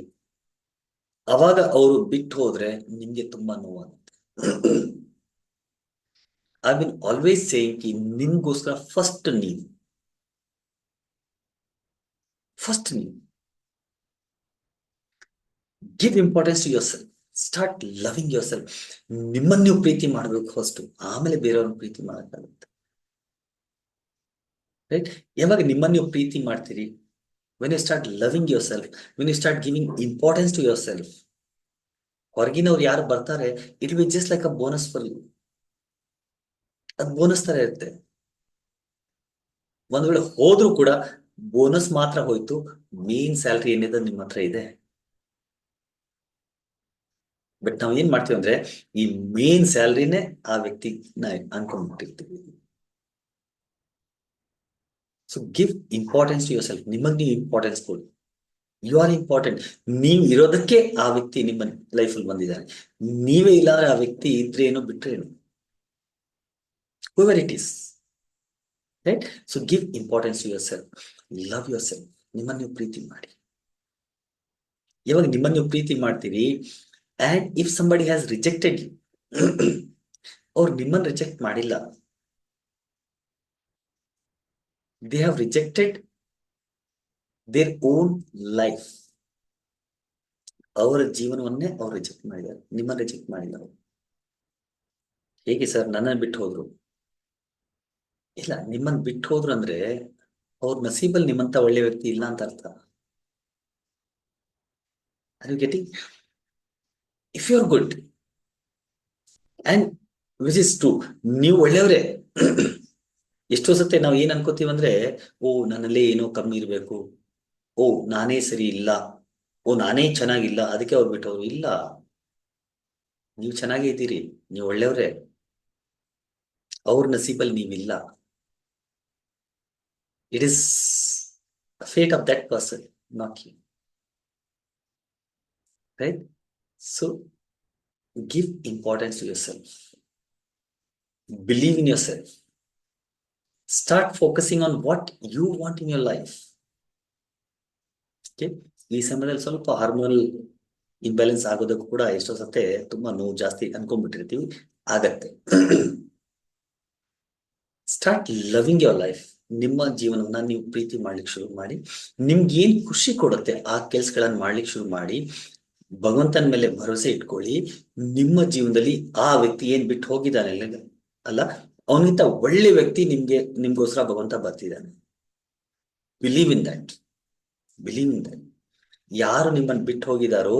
ಅವಾಗ ಅವರು ಬಿಟ್ಟು ಹೋದ್ರೆ ನಿಮ್ಗೆ ತುಂಬಾ ನೋವಾಗುತ್ತೆ. ಐ ಬಿನ್ ಆಲ್ವೇಸ್ ಸೇಯಿಂಗ್ ಕಿ ನಿಮ್ಗೋಸ್ಕರ ಫಸ್ಟ್ ನೀವು give importance to yourself, start loving yourself. ನಿಮ್ಮನ್ನು ನೀವು ಪ್ರೀತಿ ಮಾಡ್ಬೇಕು ಫಸ್ಟ್, ಆಮೇಲೆ ಬೇರೆಯವ್ರನ್ನ ಪ್ರೀತಿ ಮಾಡಕ್ಕಾಗುತ್ತೆ. ರೈಟ್? ಯಾವಾಗ ನಿಮ್ಮನ್ನು ನೀವು ಪ್ರೀತಿ ಮಾಡ್ತೀರಿ, when you start loving yourself, when you start giving importance to yourself, ಹೊರಗಿನವ್ರು ಯಾರು ಬರ್ತಾರೆ, it will just like a bonus for you. ಅದು ಬೋನಸ್ ತರ ಇರುತ್ತೆ. ಒಂದ್ ವೇಳೆ ಹೋದ್ರು ಕೂಡ ಬೋನಸ್ ಮಾತ್ರ ಹೋಯ್ತು, ಮೇನ್ ಸ್ಯಾಲ್ರಿ ಏನಿದೆ ನಿಮ್ಮ ಹತ್ರ ಇದೆ. ಬಟ್ ನಾವ್ ಏನ್ ಮಾಡ್ತೀವಿ ಅಂದ್ರೆ ಈ ಮೇನ್ ಸ್ಯಾಲ್ರಿನೇ ಆ ವ್ಯಕ್ತಿ ಅನ್ಕೊಂಡ್ಬಿಟ್ಟಿರ್ತೀವಿ. So give importance to yourself, ನಿಮಗ್ ನೀವು ಇಂಪಾರ್ಟೆನ್ಸ್ ಕೊಡಿ. You are important. ನೀವು ಇರೋದಕ್ಕೆ ಆ ವ್ಯಕ್ತಿ ನಿಮ್ಮ ಲೈಫಲ್ಲಿ ಬಂದಿದ್ದಾರೆ. ನೀವೇ ಇಲ್ಲಾಂದ್ರೆ ಆ ವ್ಯಕ್ತಿ ಇದ್ರೆ ಏನು ಬಿಟ್ರೆ ಏನು, whoever it is, right? So give importance to yourself, love yourself. ನಿಮ್ಮನ್ನು ನೀವು ಪ್ರೀತಿ ಮಾಡಿ. ಯಾವಾಗ ನಿಮ್ಮನ್ನು ನೀವು ಪ್ರೀತಿ ಮಾಡ್ತೀರಿ, and if somebody has rejected you, ಅವ್ರು ನಿಮ್ಮನ್ನು ರಿಜೆಕ್ಟ್ ಮಾಡಿಲ್ಲ, they have rejected their own life. ಅವರ ಜೀವನವನ್ನೇ ಅವ್ರು ರಿಜೆಕ್ಟ್ ಮಾಡಿದ್ದಾರೆ, ನಿಮ್ಮನ್ನು ರಿಜೆಕ್ಟ್ ಮಾಡಿಲ್ಲ. ಅವರು ಹೇಗೆ ಸರ್ ನನ್ನನ್ನು ಬಿಟ್ಟು ಹೋದ್ರು? ಇಲ್ಲ, ನಿಮ್ಮನ್ನು ಬಿಟ್ಟು ಹೋದ್ರು ಅಂದ್ರೆ ಅವ್ರ ನಸೀಬಲ್ಲಿ ನಿಮ್ಮಂತ ಒಳ್ಳೆ ವ್ಯಕ್ತಿ ಇಲ್ಲ ಅಂತ ಅರ್ಥ. Are you getting? If you're good, and which is true, ನೀವು ಒಳ್ಳೆಯವರೇ. ಎಷ್ಟೋ ಸತ್ತೆ ನಾವು ಏನ್ ಅನ್ಕೋತೀವಿ ಅಂದ್ರೆ, ಓ ನನ್ನಲ್ಲಿ ಏನೋ ಕಮ್ಮಿ ಇರ್ಬೇಕು, ಓ ನಾನೇ ಸರಿ ಇಲ್ಲ, ಓ ನಾನೇ ಚೆನ್ನಾಗಿಲ್ಲ ಅದಕ್ಕೆ ಅವ್ರು ಬಿಟ್ಟವ್ರು. ಇಲ್ಲ, ನೀವು ಚೆನ್ನಾಗೇ ಇದ್ದೀರಿ, ನೀವು ಒಳ್ಳೆಯವ್ರೆ. ಅವ್ರ ನಸೀಬಲ್ಲಿ ನೀವಿಲ್ಲ. It is fate of that person, not you. Right? So give importance to yourself. Believe in yourself. Start focusing on what you want in your life. Okay? ಈ ಸಮಯದಲ್ಲಿ ಸ್ವಲ್ಪ ಹಾರ್ಮೋನಲ್ ಇಂಬ್ಯಾಲೆನ್ಸ್ ಆಗೋದಕ್ಕೂ ಕೂಡ ಎಷ್ಟೋ ಸತ್ತೆ ತುಂಬಾ ನೋವು ಜಾಸ್ತಿ ಅನ್ಕೊಂಡ್ಬಿಟ್ಟಿರ್ತೀವಿ, ಆಗತ್ತೆ. Start loving your life. ನಿಮ್ಮ ಜೀವನವನ್ನ ನೀವು ಪ್ರೀತಿ ಮಾಡ್ಲಿಕ್ಕೆ ಶುರು ಮಾಡಿ. ನಿಮ್ಗೆ ಏನ್ ಖುಷಿ ಕೊಡುತ್ತೆ ಆ ಕೆಲ್ಸಗಳನ್ನ ಮಾಡ್ಲಿಕ್ಕೆ ಶುರು ಮಾಡಿ. ಭಗವಂತನ ಮೇಲೆ ಭರವಸೆ ಇಟ್ಕೊಳ್ಳಿ. ನಿಮ್ಮ ಜೀವನದಲ್ಲಿ ಆ ವ್ಯಕ್ತಿ ಏನ್ ಬಿಟ್ಟು ಹೋಗಿದ್ದಾನೆ ಅಲ್ಲ, ಅವನಿಗಿಂತ ಒಳ್ಳೆ ವ್ಯಕ್ತಿ ನಿಮ್ಗೋಸ್ಕರ ಭಗವಂತ ಬರ್ತಿದ್ದಾನೆ. Believe in that. Believe in that. ಯಾರು ನಿಮ್ಮನ್ನು ಬಿಟ್ಟು ಹೋಗಿದಾರೋ,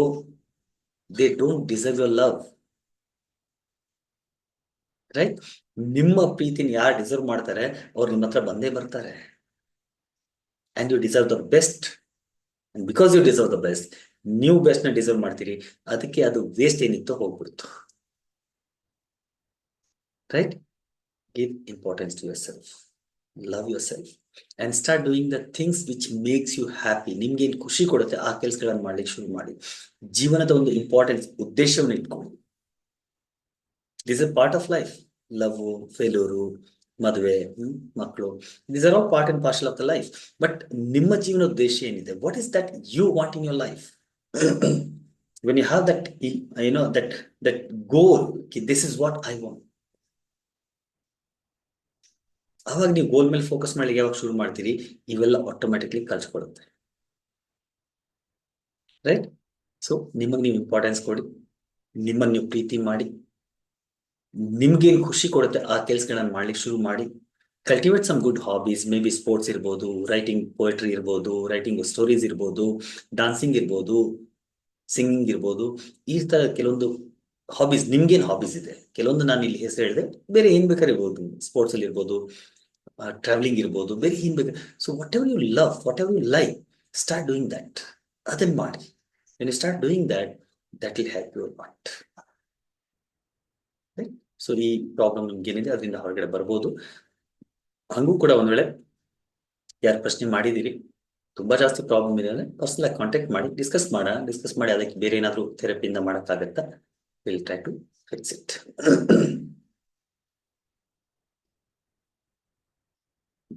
they don't deserve your love. Right? ನಿಮ್ಮ ಪ್ರೀತಿನ ಯಾರು ಡಿಸರ್ವ್ ಮಾಡ್ತಾರೆ ಅವ್ರು ನಿಮ್ಮ ಹತ್ರ ಬಂದೇ ಬರ್ತಾರೆ. And you deserve the best. And because you deserve the best, ನೀವು ಬೆಸ್ಟ್ ನ ಡಿಸರ್ವ್ ಮಾಡ್ತೀರಿ. ಅದಕ್ಕೆ ಅದು ವೇಸ್ಟ್ ಏನಿತ್ತು ಹೋಗ್ಬಿಡ್ತು. Right? Give importance to yourself. Love yourself. And start doing the things which makes you happy. ನಿಮ್ಗೆ ಏನ್ ಖುಷಿ ಕೊಡುತ್ತೆ ಆ ಕೆಲಸಗಳನ್ನ ಮಾಡ್ಲಿಕ್ಕೆ ಶುರು ಮಾಡಿ. ಜೀವನದ ಒಂದು ಇಂಪಾರ್ಟೆನ್ಸ್ ಉದ್ದೇಶವನ್ನು ಇಟ್ಕೊಂಡು. This is part of life. Love, failure, ಮದುವೆ, ಮಕ್ಕಳು, this are all part and parcel of the life. But ನಿಮ್ಮ ಜೀವನ ಉದ್ದೇಶ ಏನಿದೆ? What is that you want in your life? When you have that, that goal, this is what I want. ಅವಾಗ ನೀವು ಗೋಲ್ ಮೇಲೆ focus ಮಾಡ್ಲಿಕ್ಕೆ ಯಾವಾಗ ಶುರು ಮಾಡ್ತೀರಿ, ಇವೆಲ್ಲ ಆಟೋಮ್ಯಾಟಿಕ್ಲಿ ಕಲ್ಸ್ಕೊಡುತ್ತೆ. ರೈಟ್? ಸೊ ನಿಮಗೆ ನೀವು ಇಂಪಾರ್ಟೆನ್ಸ್ ಕೊಡಿ, ನಿಮ್ಮನ್ನು ನೀವು ಪ್ರೀತಿ ಮಾಡಿ, ನಿಮ್ಗೇನು ಖುಷಿ ಕೊಡುತ್ತೆ ಆ ಕೆಲಸಗಳನ್ನ ಮಾಡ್ಲಿಕ್ಕೆ ಶುರು ಮಾಡಿ. Cultivate some good hobbies. Maybe sports ಇರ್ಬೋದು, ರೈಟಿಂಗ್ ಪೋಯಟ್ರಿ ಇರ್ಬೋದು, ರೈಟಿಂಗ್ ಸ್ಟೋರೀಸ್ ಇರ್ಬೋದು, ಡಾನ್ಸಿಂಗ್ ಇರ್ಬೋದು, ಸಿಂಗಿಂಗ್ ಇರ್ಬೋದು. ಈ ತರ ಕೆಲವೊಂದು ಹಾಬೀಸ್, ನಿಮ್ಗೇನು ಹಾಬೀಸ್ ಇದೆ, ಕೆಲವೊಂದು ನಾನು ಇಲ್ಲಿ ಹೆಸರು ಹೇಳಿದೆ, ಬೇರೆ ಏನ್ ಬೇಕಾದ್ರೆ ಇರ್ಬೋದು. ಸ್ಪೋರ್ಟ್ಸ್ ಅಲ್ಲಿ ಇರ್ಬೋದು, ಟ್ರಾವೆಲಿಂಗ್ ಇರ್ಬೋದು, ಬೇರೆ ಏನ್ ಬೇಕು. So whatever you love, whatever you like, start doing that. ಅದನ್ನ ಮಾಡಿ. When you start doing that will help you lot. So ಈ ಪ್ರಾಬ್ಲಮ್ ನಿಮ್ಗೆ ಏನಿದೆ ಅದರಿಂದ ಹೊರಗಡೆ ಬರ್ಬೋದು. ಹಂಗೂ ಕೂಡ ಒಂದ್ ವೇಳೆ ಯಾರು ಪ್ರಶ್ನೆ ಮಾಡಿದಿರಿ, ತುಂಬಾ ಜಾಸ್ತಿ ಪ್ರಾಬ್ಲಮ್ ಇದೆ ಅಂದ್ರೆ ಪರ್ಸನಲ್ ಆಗಿ ಕಾಂಟ್ಯಾಕ್ಟ್ ಮಾಡಿ, ಡಿಸ್ಕಸ್ ಮಾಡಿ ಅದಕ್ಕೆ ಬೇರೆ ಏನಾದ್ರು ಥೆರಪಿಯಿಂದ ಮಾಡಕ್ಕಾಗತ್ತಾ, will try to fix it.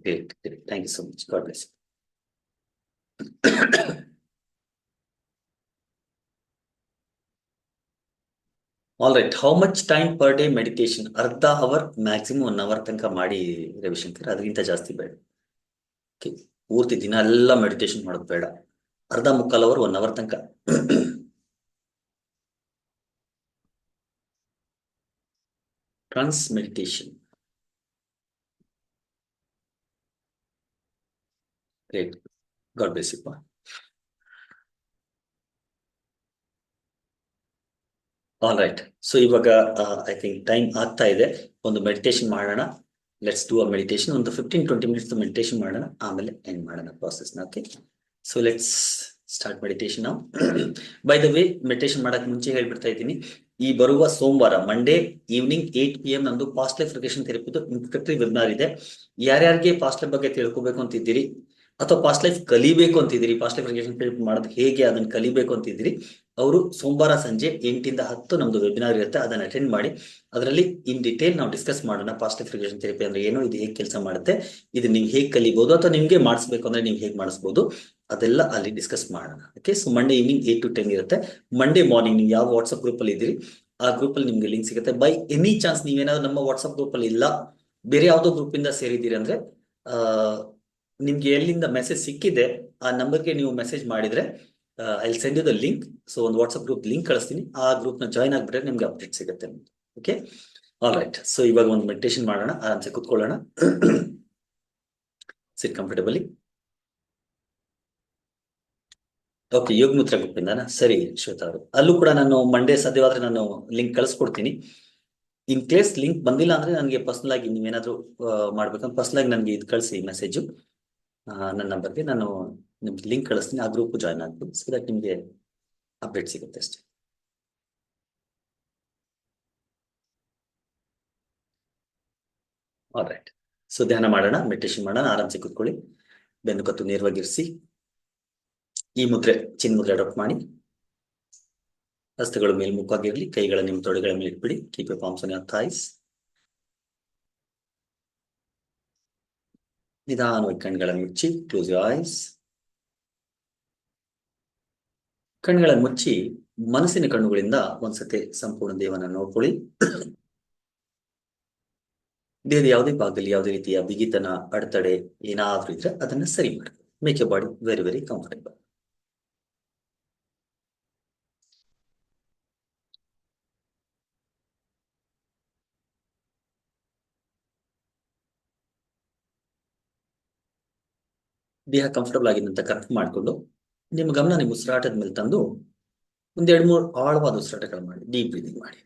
Great. Thank you so much. God bless you. All right. How much time per day meditation? ಅರ್ಧ ಅವರ್, ಮ್ಯಾಕ್ಸಿಮಮ್ 1 hour ತನಕ ಮಾಡಿ ರವಿಶಂಕರ್, ಅದಕ್ಕಿಂತ ಜಾಸ್ತಿ ಬೇಡ. ಓಕೆ, ಪೂರ್ತಿ ದಿನ ಎಲ್ಲ ಮೆಡಿಟೇಷನ್ ಮಾಡೋದು ಬೇಡ. ಅರ್ಧ ಮುಕ್ಕಾಲ್ ಅವರ್, 1 hour ತನಕ. Trance meditation. Great. God bless you. All right. So ಇವಾಗ ಐ ಥಿಂಕ್ ಟೈಮ್ ಆಗ್ತಾ ಇದೆ, ಒಂದು ಮೆಡಿಟೇಷನ್ ಮಾಡೋಣ. Let's do a meditation. ಒಂದು 15-20 ಮಿನಿಟ್ಸ್ ಮೆಡಿಟೇಷನ್ ಮಾಡೋಣ, ಆಮೇಲೆ ಎಂಡ್ ಮಾಡೋಣ ಪ್ರಾಸೆಸ್ನ. Okay, so let's start meditation ನಾವು. ಬೈ ದ ವೇ, ಮೆಡಿಟೇಷನ್ ಮಾಡಕ್ ಮುಂಚೆ ಹೇಳ್ಬಿಡ್ತಾ ಇದ್ದೀನಿ, ಈ ಬರುವ ಸೋಮವಾರ ಮಂಡೇ ಈವ್ನಿಂಗ್ 8 PM ನಂದು ಪಾಸ್ಟ್ ಲೈಫ್ ರಿಗ್ರೆಷನ್ ಥೆರಪಿದು ಇಂಟ್ರೊಡಕ್ಟರಿ ವೆಬಿನಾರ್ ಇದೆ. ಯಾರ್ಯಾರಿಗೆ ಪಾಸ್ಟ್ ಲೈಫ್ ಬಗ್ಗೆ ತಿಳ್ಕೊಬೇಕು ಅಂತಿದ್ದೀರಿ, ಅಥವಾ ಪಾಸ್ಟ್ ಲೈಫ್ ಕಲಿಬೇಕು ಅಂತಿದ್ದೀರಿ, ಪಾಸ್ಟ್ ಲೈಫ್ ರಿಗ್ರೆಷನ್ ಥೆರಪಿ ಮಾಡೋದು ಹೇಗೆ ಅದನ್ನ ಕಲಿಬೇಕು ಅಂತಿದ್ದೀರಿ, ಅವರು ಸೋಮವಾರ ಸಂಜೆ 8 ರಿಂದ 10 ನಮ್ದು ವೆಬಿನಾರ್ ಇರುತ್ತೆ, ಅದನ್ನ ಅಟೆಂಡ್ ಮಾಡಿ. ಅದರಲ್ಲಿ ಇನ್ ಡಿಟೇಲ್ ನಾವು ಡಿಸ್ಕಸ್ ಮಾಡೋಣ. ಪಾಸ್ಟ್ ಲೈಫ್ ರಿಗ್ರೆಷನ್ ಥೆರಪಿ ಅಂದ್ರೆ ಏನು, ಇದು ಹೇಗೆ ಕೆಲಸ ಮಾಡುತ್ತೆ, ಇದು ನೀವು ಹೇಗೆ ಕಲಿಬಹುದು, ಅಥವಾ ನಿಮ್ಗೆ ಮಾಡಿಸ್ಬೇಕು ಅಂದ್ರೆ ನೀವು ಹೇಗೆ ಮಾಡಿಸ್ಬೋದು, ಅದೆಲ್ಲ ಅಲ್ಲಿ ಡಿಸ್ಕಸ್ ಮಾಡೋಣ. Okay, so Monday evening 8 to 10 ಇರುತ್ತೆ. ಮಂಡೇ ಮಾರ್ನಿಂಗ್ ನೀವು ಯಾವ ವಾಟ್ಸ್ಆಪ್ ಗ್ರೂಪ್ ಅಲ್ಲಿ ಇದ್ದೀರಿ ಆ ಗ್ರೂಪ್ ಅಲ್ಲಿ ನಿಮ್ಗೆ ಲಿಂಕ್ ಸಿಗುತ್ತೆ. ಬೈ ಎನಿ ಚಾನ್ಸ್ ನೀವೇನಾದ್ರು ನಮ್ಮ ವಾಟ್ಸ್ಆಪ್ ಗ್ರೂಪ್ ಅಲ್ಲಿ ಇಲ್ಲ, ಬೇರೆ ಯಾವ್ದೋ ಗ್ರೂಪ್ ಇಂದ ಸೇರಿದ್ದೀರಿ ಅಂದ್ರೆ, ನಿಮ್ಗೆ ಎಲ್ಲಿಂದ ಮೆಸೇಜ್ ಸಿಕ್ಕಿದೆ ಆ ನಂಬರ್ಗೆ ನೀವು ಮೆಸೇಜ್ ಮಾಡಿದ್ರೆ I will send you the link. So ಒಂದು ವಾಟ್ಸ್ಆಪ್ ಗ್ರೂಪ್ ಲಿಂಕ್ ಕಳಿಸ್ತೀನಿ, ಆ ಗ್ರೂಪ್ ನ ಜಾಯ್ನ್ ಆಗ್ಬಿಟ್ರೆ ನಿಮ್ಗೆ ಅಪ್ಡೇಟ್ ಸಿಗುತ್ತೆ. Okay, all right. ಸೊ ಇವಾಗ ಒಂದು ಮೆಡಿಟೇಷನ್ ಮಾಡೋಣ, ಆರಾಮ್ಸೆ ಕುತ್ಕೊಳ್ಳೋಣ. ಸಿಟ್ ಕಂಫರ್ಟಬಲಿ. ಓಕೆ, ಯೋಗ ಮುದ್ರೆ ಗ್ರೂಪಿಂದಾನ? ಸರಿ ಶ್ವೇತಾ ಅವರು, ಅಲ್ಲೂ ಕೂಡ ನಾನು ಮಂಡೇ ಸಾಧ್ಯವಾದ್ರೆ ನಾನು ಲಿಂಕ್ ಕಳಿಸ್ಕೊಡ್ತೀನಿ. ಇನ್ ಕೇಸ್ ಲಿಂಕ್ ಬಂದಿಲ್ಲ ಅಂದ್ರೆ ನನಗೆ ಪರ್ಸನಲ್ ಆಗಿ ನೀವೇನಾದ್ರೂ ಮಾಡ್ಬೇಕಂದ್ರೆ ಪರ್ಸನಲ್ ಆಗಿ ನನಗೆ ಇದು ಕಳಿಸಿ ಮೆಸೇಜು, ನನ್ನ ನಂಬರ್ಗೆ ನಾನು ನಿಮ್ಗೆ ಲಿಂಕ್ ಕಳಿಸ್ತೀನಿ. ಆ ಗ್ರೂಪ್ ಜಾಯ್ನ್ ಆಗ್ಬೋದು, ಸೊ ದಟ್ ನಿಮಗೆ ಅಪ್ಡೇಟ್ ಸಿಗುತ್ತೆ ಅಷ್ಟೇ. All right. ಸೊ ಧ್ಯಾನ ಮಾಡೋಣ, ಮೆಡಿಟೇಷನ್ ಮಾಡೋಣ. ಆರಾಮ್ಸೆ ಕೂತ್ಕೊಳ್ಳಿ, ಬೆನ್ನು ಕತ್ತು ನೇರವಾಗಿರಿಸಿ. ಈ ಮುದ್ರೆ ಚಿನ್ ಮುದ್ರೆ ಅಡಾಪ್ಟ್ ಮಾಡಿ. ಹಸ್ತಗಳು ಮೇಲ್ಮುಖವಾಗಿರ್ಲಿ, ಕೈಗಳ ನಿಮ್ಮ ತೊಡೆಗಳ ಮೇಲೆ ಇಟ್ಬಿಡಿ. Keep your palms on your thighs. ನಿಧಾನವಾಗಿ ಕಣ್ಗಳನ್ನು ಮುಚ್ಚಿ, ಕ್ಲೋಸ್ ಯುವರ್ ಐಸ್. ಕಣ್ಗಳನ್ನು ಮುಚ್ಚಿ ಮನಸ್ಸಿನ ಕಣ್ಣುಗಳಿಂದ ಒಂದ್ಸತಿ ಸಂಪೂರ್ಣ ದೇಹವನ್ನು ನೋಡ್ಕೊಳ್ಳಿ. ದೇಹದ ಯಾವುದೇ ಭಾಗದಲ್ಲಿ ಯಾವುದೇ ರೀತಿಯ ಬಿಗಿತನ, ಅಡೆತಡೆ ಏನಾದ್ರೂ ಇದ್ರೆ ಅದನ್ನ ಸರಿ ಮಾಡಿ. ಮೇಕ್ ಯರ್ ಬಾಡಿ ವೆರಿ ವೆರಿ ಕಂಫರ್ಟಬಲ್. ದೇಹ ಕಂಫರ್ಟಬಲ್ ಆಗಿದೆ ಅಂತ ಕನ್ಫರ್ಮ್ ಮಾಡಿಕೊಂಡು ನಿಮ್ಮ ಗಮನ ನಿಮ್ಮ ಉಸಿರಾಟದ ಮೇಲೆ ತಂದು ಒಂದ್ 2-3 ಆಳವಾದ ಉಸಿರಾಟಗಳು ಮಾಡಿ. ಡೀಪ್ ಬ್ರೀದಿಂಗ್ ಮಾಡಿ.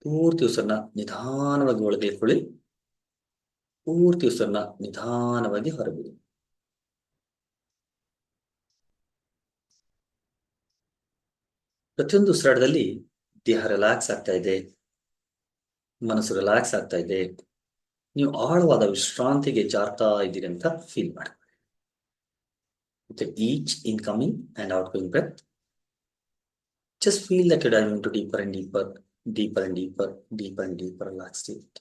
ಪೂರ್ತಿ ಉಸಿರನ್ನ ನಿಧಾನವಾಗಿ ಒಳಗೆ ಇಟ್ಕೊಳ್ಳಿ. ಪೂರ್ತಿ ಉಸಿರನ್ನ ನಿಧಾನವಾಗಿ ಹೊರಬಿಡಿ. ಪ್ರತಿಯೊಂದು ಉಸಿರಾಟದಲ್ಲಿ ದೇಹ ರಿಲ್ಯಾಕ್ಸ್ ಆಗ್ತಾ ಇದೆ, ಮನಸ್ಸು ರಿಲ್ಯಾಕ್ಸ್ ಆಗ್ತಾ ಇದೆ. ನೀವು ಆಳವಾದ ವಿಶ್ರಾಂತಿಗೆ ಜಾರ್ತಾ ಇದ್ದೀರಿ ಅಂತ ಫೀಲ್ ಮಾಡಿ. With each incoming and outgoing breath, just feel that you're diving into deeper and deeper, deeper and deeper, deeper and deeper relaxed state.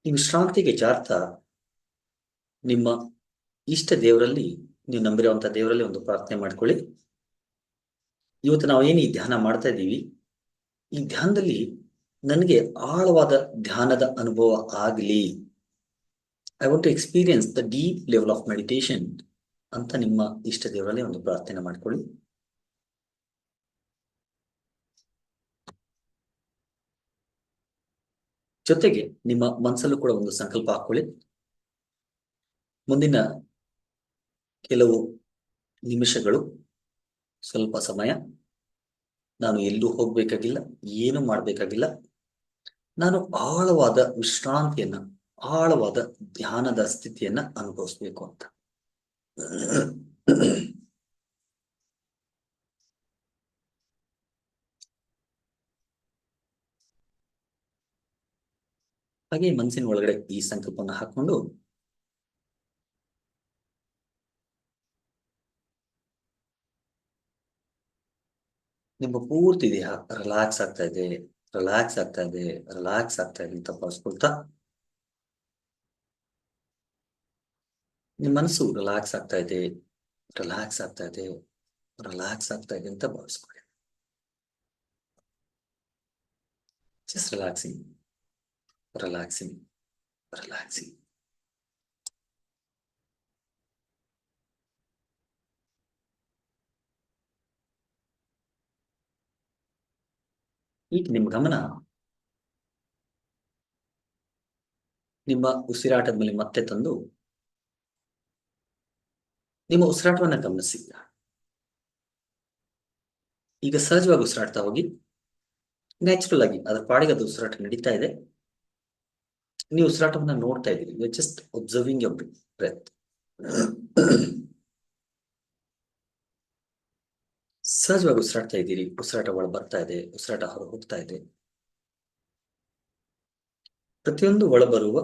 ಈ ವಿಶ್ರಾಂತಿಗೆ ಜಾರ್ತಾ ನಿಮ್ಮ ಇಷ್ಟ ದೇವರಲ್ಲಿ, ನೀವು ನಂಬಿರುವಂತಹ ದೇವರಲ್ಲಿ ಒಂದು ಪ್ರಾರ್ಥನೆ ಮಾಡ್ಕೊಳ್ಳಿ. ಇವತ್ತು ನಾವು ಏನು ಈ ಧ್ಯಾನ ಮಾಡ್ತಾ ಇದ್ದೀವಿ, ಈ ಧ್ಯಾನದಲ್ಲಿ ನನಗೆ ಆಳವಾದ ಧ್ಯಾನದ ಅನುಭವ ಆಗಲಿ. I want to experience the deep level of meditation ಅಂತ ನಿಮ್ಮ ಇಷ್ಟ ದೇವರಲ್ಲಿ ಒಂದು ಪ್ರಾರ್ಥನೆ ಮಾಡ್ಕೊಳ್ಳಿ. ಜೊತೆಗೆ ನಿಮ್ಮ ಮನಸ್ಸಲ್ಲೂ ಕೂಡ ಒಂದು ಸಂಕಲ್ಪ ಹಾಕೊಳ್ಳಿ. ಮುಂದಿನ ಕೆಲವು ನಿಮಿಷಗಳು, ಸ್ವಲ್ಪ ಸಮಯ ನಾನು ಎಲ್ಲೂ ಹೋಗ್ಬೇಕಾಗಿಲ್ಲ, ಏನು ಮಾಡ್ಬೇಕಾಗಿಲ್ಲ. ನಾನು ಆಳವಾದ ವಿಶ್ರಾಂತಿಯನ್ನ, ಆಳವಾದ ಧ್ಯಾನದ ಸ್ಥಿತಿಯನ್ನ ಅನುಭವಿಸ್ಬೇಕು ಅಂತ. ಹಾಗೆ ಮನಸ್ಸಿನ ಒಳಗಡೆ ಈ ಸಂಕಲ್ಪವನ್ನು ಹಾಕೊಂಡು ನಿಮ್ಮ ಪೂರ್ತಿ ದೇಹ ರಿಲ್ಯಾಕ್ಸ್ ಆಗ್ತಾ ಇದೆ, ರಿಲ್ಯಾಕ್ಸ್ ಆಗ್ತಾ ಇದೆ, ರಿಲ್ಯಾಕ್ಸ್ ಆಗ್ತಾ ಇದೆ ಅಂತ ಭಾವಿಸ್ಕೊಳ್ತಾ ನಿಮ್ಮ ಮನಸ್ಸು ರಿಲ್ಯಾಕ್ಸ್ ಆಗ್ತಾ ಇದೆ, ರಿಲ್ಯಾಕ್ಸ್ ಆಗ್ತಾ ಇದೆ, ರಿಲ್ಯಾಕ್ಸ್ ಆಗ್ತಾ ಇದೆ ಅಂತ ಭಾವಿಸ್ಕೊಳ್ಳಿ. Just relaxing, relaxing, relaxing. ಈಗ ನಿಮ್ಮ ಗಮನ ನಿಮ್ಮ ಉಸಿರಾಟದ ಮೇಲೆ ಮತ್ತೆ ತಂದು ನಿಮ್ಮ ಉಸಿರಾಟವನ್ನ ಗಮನಿಸಿ. ಈಗ ಸಹಜವಾಗಿ ಉಸಿರಾಡ್ತಾ ಹೋಗಿ. ನ್ಯಾಚುರಲ್ ಆಗಿ ಅದರ ಪಾಡಿಗೆ ಅದು ಉಸಿರಾಟ ನಡೀತಾ ಇದೆ. ನೀವು ಉಸಿರಾಟವನ್ನ ನೋಡ್ತಾ ಇದ್ದೀರಿ. You just observing your breath. ಸಹಜವಾಗಿ ಉಸಿರಾಡ್ತಾ ಇದ್ದೀರಿ. ಉಸಿರಾಟ ಒಳ ಬರ್ತಾ ಇದೆ, ಉಸಿರಾಟ ಹೊರ ಹೋಗ್ತಾ ಇದೆ. ಪ್ರತಿಯೊಂದು ಒಳ ಬರುವ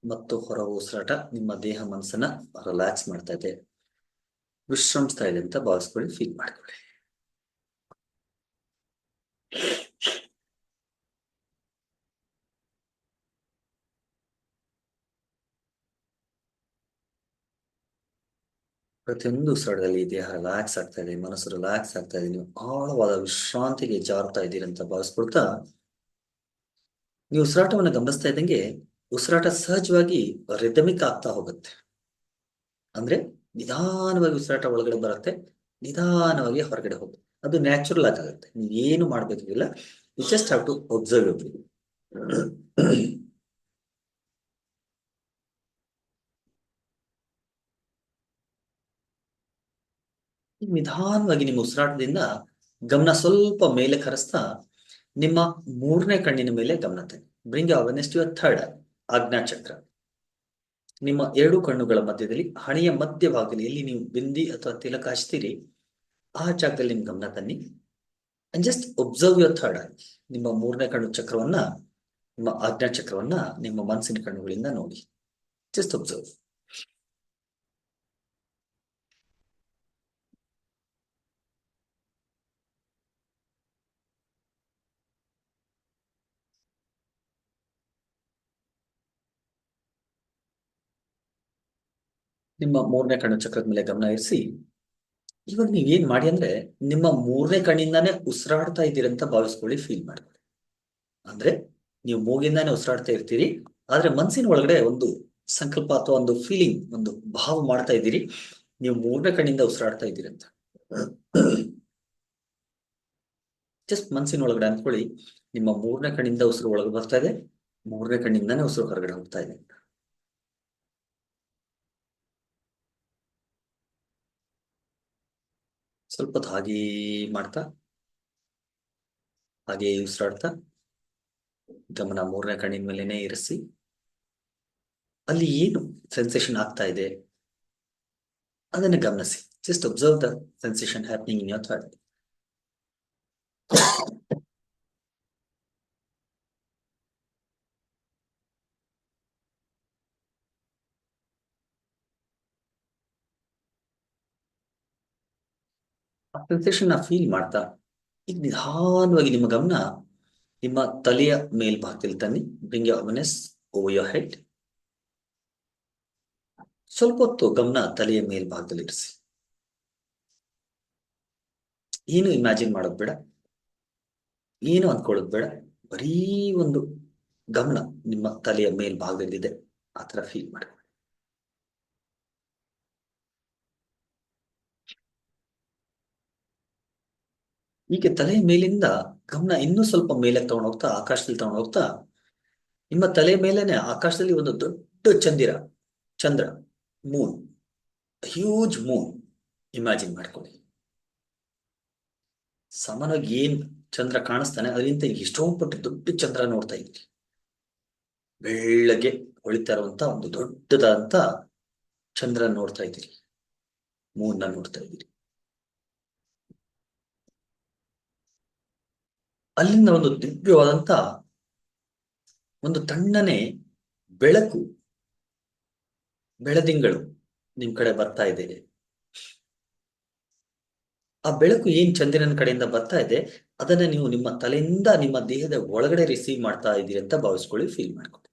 ಮತ್ತು ಹೊರ ಉಸಿರಾಟ ನಿಮ್ಮ ದೇಹ ಮನಸ್ಸನ್ನ ರಿಲ್ಯಾಕ್ಸ್ ಮಾಡ್ತಾ ಇದೆ, ವಿಶ್ರಮಿಸ್ತಾ ಇದೆ ಅಂತ ಭಾವಿಸ್ಕೊಳ್ಳಿ, ಫೀಲ್ ಮಾಡ್ಕೊಳ್ಳಿ. ಪ್ರತಿಯೊಂದು ಉಸಿರಾಟದಲ್ಲಿ ದೇಹ ರಿಲ್ಯಾಕ್ಸ್ ಆಗ್ತಾ ಇದೆ, ಮನಸ್ಸು ರಿಲ್ಯಾಕ್ಸ್ ಆಗ್ತಾ ಇದೆ. ನೀವು ಆಳವಾದ ವಿಶ್ರಾಂತಿಗೆ ಜಾರ್ತಾ ಇದ್ದೀರಿ ಅಂತ ಭಾವಿಸ್ಕೊಳ್ತಾ ನೀವು ಉಸಿರಾಟವನ್ನು ಗಮನಿಸ್ತಾ ಇದ್ದಂಗೆ ಉಸಿರಾಟ ಸಹಜವಾಗಿ ರಿದಮಿಕ್ ಆಗ್ತಾ ಹೋಗುತ್ತೆ. ಅಂದ್ರೆ ನಿಧಾನವಾಗಿ ಉಸಿರಾಟ ಒಳಗಡೆ ಬರುತ್ತೆ, ನಿಧಾನವಾಗಿ ಹೊರಗಡೆ ಹೋಗುತ್ತೆ. ಅದು ನ್ಯಾಚುರಲ್ ಆಗುತ್ತೆ. ನೀವೇನು ಮಾಡ್ಬೇಕಾಗಿಲ್ಲ. You just have to observe your breathing. ನಿಧಾನವಾಗಿ ನಿಮ್ಮ ಉಸಿರಾಟದಿಂದ ಗಮನ ಸ್ವಲ್ಪ ಮೇಲೆ ಕರೆಸ್ತಾ ನಿಮ್ಮ ಮೂರನೇ ಕಣ್ಣಿನ ಮೇಲೆ ಗಮನ ತನ್ನಿ. Bring awareness to your third eye, Ajna chakra. ನಿಮ್ಮ ಎರಡು ಕಣ್ಣುಗಳ ಮಧ್ಯದಲ್ಲಿ ಹಣೆಯ ಮಧ್ಯಭಾಗದಲ್ಲಿ ಎಲ್ಲಿ ನೀವು ಬಿಂದಿ ಅಥವಾ ತಿಲಕ ಹಚ್ತೀರಿ ಆ ಜಾಗದಲ್ಲಿ ನಿಮ್ ಗಮನ ತನ್ನಿ. And just observe your third I. ನಿಮ್ಮ ಮೂರನೇ ಕಣ್ಣು ಚಕ್ರವನ್ನ, ನಿಮ್ಮ ಆಜ್ಞಾ ಚಕ್ರವನ್ನ ನಿಮ್ಮ ಮನಸ್ಸಿನ ಕಣ್ಣುಗಳಿಂದ ನೋಡಿ. Just observe. ನಿಮ್ಮ ಮೂರನೇ ಕಣ್ಣು ಚಕ್ರದ ಮೇಲೆ ಗಮನ ಇರಿಸಿ. ಇವಾಗ ನೀವ್ ಏನ್ ಮಾಡಿ ಅಂದ್ರೆ ನಿಮ್ಮ ಮೂರನೇ ಕಣ್ಣಿಂದಾನೇ ಉಸಿರಾಡ್ತಾ ಇದ್ದೀರಂತ ಭಾವಿಸ್ಕೊಳ್ಳಿ, ಫೀಲ್ ಮಾಡ್ಕೊಳ್ಳಿ. ಅಂದ್ರೆ ನೀವು ಮೂಗಿಂದಾನೇ ಉಸಿರಾಡ್ತಾ ಇರ್ತೀರಿ, ಆದ್ರೆ ಮನಸ್ಸಿನ ಒಳಗಡೆ ಒಂದು ಸಂಕಲ್ಪ ಅಥವಾ ಒಂದು ಫೀಲಿಂಗ್, ಒಂದು ಭಾವ ಮಾಡ್ತಾ ಇದ್ದೀರಿ, ನೀವು ಮೂರನೇ ಕಣ್ಣಿಂದ ಉಸಿರಾಡ್ತಾ ಇದ್ದೀರಿ ಅಂತ. ಜಸ್ಟ್ ಮನಸ್ಸಿನ ಒಳಗಡೆ ಅಂದ್ಕೊಳ್ಳಿ, ನಿಮ್ಮ ಮೂರನೇ ಕಣ್ಣಿಂದ ಉಸಿರು ಒಳಗೆ ಬರ್ತಾ ಇದೆ, ಮೂರನೇ ಕಣ್ಣಿಂದಾನೇ ಉಸಿರು ಹೊರಗಡೆ ಹೋಗ್ತಾ ಇದೆ. ಸ್ವಲ್ಪ ಹೊತ್ತು ಹಾಗೇ ಮಾಡ್ತಾ, ಹಾಗೆ ಉಸಿರಾಡ್ತಾ ಗಮನ ಮೂರನೇ ಕಣ್ಣಿನ ಮೇಲೆನೆ ಇರಿಸಿ. ಅಲ್ಲಿ ಏನು ಸೆನ್ಸೇಷನ್ ಆಗ್ತಾ ಇದೆ ಅದನ್ನ ಗಮನಿಸಿ. Just observe the sensation happening in your third. ಆ ಸೆನ್ಸೇಷನ್ ಫೀಲ್ ಮಾಡ್ತಾ ಈಗ ನಿಧಾನವಾಗಿ ನಿಮ್ಮ ಗಮನ ನಿಮ್ಮ ತಲೆಯ ಮೇಲ್ಭಾಗದಲ್ಲಿ ತನ್ನಿ. Bring your awareness over your head. ಸ್ವಲ್ಪ ಹೊತ್ತು ಗಮನ ತಲೆಯ ಮೇಲ್ಭಾಗದಲ್ಲಿ ಇರಿಸಿ. ಏನು ಇಮ್ಯಾಜಿನ್ ಮಾಡೋದು ಬೇಡ, ಏನು ಅಂದ್ಕೊಳ್ಳೋದು ಬೇಡ, ಬರೀ ಒಂದು ಗಮನ ನಿಮ್ಮ ತಲೆಯ ಮೇಲ್ಭಾಗದಲ್ಲಿದೆ, ಆ ಥರ ಫೀಲ್ ಮಾಡಿ. ಈಗ ತಲೆಯ ಮೇಲಿಂದ ಗಮನ ಇನ್ನೂ ಸ್ವಲ್ಪ ಮೇಲೆ ತಗೊಂಡು ಹೋಗ್ತಾ, ಆಕಾಶದಲ್ಲಿ ತಗೊಂಡು ಹೋಗ್ತಾ, ನಿಮ್ಮ ತಲೆ ಮೇಲೆನೆ ಆಕಾಶದಲ್ಲಿ ಒಂದು ದೊಡ್ಡ ಚಂದ್ರ, ಮೂನ್, ಹ್ಯೂಜ್ ಮೂನ್ ಇಮ್ಯಾಜಿನ್ ಮಾಡ್ಕೊಳ್ಳಿ. ಸಾಮಾನ್ಯವಾಗಿ ಏನ್ ಚಂದ್ರ ಕಾಣಿಸ್ತಾನೆ ಅದರಿಂದ ಎಷ್ಟೋ ಪಟ್ಟು ದೊಡ್ಡ ಚಂದ್ರ ನೋಡ್ತಾ ಇದ್ರಿ. ಬೆಳ್ಳಗೆ ಹೊಳಿತಾ ಇರುವಂತ ಒಂದು ದೊಡ್ಡದಾದಂತ ಚಂದ್ರ ನೋಡ್ತಾ ಇದ್ದೀರಿ, ಮೂನ್ನ ನೋಡ್ತಾ ಇದ್ದೀರಿ. ಅಲ್ಲಿಂದ ಒಂದು ದಿವ್ಯವಾದಂತ ಒಂದು ತಣ್ಣನೆ ಬೆಳಕು, ಬೆಳದಿಂಗಳು ನಿಮ್ ಕಡೆ ಬರ್ತಾ ಇದೆ. ಆ ಬೆಳಕು ಏನ್ ಚಂದ್ರನ ಕಡೆಯಿಂದ ಬರ್ತಾ ಇದೆ ಅದನ್ನ ನೀವು ನಿಮ್ಮ ತಲೆಯಿಂದ ನಿಮ್ಮ ದೇಹದ ಒಳಗಡೆ ರಿಸೀವ್ ಮಾಡ್ತಾ ಇದ್ದೀರಿ ಅಂತ ಭಾವಿಸ್ಕೊಳ್ಳಿ, ಫೀಲ್ ಮಾಡ್ಕೊಳ್ಳಿ.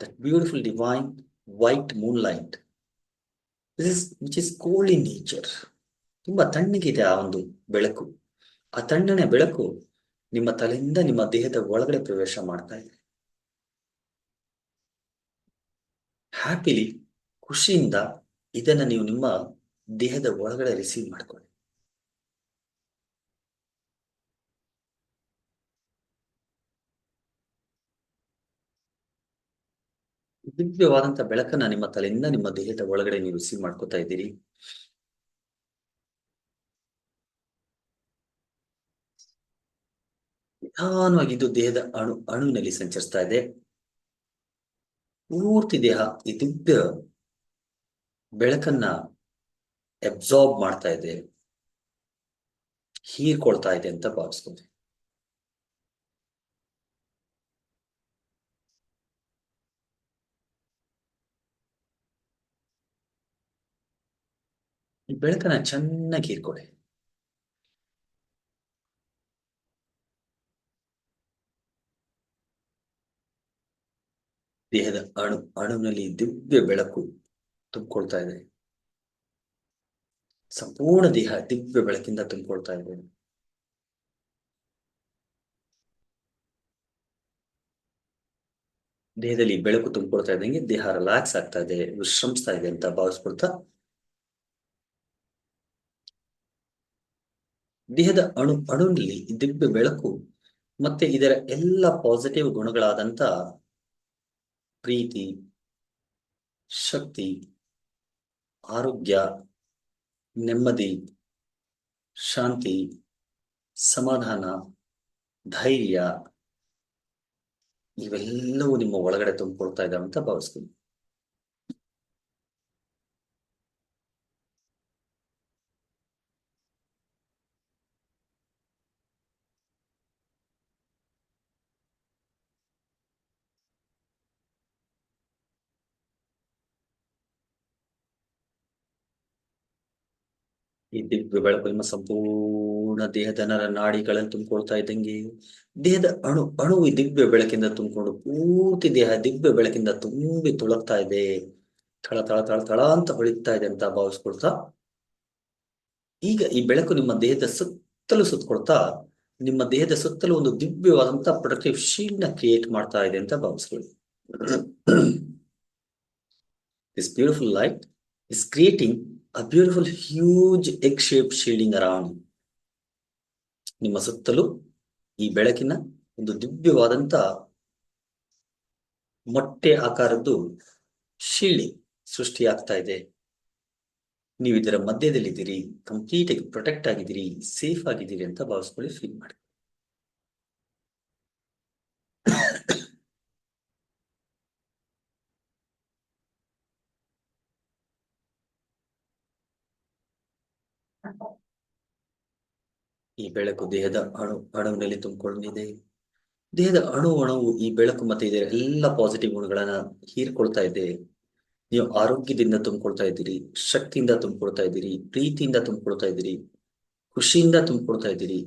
That beautiful divine white Moon light which is cold in nature. ತುಂಬಾ ತಣ್ಣಗಿದೆ ಆ ಒಂದು ಬೆಳಕು. ಆ ತಣ್ಣನೆ ಬೆಳಕು ನಿಮ್ಮ ತಲೆಯಿಂದ ನಿಮ್ಮ ದೇಹದ ಒಳಗಡೆ ಪ್ರವೇಶ ಮಾಡ್ತಾ ಇದೆ. ಹ್ಯಾಪಿಲಿ, ಖುಷಿಯಿಂದ ಇದನ್ನ ನೀವು ನಿಮ್ಮ ದೇಹದ ಒಳಗಡೆ ರಿಸೀವ್ ಮಾಡ್ಕೊಳ್ಳಿ. ದಿವ್ಯವಾದಂತ ಬೆಳಕನ್ನ ನಿಮ್ಮ ತಲೆಯಿಂದ ನಿಮ್ಮ ದೇಹದ ಒಳಗಡೆ ನೀವು ರಿಸೀವ್ ಮಾಡ್ಕೋತಾ ಇದ್ದೀರಿ. ನಿಧಾನವಾಗಿ ಇದು ದೇಹದ ಅಣುವಿನಲ್ಲಿ ಸಂಚರಿಸ್ತಾ ಇದೆ. ಪೂರ್ತಿ ದೇಹ ಈ ದಿವ್ಯ ಬೆಳಕನ್ನ ಅಬ್ಸಾರ್ಬ್ ಮಾಡ್ತಾ ಇದೆ, ಹೀರ್ಕೊಳ್ತಾ ಇದೆ ಅಂತ ಭಾವಿಸ್ಕೊಂಡೆ. ಈ ಬೆಳಕನ್ನ ಚೆನ್ನಾಗಿ ಹೀರ್ಕೊಳ್ಳಿ. ದೇಹದ ಅಣುವಿನಲ್ಲಿ ದಿವ್ಯ ಬೆಳಕು ತುಂಬಿಕೊಳ್ತಾ ಇದೆ. ಸಂಪೂರ್ಣ ದೇಹ ದಿವ್ಯ ಬೆಳಕಿಂದ ತುಂಬಿಕೊಳ್ತಾ ಇದೆ. ದೇಹದಲ್ಲಿ ಬೆಳಕು ತುಂಬಿಕೊಳ್ತಾ ಇದ್ದಂಗೆ ದೇಹ ರಿಲ್ಯಾಕ್ಸ್ ಆಗ್ತಾ ಇದೆ, ವಿಶ್ರಮಿಸ್ತಾ ಇದೆ ಅಂತ ಭಾವಿಸ್ಕೊಳ್ತಾ ದೇಹದ ಅಣುವಿನಲ್ಲಿ ದಿವ್ಯ ಬೆಳಕು ಮತ್ತೆ ಇದರ ಎಲ್ಲ ಪಾಸಿಟಿವ್ ಗುಣಗಳಾದಂತ ಪ್ರೀತಿ, ಶಕ್ತಿ, ಆರೋಗ್ಯ, ನೆಮ್ಮದಿ, ಶಾಂತಿ, ಸಮಾಧಾನ, ಧೈರ್ಯ ಇವೆಲ್ಲವೂ ನಿಮ್ಮ ಒಳಗಡೆ ತುಂಬಿಕೊಳ್ತಾ ಇದ್ದಾವೆ ಅಂತ ಭಾವಿಸ್ತೀನಿ. ಈ ದಿವ್ಯ ಬೆಳಕು ನಿಮ್ಮ ಸಂಪೂರ್ಣ ದೇಹದ ನರ ನಾಡಿಗಳನ್ನು ತುಂಬಿಕೊಳ್ತಾ ಇದ್ದಂಗೆ ದೇಹದ ಅಣು ಅಣು ಈ ದಿವ್ಯ ಬೆಳಕಿಂದ ತುಂಬಿಕೊಂಡು ಪೂರ್ತಿ ದೇಹ ದಿವ್ಯ ಬೆಳಕಿಂದ ತುಂಬಿ ತುಳಕ್ತಾ ಇದೆ. ಥಳ ಥಳ ಥಳ ಥಳ ಅಂತ ಹೊಳಿತಾ ಇದೆ ಅಂತ ಭಾವಿಸ್ಕೊಳ್ತಾ, ಈಗ ಈ ಬೆಳಕು ನಿಮ್ಮ ದೇಹದ ಸುತ್ತಲೂ ಸುತ್ತಕೊಳ್ತಾ ನಿಮ್ಮ ದೇಹದ ಸುತ್ತಲೂ ಒಂದು ದಿವ್ಯವಾದಂತ ಪ್ರೊಟೆಕ್ಟಿವ್ ಶೀಲ್ಡ್ ನ ಕ್ರಿಯೇಟ್ ಮಾಡ್ತಾ ಇದೆ ಅಂತ ಭಾವಿಸ್ಕೊಳ್ಳಿ. This beautiful light is creating a beautiful huge egg-shaped shielding around you. ನಿಮ್ಮ ಸುತ್ತಲೂ ಈ ಬೆಳಕಿನ ಒಂದು ದಿವ್ಯವಾದಂತ ಮೊಟ್ಟೆ ಆಕಾರದ್ದು ಶೀಲ್ಡಿಂಗ್ ಸೃಷ್ಟಿಯಾಗ್ತಾ ಇದೆ. ನೀವು ಇದರ ಮಧ್ಯದಲ್ಲಿದ್ದೀರಿ, ಕಂಪ್ಲೀಟ್ ಆಗಿ ಪ್ರೊಟೆಕ್ಟ್ ಆಗಿದ್ದೀರಿ, ಸೇಫ್ ಆಗಿದ್ದೀರಿ ಅಂತ ಭಾವಿಸ್ಕೊಳ್ಳಿ, ಫೀಲ್ ಮಾಡಿ. ಈ ಬೆಳಕು ದೇಹದ ಅಣುವಿನಲ್ಲಿ ತುಂಬಿಕೊಂಡಿದೆ. ದೇಹದ ಅಣುವು ಈ ಬೆಳಕು ಮತ್ತೆ ಇದರ ಎಲ್ಲ ಪಾಸಿಟಿವ್ ಗುಣಗಳನ್ನ ಹೀರ್ಕೊಳ್ತಾ ಇದೆ. ನೀವು ಆರೋಗ್ಯದಿಂದ ತುಂಬಿಕೊಳ್ತಾ ಇದ್ದೀರಿ, ಶಕ್ತಿಯಿಂದ ತುಂಬಿಕೊಳ್ತಾ ಇದ್ದೀರಿ, ಪ್ರೀತಿಯಿಂದ ತುಂಬಿಕೊಳ್ತಾ ಇದ್ದೀರಿ, ಖುಷಿಯಿಂದ ತುಂಬಿಕೊಳ್ತಾ ಇದ್ದೀರಿ,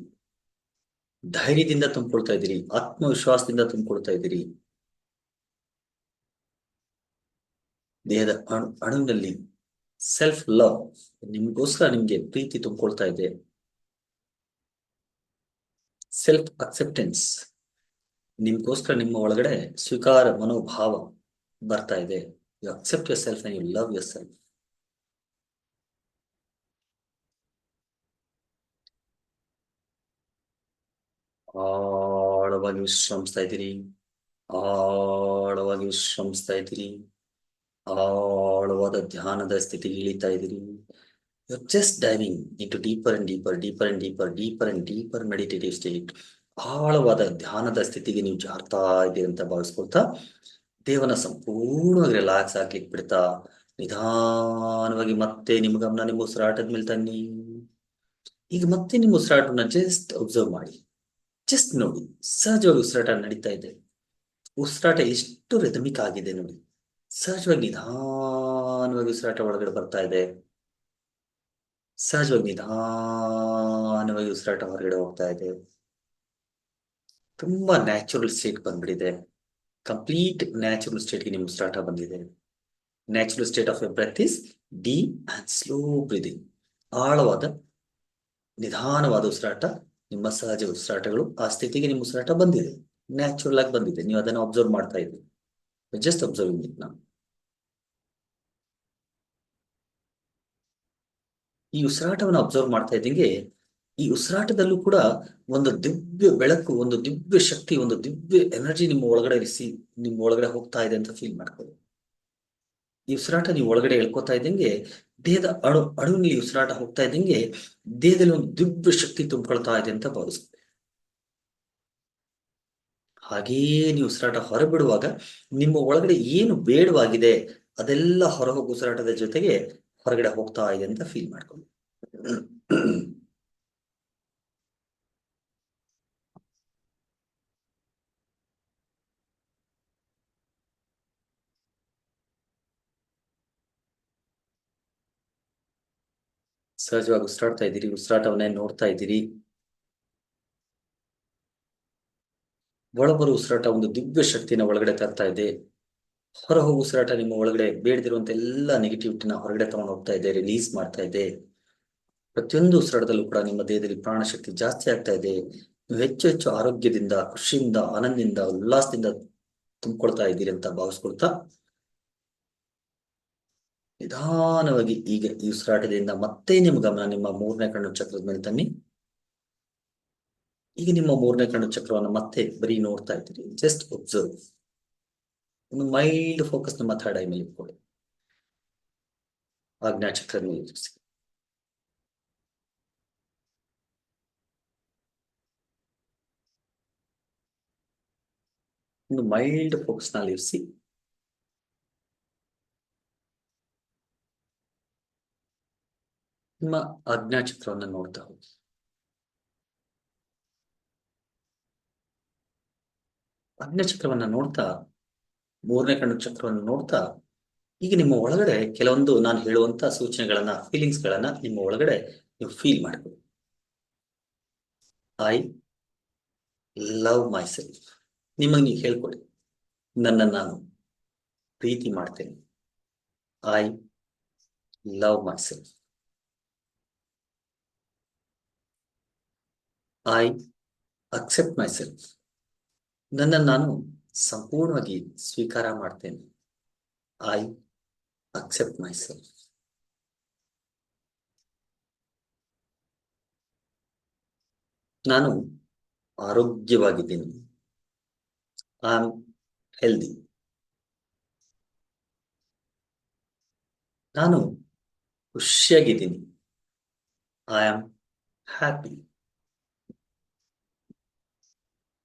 ಧೈರ್ಯದಿಂದ ತುಂಬಿಕೊಳ್ತಾ ಇದ್ದೀರಿ, ಆತ್ಮವಿಶ್ವಾಸದಿಂದ ತುಂಬಿಕೊಳ್ತಾ ಇದ್ದೀರಿ. ದೇಹದ ಅಣುವಿನಲ್ಲಿ ಸೆಲ್ಫ್ ಲವ್, ನಿಮ್ಗೋಸ್ಕರ ನಿಮ್ಗೆ ಪ್ರೀತಿ ತುಂಬಿಕೊಳ್ತಾ ಇದೆ. ಸೆಲ್ಫ್ ಅಕ್ಸೆಪ್ಟೆನ್ಸ್, ನಿಮ್ಗೋಸ್ಕರ ನಿಮ್ಮ ಒಳಗಡೆ ಸ್ವೀಕಾರ ಮನೋಭಾವ ಬರ್ತಾ ಇದೆ. You accept yourself and you love yourself. ಆಳವಾಗಿ ವಿಶ್ರಮಿಸ್ತಾ ಇದ್ದೀರಿ, ಆಳವಾಗಿ ವಿಶ್ರಮಿಸ್ತಾ ಇದ್ದೀರಿ, ಆಳವಾದ ಧ್ಯಾನದ ಸ್ಥಿತಿಗೆ ಇಳಿತಾ ಇದ್ದೀರಿ. You're just diving into deeper and deeper, deeper and deeper, deeper and deeper meditative state. ಆಳವಾದ ಧ್ಯಾನದ ಸ್ಥಿತಿಗೆ ನೀವು ಜಾರ್ತಾ ಇದ್ದೀರಿ ಅಂತ ಭಾವಿಸ್ಕೊಳ್ತಾ ದೇವನ ಸಂಪೂರ್ಣವಾಗಿ ರಿಲ್ಯಾಕ್ಸ್ ಆಗ್ಲಿಕ್ಕೆ ಬಿಡ್ತಾ ನಿಧಾನವಾಗಿ ಮತ್ತೆ ನಿಮ್ಮ ಗಮನ ನಿಮ್ಮ ಉಸಿರಾಟದ ಮೇಲೆ ತನ್ನಿ. ಈಗ ಮತ್ತೆ ನಿಮ್ಮ ಉಸಿರಾಟನ ಜಸ್ಟ್ ಅಬ್ಸರ್ವ್ ಮಾಡಿ, ಜಸ್ಟ್ ನೋಡಿ, ಸಹಜವಾಗಿ ಉಸಿರಾಟ ನಡೀತಾ ಇದೆ. ಉಸಿರಾಟ ಎಷ್ಟು ರಿದಮಿಕ್ ಆಗಿದೆ ನೋಡಿ. ಸಹಜವಾಗಿ ನಿಧಾನವಾಗಿ ಉಸಿರಾಟ ಒಳಗಡೆ ಬರ್ತಾ ಇದೆ, ಸಹಜವಾಗಿ ನಿಧಾನವಾಗಿ ಉಸಿರಾಟ ಹೊರಗಡೆ ಹೋಗ್ತಾ ಇದೆ. ತುಂಬಾ ನ್ಯಾಚುರಲ್ ಸ್ಟೇಟ್ ಬಂದ್ಬಿಟ್ಟಿದೆ. ಕಂಪ್ಲೀಟ್ ನ್ಯಾಚುರಲ್ ಸ್ಟೇಟ್ಗೆ ನಿಮ್ಮ ಉಸಿರಾಟ ಬಂದಿದೆ. Natural state of your breath is deep and slow breathing. ಆಳವಾದ ನಿಧಾನವಾದ ಉಸಿರಾಟ, ನಿಮ್ಮ ಸಹಜ ಉಸಿರಾಟಗಳು ಆ ಸ್ಥಿತಿಗೆ ನಿಮ್ಮ ಉಸಿರಾಟ ಬಂದಿದೆ, ನ್ಯಾಚುರಲ್ ಆಗಿ ಬಂದಿದೆ. ನೀವು ಅದನ್ನು ಅಬ್ಸರ್ವ್ ಮಾಡ್ತಾ ಇದ್ದೀರಿ. ಜಸ್ಟ್ ಅಬ್ಸರ್ವಿಂಗ್ ಇಟ್ ನಾವು. ಈ ಉಸಿರಾಟವನ್ನು ಅಬ್ಸರ್ವ್ ಮಾಡ್ತಾ ಇದ್ದಂಗೆ ಈ ಉಸಿರಾಟದಲ್ಲೂ ಕೂಡ ಒಂದು ದಿವ್ಯ ಬೆಳಕು, ಒಂದು ದಿವ್ಯ ಶಕ್ತಿ, ಒಂದು ದಿವ್ಯ ಎನರ್ಜಿ ನಿಮ್ಮ ಒಳಗಡೆ ನಿಮ್ಮ ಒಳಗಡೆ ಹೋಗ್ತಾ ಇದೆ ಅಂತ ಫೀಲ್ ಮಾಡ್ಕೊಳ್ಳಿ. ಈ ಉಸಿರಾಟ ನೀವು ಒಳಗಡೆ ಎಳ್ಕೊತಾ ಇದ್ದಂಗೆ ದೇಹದ ಅಣುವಿನಲ್ಲಿ ಉಸಿರಾಟ ಹೋಗ್ತಾ ಇದ್ದಂಗೆ ದೇಹದಲ್ಲಿ ಒಂದು ದಿವ್ಯ ಶಕ್ತಿ ತುಂಬಿಕೊಳ್ತಾ ಇದೆ ಅಂತ ಭಾವಿಸ್ಕೊಳ್ಳಿ. ಹಾಗೆಯೇ ನೀವು ಉಸಿರಾಟ ಹೊರಬಿಡುವಾಗ ನಿಮ್ಮ ಒಳಗಡೆ ಏನು ಬೇಡವಾಗಿದೆ ಅದೆಲ್ಲ ಹೊರಹೋಗಿ ಉಸಿರಾಟದ ಜೊತೆಗೆ ಹೊರಗಡೆ ಹೋಗ್ತಾ ಇದೆ ಅಂತ ಫೀಲ್ ಮಾಡ್ಕೊಳ್ಳಿ. ಸಹಜವಾಗಿ ಉಸಿರಾಡ್ತಾ ಇದ್ದೀರಿ, ಉಸಿರಾಟವನ್ನೇ ನೋಡ್ತಾ ಇದ್ದೀರಿ. ಒಳಬರು ಉಸಿರಾಟ ಒಂದು ದಿವ್ಯ ಶಕ್ತಿನ ಒಳಗಡೆ ತರ್ತಾ ಇದೆ. ಹೊರಹೋಗು ಉಸಿರಾಟ ನಿಮ್ಮ ಒಳಗಡೆ ಬೇಡದಿರುವಂತ ಎಲ್ಲ ನೆಗೆಟಿವಿಟಿನ ಹೊರಗಡೆ ತಗೊಂಡು ಹೋಗ್ತಾ ಇದೆ, ರಿಲೀಸ್ ಮಾಡ್ತಾ ಇದೆ. ಪ್ರತಿಯೊಂದು ಉಸಿರಾಟದಲ್ಲೂ ಕೂಡ ನಿಮ್ಮ ದೇಹದಲ್ಲಿ ಪ್ರಾಣಶಕ್ತಿ ಜಾಸ್ತಿ ಆಗ್ತಾ ಇದೆ. ನೀವು ಹೆಚ್ಚು ಹೆಚ್ಚು ಆರೋಗ್ಯದಿಂದ, ಖುಷಿಯಿಂದ, ಆನಂದದಿಂದ, ಉಲ್ಲಾಸದಿಂದ ತುಂಬಿಕೊಳ್ತಾ ಇದ್ದೀರಿ ಅಂತ ಭಾವಿಸ್ಕೊಳ್ತಾ ನಿಧಾನವಾಗಿ ಈಗ ಈ ಉಸಿರಾಟದಿಂದ ಮತ್ತೆ ನಿಮ್ಮ ಗಮನ ನಿಮ್ಮ ಮೂರನೇ ಕಣ್ಣು ಚಕ್ರದ ಮೇಲೆ ತನ್ನಿ. ಈಗ ನಿಮ್ಮ ಮೂರನೇ ಕಣ್ಣು ಚಕ್ರವನ್ನು ಮತ್ತೆ ಬರೀ ನೋಡ್ತಾ ಇದ್ದೀರಿ. Just observe. ಒಂದು ಮೈಲ್ಡ್ ಫೋಕಸ್ ನಿಮ್ಮ ಥರ್ಡ್ ಐ ಮೇಲೆ ಇಟ್ಕೊಳ್ಳಿ. ಆಜ್ಞಾ ಚಕ್ರ ಮೇಲೆ ಇರಿಸಿ. ಒಂದು ಮೈಲ್ಡ್ ಫೋಕಸ್ ನಲ್ಲಿ ಇರಿಸಿ. ನಿಮ್ಮ ಆಜ್ಞಾ ಚಕ್ರವನ್ನು ನೋಡ್ತಾ ಹೋಗಿ. ಆಜ್ಞಾ ಚಕ್ರವನ್ನ ನೋಡ್ತಾ, ಮೂರನೇ ಕಣ್ಣು ಚಕ್ರವನ್ನು ನೋಡ್ತಾ, ಈಗ ನಿಮ್ಮ ಒಳಗಡೆ ಕೆಲವೊಂದು ನಾನು ಹೇಳುವಂತ ಸೂಚನೆಗಳನ್ನ, ಫೀಲಿಂಗ್ಸ್ ಗಳನ್ನ ನಿಮ್ಮ ಒಳಗಡೆ ನೀವು ಫೀಲ್ ಮಾಡ್ಕೊಳ್ಳಿ. I love my self. ನಿಮಗೆ ನೀವು ಹೇಳ್ಕೊಳ್ಳಿ, ನನ್ನನ್ನು ನಾನು ಪ್ರೀತಿ ಮಾಡ್ತೇನೆ. I love my self. I accept my self. ನನ್ನನ್ನು ನಾನು ಸಂಪೂರ್ಣವಾಗಿ ಸ್ವೀಕಾರ ಮಾಡ್ತೇನೆ. I accept my self. ನಾನು ಆರೋಗ್ಯವಾಗಿದ್ದೀನಿ. I am healthy. ನಾನು ಖುಷಿಯಾಗಿದ್ದೀನಿ. I am happy.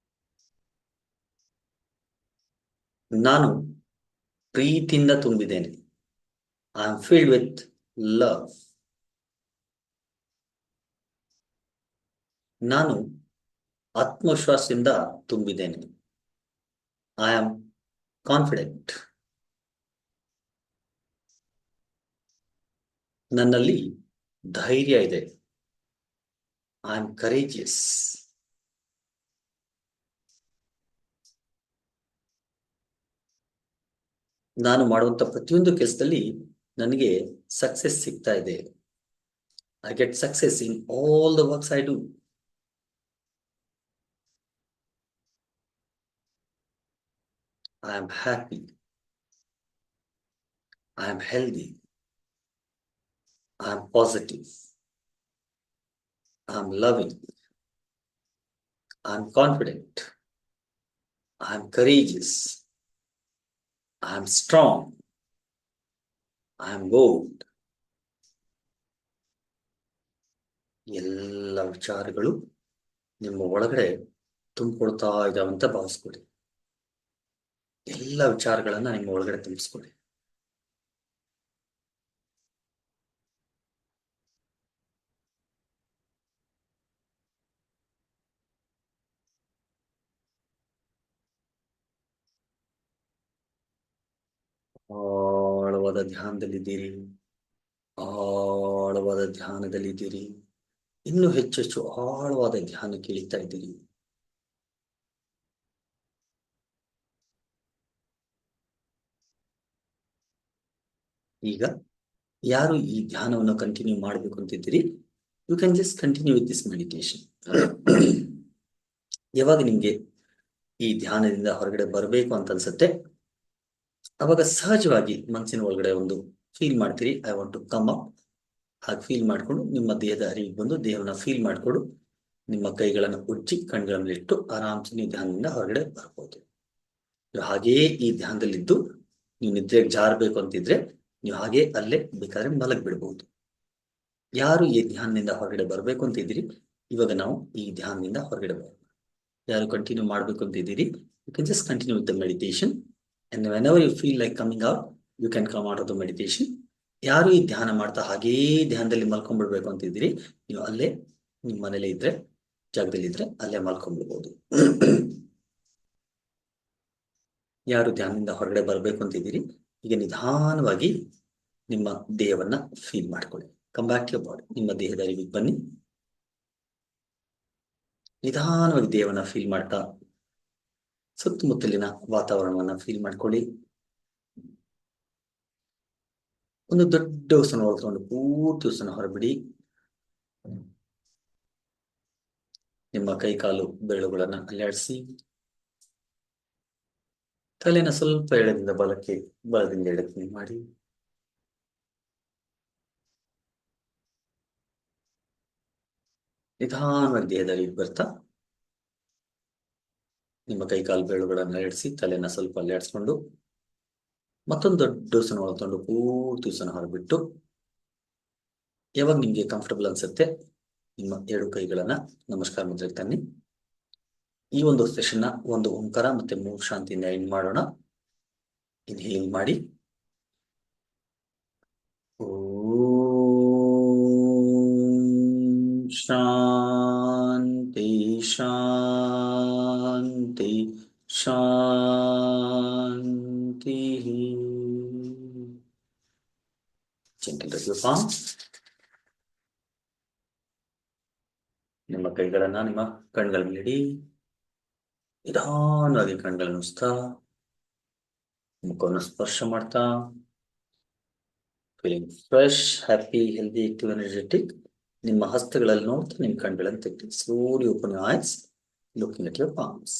ನಾನು ಪ್ರೀತಿಯಿಂದ ತುಂಬಿದ್ದೇನೆ. I am filled with love. ನಾನು ಆತ್ಮವಿಶ್ವಾಸದಿಂದ ತುಂಬಿದ್ದೇನೆ. I am confident. ನನ್ನಲ್ಲಿ ಧೈರ್ಯ ಇದೆ. I am courageous. ನಾನು ಮಾಡುವಂತ ಪ್ರತಿಯೊಂದು ಕೆಲಸದಲ್ಲಿ ನನಗೆ ಸಕ್ಸೆಸ್ ಸಿಗ್ತಾ ಇದೆ. I get success in all the works I do. I am happy. I am healthy. I am positive. I am loving. I am confident. I am courageous. I am strong. I am bold. ಎಲ್ಲ ವಿಚಾರಗಳು ನಿಮ್ಮ ಒಳಗಡೆ ತುಂಬಿಕೊಳ್ತಾ ಇದ್ದಾವಂತ ಭಾವಿಸ್ಕೊಳ್ಳಿ. ಎಲ್ಲ ವಿಚಾರಗಳನ್ನ ನಿಮ್ಮ ಒಳಗಡೆ ತುಂಬಿಸ್ಕೊಳ್ಳಿ. ಆಳವಾದ ಧ್ಯಾನದಲ್ಲಿದ್ದೀರಿ. ಆಳವಾದ ಧ್ಯಾನದಲ್ಲಿದ್ದೀರಿ. ಇನ್ನೂ ಹೆಚ್ಚು ಹೆಚ್ಚು ಆಳವಾದ ಧ್ಯಾನಕ್ಕೆ ಇಳಿತಾ ಇದ್ದೀರಿ. ಈಗ ಯಾರು ಈ ಧ್ಯಾನವನ್ನು ಕಂಟಿನ್ಯೂ ಮಾಡಬೇಕು ಅಂತಿದ್ದೀರಿ, you can just continue with this meditation. ಯಾವಾಗ ನಿಮ್ಗೆ ಈ ಧ್ಯಾನದಿಂದ ಹೊರಗಡೆ ಬರಬೇಕು ಅಂತ ಅನ್ಸುತ್ತೆ, ಅವಾಗ ಸಹಜವಾಗಿ ಮನಸ್ಸಿನ ಒಳಗಡೆ ಒಂದು ಫೀಲ್ ಮಾಡ್ತೀರಿ, I want to come up. ಹಾಗೆ ಫೀಲ್ ಮಾಡಿಕೊಂಡು ನಿಮ್ಮ ದೇಹದ ಅರಿವಿಗೆ ಬಂದು ದೇಹವನ್ನು ಫೀಲ್ ಮಾಡಿಕೊಂಡು ನಿಮ್ಮ ಕೈಗಳನ್ನು ಉಜ್ಜಿ ಕಣ್ಗಳನ್ನು ಇಟ್ಟು ಆರಾಮ್ಸೆ ನೀವು ಧ್ಯಾನದಿಂದ ಹೊರಗಡೆ ಬರ್ಬೋದು. ಹಾಗೆಯೇ ಈ ಧ್ಯಾನದಲ್ಲಿದ್ದು ನೀವು ನಿದ್ರೆಗೆ ಜಾರಬೇಕು ಅಂತಿದ್ರೆ ನೀವು ಹಾಗೆ ಅಲ್ಲೇ ಬೇಕಾದ್ರೆ ಮಲಗ್ ಬಿಡ್ಬಹುದು. ಯಾರು ಈ ಧ್ಯಾನದಿಂದ ಹೊರಗಡೆ ಬರಬೇಕು ಅಂತಿದ್ದೀರಿ, ಇವಾಗ ನಾವು ಈ ಧ್ಯಾನದಿಂದ ಹೊರಗಡೆ ಬರೋಣ. ಯಾರು ಕಂಟಿನ್ಯೂ ಮಾಡಬೇಕು ಅಂತಿದ್ದೀರಿ, you can just continue with the meditation. And whenever you feel like coming out, you can come out of the meditation. ಯಾರು ಈ ಧ್ಯಾನ ಮಾಡ್ತಾ ಹಾಗೇ ಧ್ಯಾನದಲ್ಲಿ ಮಲ್ಕೊಂಡ್ಬಿಡ್ಬೇಕು ಅಂತಿದ್ದೀರಿ, ನೀವು ಅಲ್ಲೇ ನಿಮ್ಮ ಮನೇಲಿ ಇದ್ರೆ, ಜಾಗದಲ್ಲಿ ಇದ್ರೆ ಅಲ್ಲೇ ಮಲ್ಕೊಂಡ್ಬಿಡ್ಬೋದು. ಯಾರು ಧ್ಯಾನದಿಂದ ಹೊರಗಡೆ ಬರಬೇಕು ಅಂತಿದ್ದೀರಿ, ಈಗ ನಿಧಾನವಾಗಿ ನಿಮ್ಮ ದೇಹವನ್ನ ಫೀಲ್ ಮಾಡ್ಕೊಳ್ಳಿ. Come back to your body. ನಿಮ್ಮ ದೇಹದ ಅರಿವಿಗೆ ಬನ್ನಿ. ನಿಧಾನವಾಗಿ ದೇಹವನ್ನ ಫೀಲ್ ಮಾಡ್ತಾ ಸುತ್ತಮುತ್ತಲಿನ ವಾತಾವರಣವನ್ನ ಫೀಲ್ ಮಾಡ್ಕೊಳ್ಳಿ. ಒಂದು ದೊಡ್ಡ ಉಸಿರನ್ನು ಹೊರತುಕೊಂಡು ಪೂರ್ತಿ ಉಸಿರನ್ನು ಹೊರಬಿಡಿ. ನಿಮ್ಮ ಕೈ ಕಾಲು ಬೆರಳುಗಳನ್ನ ಅಲ್ಲಾಡಿಸಿ, ತಲೆನ ಸ್ವಲ್ಪ ಎಡದಿಂದ ಬಲಕ್ಕೆ, ಬಲದಿಂದ ಎಡಕ್ಕೆ ಮಾಡಿ. ನಿಧಾನವಾಗಿ ದೇಹದಲ್ಲಿ ಬರ್ತಾ ನಿಮ್ಮ ಕೈ ಕಾಲು ಬೆರಳುಗಳನ್ನ ನಡೆಸಿ ತಲೆನ ಸ್ವಲ್ಪ ಅಲ್ಲಾಡಿಸ್ಕೊಂಡು ಮತ್ತೊಂದು ದೊಡ್ಡ ಉಸಿರನ್ನ ಹೊರತಂಡು ಪೂರ್ತಿ ಉಸಿರನ್ನ ಹೊರಬಿಟ್ಟು ಯಾವಾಗ ನಿಮ್ಗೆ ಕಂಫರ್ಟಬಲ್ ಅನ್ಸುತ್ತೆ ನಿಮ್ಮ ಎರಡು ಕೈಗಳನ್ನ ನಮಸ್ಕಾರ ಮುದ್ರೆಗೆ ತನ್ನಿ. ಈ ಒಂದು ಸೆಷನ್ ಒಂದು ಓಂಕಾರ ಮತ್ತೆ ಮೂರು ಶಾಂತಿಯಿಂದ ಎಂಡ್ ಮಾಡೋಣ. ಇನ್ಹೇಲ್ ಮಾಡಿ. ಶಾಂತಿ ಶಾಂತಿ ಶಾಂತಿ. Gentle with your palm. ನಿಮ್ಮ ಕೈಗಳನ್ನ ನಿಮ್ಮ ಕಣ್ಗಳ ಮೇಲೆ ಇಡಿ. ನಿಧಾನವಾಗಿ ಕಣ್ಗಳನ್ನು ಮುಚ್ತಾ ಮುಖವನ್ನು ಸ್ಪರ್ಶ ಮಾಡ್ತಾ feeling fresh, happy, healthy, active, energetic. ನಿಮ್ಮ ಹಸ್ತಗಳಲ್ಲಿ ನೋಡ್ತಾ ನಿಮ್ಮ ಕಣ್ಗಳನ್ನು ತೆಗೆದು slowly open your eyes, looking at your palms.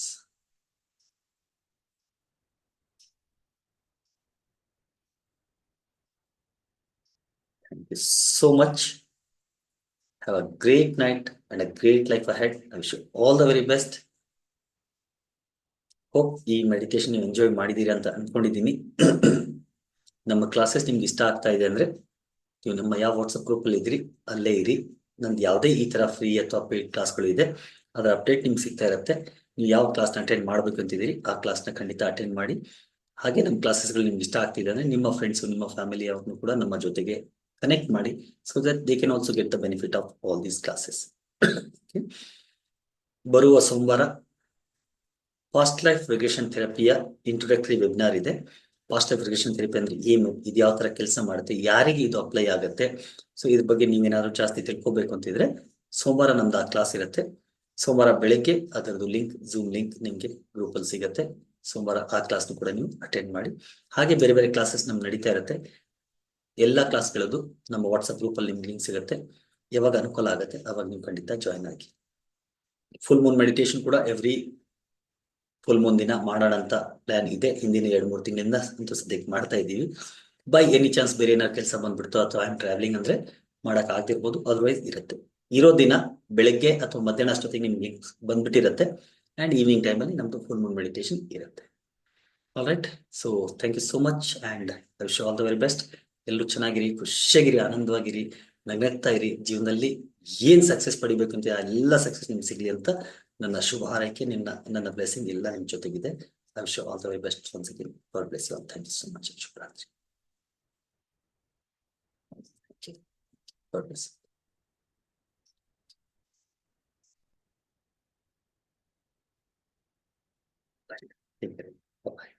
Thank you so much. Have a great night and a great life ahead. I wish you all the very best. Hope ಈ meditation ನೀವು enjoy ಮಾಡಿದ್ದೀರಿ ಅಂತ ಅನ್ಕೊಂಡಿದ್ದೀನಿ. ನಮ್ಮ classes ನಿಮ್ಗೆ ಇಷ್ಟ ಆಗ್ತಾ ಇದೆ ಅಂದ್ರೆ ನೀವು ನಮ್ಮ ಯಾವ ವಾಟ್ಸಪ್ ಗ್ರೂಪ್ ಅಲ್ಲಿ ಇದ್ರಿ ಅಲ್ಲೇ ಇರಿ. ನಂದು ಯಾವುದೇ ಈ ತರ ಫ್ರೀ ಅಥವಾ ಪೇಯ್ಡ್ ಕ್ಲಾಸ್ಗಳು ಇದೆ ಅದರ ಅಪ್ಡೇಟ್ ನಿಮ್ಗೆ ಸಿಗ್ತಾ ಇರುತ್ತೆ. ನೀವು ಯಾವ ಕ್ಲಾಸ್ನ ಅಟೆಂಡ್ ಮಾಡ್ಬೇಕು ಅಂತಿದ್ದೀರಿ ಆ ಕ್ಲಾಸ್ನ ಖಂಡಿತ ಅಟೆಂಡ್ ಮಾಡಿ. ಹಾಗೆ ನಮ್ಮ ಕ್ಲಾಸಸ್ಗಳು ನಿಮ್ಗೆ ಇಷ್ಟ ಆಗ್ತಿದೆ ಅಂದ್ರೆ ನಿಮ್ಮ ಫ್ರೆಂಡ್ಸ್, ನಿಮ್ಮ ಫ್ಯಾಮಿಲಿ ಅವ್ರನ್ನು ಕೂಡ ನಮ್ಮ ಜೊತೆಗೆ ಕನೆಕ್ಟ್ ಮಾಡಿ, so that they can also get the benefit of all these classes. ಬರುವ ಸೋಮವಾರ ಪಾಸ್ಟ್ ಲೈಫ್ ರಿಗ್ರೆಷನ್ ಥೆರಪಿಯ ಇಂಟ್ರೊಡಕ್ಟರಿ ವೆಬಿನಾರ್ ಇದೆ. ಪಾಸ್ಟ್ ಲೈಫ್ ರಿಗ್ರೆಷನ್ ಥೆರಪಿ ಅಂದ್ರೆ ಏನು, ಇದು ಯಾವ ತರ ಕೆಲಸ ಮಾಡುತ್ತೆ, ಯಾರಿಗೆ ಇದು ಅಪ್ಲೈ ಆಗುತ್ತೆ, ಸೊ ಇದ್ರ ಬಗ್ಗೆ ನೀವೇನಾದ್ರು ಜಾಸ್ತಿ ತಿಳ್ಕೊಬೇಕು ಅಂತಿದ್ರೆ ಸೋಮವಾರ ನಮ್ದು ಆ ಕ್ಲಾಸ್ ಇರುತ್ತೆ. ಸೋಮವಾರ ಬೆಳಗ್ಗೆ ಅದರದ್ದು ಲಿಂಕ್, ಝೂಮ್ ಲಿಂಕ್ ನಿಮ್ಗೆ ಗ್ರೂಪ್ ಅಲ್ಲಿ ಸಿಗುತ್ತೆ. ಸೋಮವಾರ ಆ ಕ್ಲಾಸ್ನು ಕೂಡ ನೀವು ಅಟೆಂಡ್ ಮಾಡಿ. ಹಾಗೆ ಬೇರೆ ಬೇರೆ ಕ್ಲಾಸಸ್ ನಮ್ಗೆ ನಡೀತಾ ಇರುತ್ತೆ. ಎಲ್ಲಾ ಕ್ಲಾಸ್ಗಳದ್ದು ನಮ್ಮ ವಾಟ್ಸ್ಆಪ್ ಗ್ರೂಪ್ ಅಲ್ಲಿ ನಿಮ್ಗೆ ಲಿಂಕ್ ಸಿಗುತ್ತೆ. ಯಾವಾಗ ಅನುಕೂಲ ಆಗುತ್ತೆ ಅವಾಗ ನೀವು ಖಂಡಿತ ಜಾಯ್ನ್ ಆಗಿ. ಫುಲ್ ಮೂನ್ ಮೆಡಿಟೇಷನ್ ಕೂಡ ಎವ್ರಿ ಫುಲ್ ಮೂನ್ ದಿನ ಮಾಡೋಣ ಅಂತ ಪ್ಲಾನ್ ಇದೆ. ಹಿಂದಿನ 2-3 ತಿಂಗಳಿಂದ ಅಂತೂ ಸದ್ಯಕ್ಕೆ ಮಾಡ್ತಾ ಇದ್ದೀವಿ. ಬೈ ಎನಿ ಚಾನ್ಸ್ ಬೇರೆ ಏನಾದ್ರು ಕೆಲಸ ಬಂದ್ಬಿಡ್ತು ಅಥವಾ ಐ ಟ್ರಾವೆಲಿಂಗ್ ಅಂದ್ರೆ ಮಾಡಕ್ ಆಗ್ತಿರ್ಬೋದು, ಅದರ್ವೈಸ್ ಇರುತ್ತೆ. ಇರೋ ದಿನ ಬೆಳಗ್ಗೆ ಅಥವಾ ಮಧ್ಯಾಹ್ನ ಅಷ್ಟೊತ್ತಿಗೆ ನಿಮ್ಗೆ ಬಂದ್ಬಿಟ್ಟಿರುತ್ತೆ. ಅಂಡ್ ಈವ್ನಿಂಗ್ ಟೈಮಲ್ಲಿ ನಮ್ದು ಫುಲ್ ಮೂನ್ ಮೆಡಿಟೇಷನ್ ಇರುತ್ತೆ. All right, so thank you so much and I wish all the very best. ಎಲ್ಲರೂ ಚೆನ್ನಾಗಿರಿ, ಖುಷಿಯಾಗಿರಿ, ಆನಂದವಾಗಿರಿ, ನಗ್ನಗ್ತಾ ಇರಿ. ಜೀವನದಲ್ಲಿ ಏನ್ ಸಕ್ಸಸ್ ಪಡಿಬೇಕು ಅಂತ ಎಲ್ಲ ಸಕ್ಸಸ್ ನಿಮ್ಗೆ ಸಿಗ್ಲಿ ಅಂತ ನನ್ನ ಶುಭ ಹಾರೈಕೆ, ನನ್ನ ಬ್ಲೆಸಿಂಗ್ ಎಲ್ಲ ನಿಮ್ ಜೊತೆಗಿದೆ. I wish all the very best once again. God bless you all. Thank you so much. ಶುಭರಾತ್ರಿ. God bless. Take care. Bye-bye.